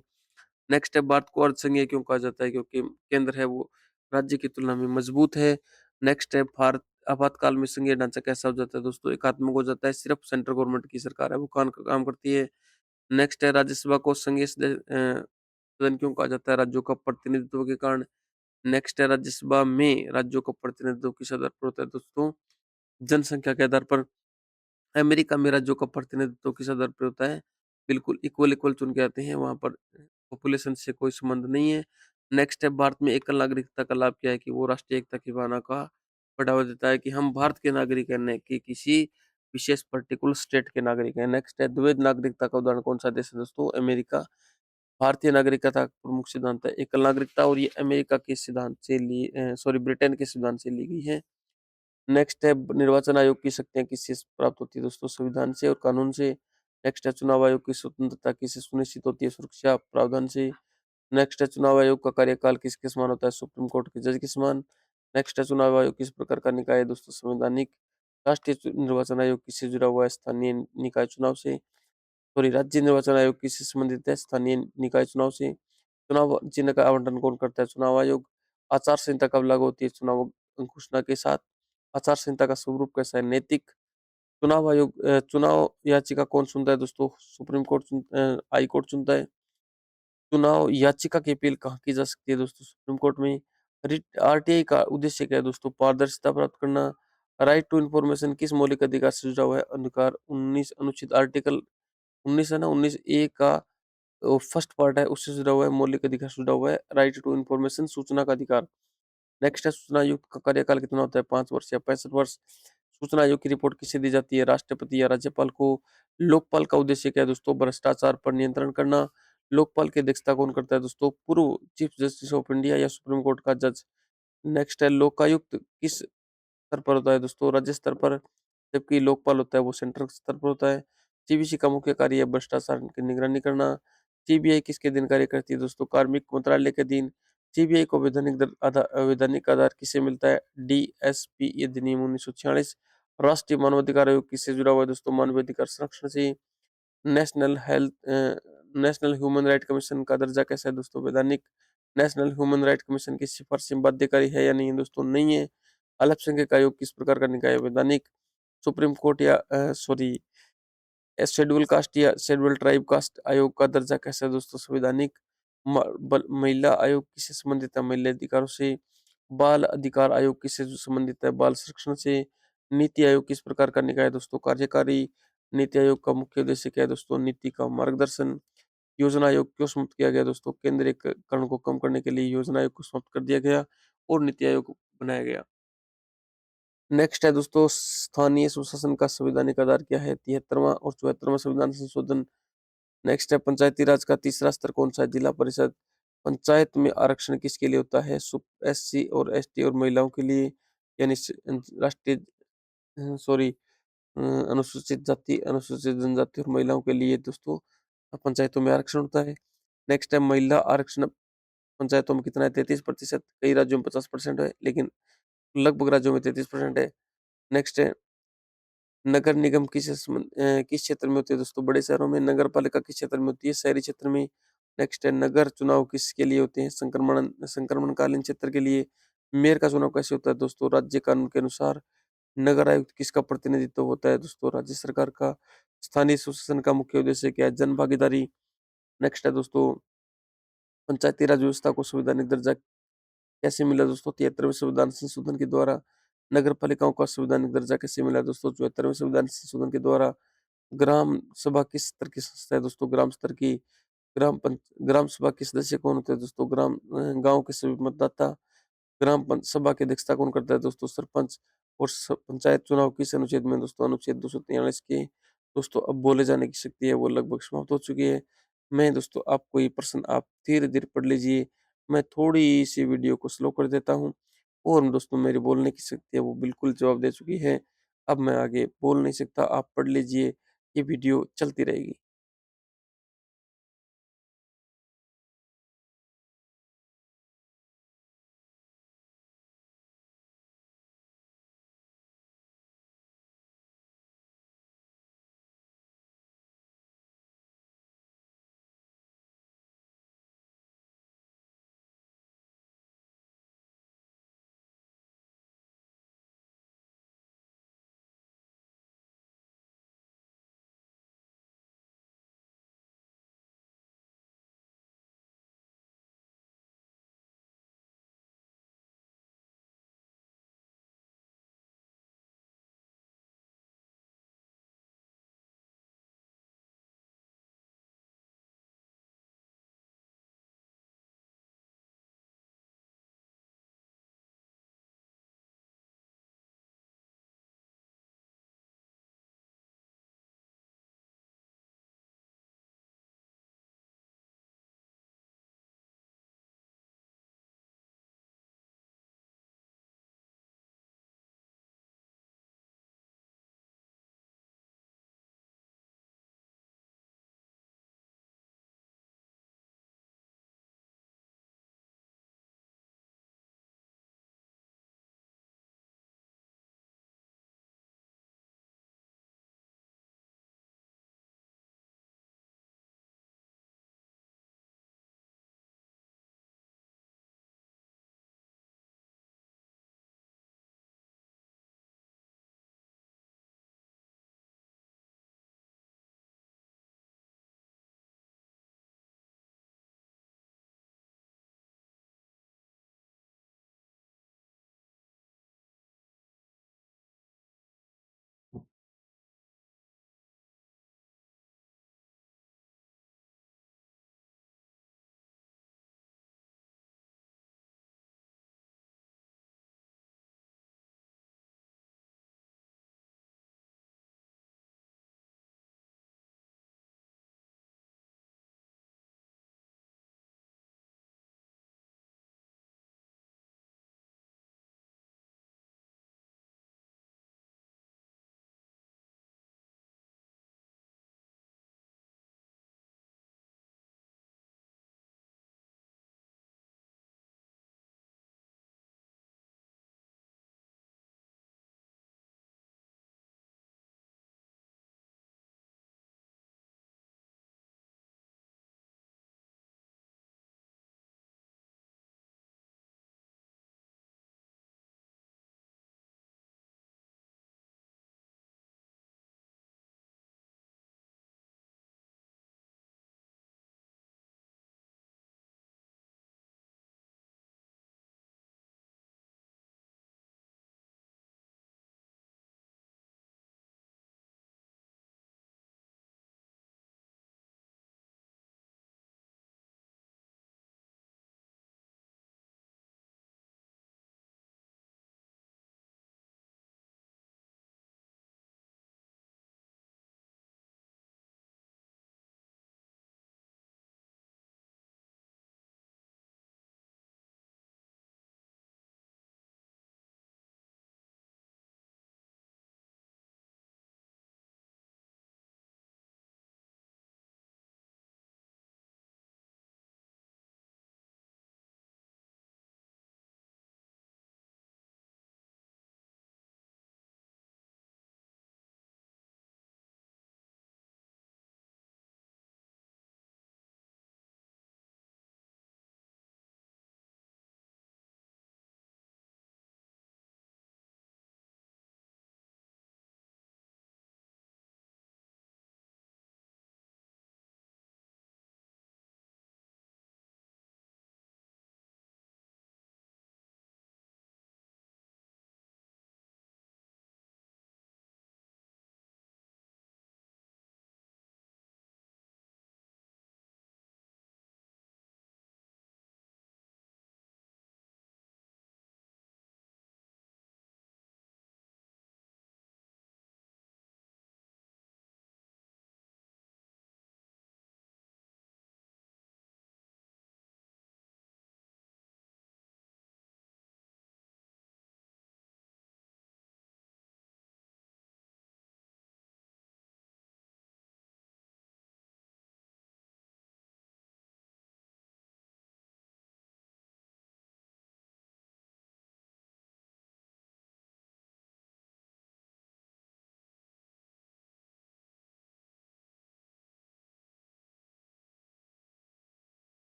नेक्स्ट है भारत को अर्धसंघीय क्यों कहा जाता है? क्योंकि केंद्र है वो राज्य की तुलना में मजबूत है। नेक्स्ट है भारत आपातकाल में संघीय ढांचा कैसा हो जाता है दोस्तों? एकात्मक हो जाता है, सिर्फ सेंट्रल गवर्नमेंट की सरकार है वो काम करती है। नेक्स्ट है राज्यसभा को संघीय सदन क्यों कहा जाता है? राज्यों का प्रतिनिधित्व के कारण। नेक्स्ट है राज्यसभा में राज्यों का प्रतिनिधित्व किस आधार पर होता है दोस्तों? जनसंख्या के आधार पर। अमेरिका में राज्यों का प्रतिनिधित्व किस आधार पर होता है? बिल्कुल इक्वल इक्वल चुन के आते हैं, वहाँ पर पॉपुलेशन से कोई संबंध नहीं है। नेक्स्ट है भारत में एकल नागरिकता का लाभ क्या है? कि वो राष्ट्रीय एकता की भावना का बढ़ावा देता है कि हम भारत के नागरिक हैं, न कि किसी विशेष पर्टिकुलर स्टेट के नागरिक हैं। नेक्स्ट है द्वैध नागरिकता का उदाहरण कौन सा देश है दोस्तों? अमेरिका। भारतीय नागरिकता का प्रमुख सिद्धांत है एकल नागरिकता और ये अमेरिका के सिद्धांत से ब्रिटेन के सिद्धांत से ली गई है। नेक्स्ट है निर्वाचन आयोग की शक्तियाँ किससे प्राप्त होती है दोस्तों? संविधान से और कानून से। नेक्स्ट है चुनाव आयोग की स्वतंत्रता किससे सुनिश्चित होती है? सुरक्षा प्रावधान से। नेक्स्ट है चुनाव आयोग का कार्यकाल किसके समान होता है? सुप्रीम कोर्ट के जज के समान। नेक्स्ट है चुनाव आयोग किस प्रकार का निकाय है दोस्तों? संवैधानिक। राष्ट्रीय निर्वाचन आयोग किससे जुड़ा हुआ है? स्थानीय निकाय चुनाव से। सॉरी, राज्य निर्वाचन आयोग किससे संबंधित है? स्थानीय निकाय चुनाव से। चुनाव चिन्ह का आवंटन कौन करता है? चुनाव आयोग। आचार संहिता कब लागू होती है? चुनाव घोषणा के साथ। आचार संहिता का स्वरूप कैसा है? नैतिक। चुनाव याचिका कौन सुनता है दोस्तों? सुप्रीम कोर्ट हाई कोर्ट चुनता है। चुनाव याचिका की अपील कहाँ की जा सकती है दोस्तों? सुप्रीम कोर्ट में। रिट आरटीआई का उद्देश्य क्या है दोस्तों? पारदर्शिता प्राप्त करना। राइट टू इन्फॉर्मेशन किस मौलिक अधिकार से जुड़ा हुआ है? अधिकार 19 अनुच्छेद आर्टिकल 19 है ना, 19 ए का फर्स्ट पार्ट है, उससे जुड़ा हुआ है, मौलिक अधिकार से जुड़ा हुआ है। राइट टू इन्फॉर्मेशन सूचना का अधिकार। नेक्स्ट है सूचना आयुक्त का कार्यकाल कितना होता है? 5 वर्ष या 65 वर्ष। सूचना आयोग की रिपोर्ट किसे दी जाती है? राष्ट्रपति या राज्यपाल को। लोकपाल का उद्देश्य क्या है दोस्तों? भ्रष्टाचार पर नियंत्रण करना। लोकपाल की अध्यक्षता कौन करता है दोस्तों? पूर्व चीफ जस्टिस ऑफ इंडिया या सुप्रीम कोर्ट का जज। नेक्स्ट है लोकायुक्त किस स्तर पर होता है दोस्तों? राज्य स्तर पर। जबकि लोकपाल होता है वो सेंट्रल स्तर पर होता है। सीबीसी का मुख्य कार्य है भ्रष्टाचार की निगरानी करना। सीबीआई किसके अधीन कार्य करती है दोस्तों? कार्मिक मंत्रालय के अधीन। सीबीआई को वैधानिक आधार किससे मिलता है? डीएसपी अधिनियम 1946। राष्ट्रीय मानवाधिकार आयोग किससे जुड़ा हुआ है दोस्तों? मानवाधिकार संरक्षण से। National health national human right commission का दर्जा कैसा है दोस्तों? वैधानिक। नेशनल ह्यूमन राइट कमीशन की सिफारिशें बाध्यकारी है या नहीं है दोस्तों? नहीं है। अल्पसंख्यक आयोग किस प्रकार का निकाय है? वैधानिक। सुप्रीम कोर्ट या सॉरी शेड्यूल कास्ट या शेड्यूल ट्राइब कास्ट आयोग का दर्जा कैसा है दोस्तों? संवैधानिक। महिला आयोग किससे संबंधित है? महिला अधिकारों से। बाल अधिकार आयोग किससे संबंधित है? बाल संरक्षण से। नीति आयोग किस प्रकार का निकाय है दोस्तों? कार्यकारी। नीति आयोग का मुख्य उद्देश्य क्या है दोस्तों? नीति का मार्गदर्शन। योजना आयोग क्यों समाप्त किया गया दोस्तों? केंद्रीयकरण को कम करने के लिए योजना आयोग को समाप्त कर दिया गया और नीति आयोग बनाया गया। नेक्स्ट है दोस्तों, स्थानीय सुशासन का संवैधानिक आधार क्या है? 73वां और 74वां संविधान संशोधन। नेक्स्ट है, पंचायती राज का तीसरा स्तर कौन सा है? जिला परिषद। पंचायत में आरक्षण किसके लिए होता है? एससी और एसटी और महिलाओं के लिए, यानी राष्ट्रीय सॉरी अनुसूचित जाति, अनुसूचित जनजाति और महिलाओं के लिए दोस्तों पंचायतों में आरक्षण होता है। नेक्स्ट है, महिला आरक्षण पंचायतों में कितना है? 33%। कई राज्यों में 50% है, लेकिन लगभग राज्यों में 33% है। नेक्स्ट है, नगर निगम किस क्षेत्र में होते हैं दोस्तों? बड़े शहरों में। नगर पालिका किस क्षेत्र में होती है? शहरी क्षेत्र में। नेक्स्ट है, नगर चुनाव किसके लिए होते हैं? संक्रमणकालीन क्षेत्र के लिए। मेयर का चुनाव कैसे होता है दोस्तों? राज्य कानून के अनुसार। नगर आयुक्त किसका प्रतिनिधित्व होता है दोस्तों? राज्य सरकार का। स्थानीय सुशासन का मुख्य उद्देश्य क्या है? जन भागीदारी। नेक्स्ट है दोस्तों, पंचायती राज व्यवस्था को संवैधानिक दर्जा कैसे मिला दोस्तों? 73वें संविधान संशोधन के द्वारा। नगर पालिकाओं का संवैधानिक दर्जा कैसे मिला दोस्तों? 74वें संविधान संशोधन के द्वारा। ग्राम सभा किस स्तर की संस्था है दोस्तों? ग्राम स्तर की। ग्राम सभा के सदस्य कौन होते हैं दोस्तों? गांव के सभी मतदाता। सभा की अध्यक्षता कौन करता है दोस्तों? सरपंच। और पंचायत चुनाव किस अनुच्छेद में दोस्तों? अनुच्छेद 243 के। दोस्तों अब बोले जाने की शक्ति है वो लगभग समाप्त हो चुकी है। मैं दोस्तों आपको ये प्रश्न आप धीरे धीरे पढ़ लीजिए। मैं थोड़ी सी वीडियो को स्लो कर देता हूँ। और दोस्तों मेरी बोलने की शक्ति है वो बिल्कुल जवाब दे चुकी है। अब मैं आगे बोल नहीं सकता, आप पढ़ लीजिए। ये वीडियो चलती रहेगी।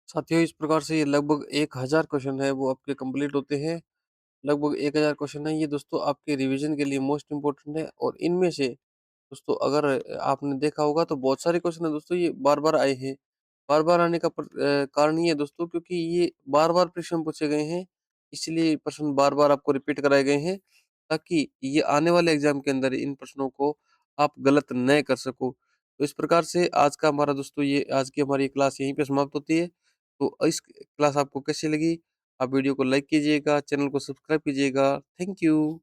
साथियों इस प्रकार से ये लगभग 1000 क्वेश्चन है वो आपके कंप्लीट होते हैं। लगभग 1000 क्वेश्चन है ये दोस्तों आपके रिवीजन के लिए मोस्ट इम्पोर्टेंट है, और इनमें से दोस्तों अगर आपने देखा होगा तो बहुत सारे क्वेश्चन है दोस्तों ये बार-बार आए हैं। बार-बार आने का कारण ये है दोस्तों क्योंकि ये बार-बार प्रश्न पूछे गए हैं, इसलिए प्रश्न बार-बार आपको रिपीट कराए गए हैं, ताकि ये आने वाले एग्ज़ाम के अंदर इन प्रश्नों को आप गलत न कर सको। तो इस प्रकार से आज का हमारा दोस्तों ये आज की हमारी क्लास यहीं पे समाप्त होती है। तो इस क्लास आपको कैसी लगी? आप वीडियो को लाइक कीजिएगा, चैनल को सब्सक्राइब कीजिएगा। Thank you.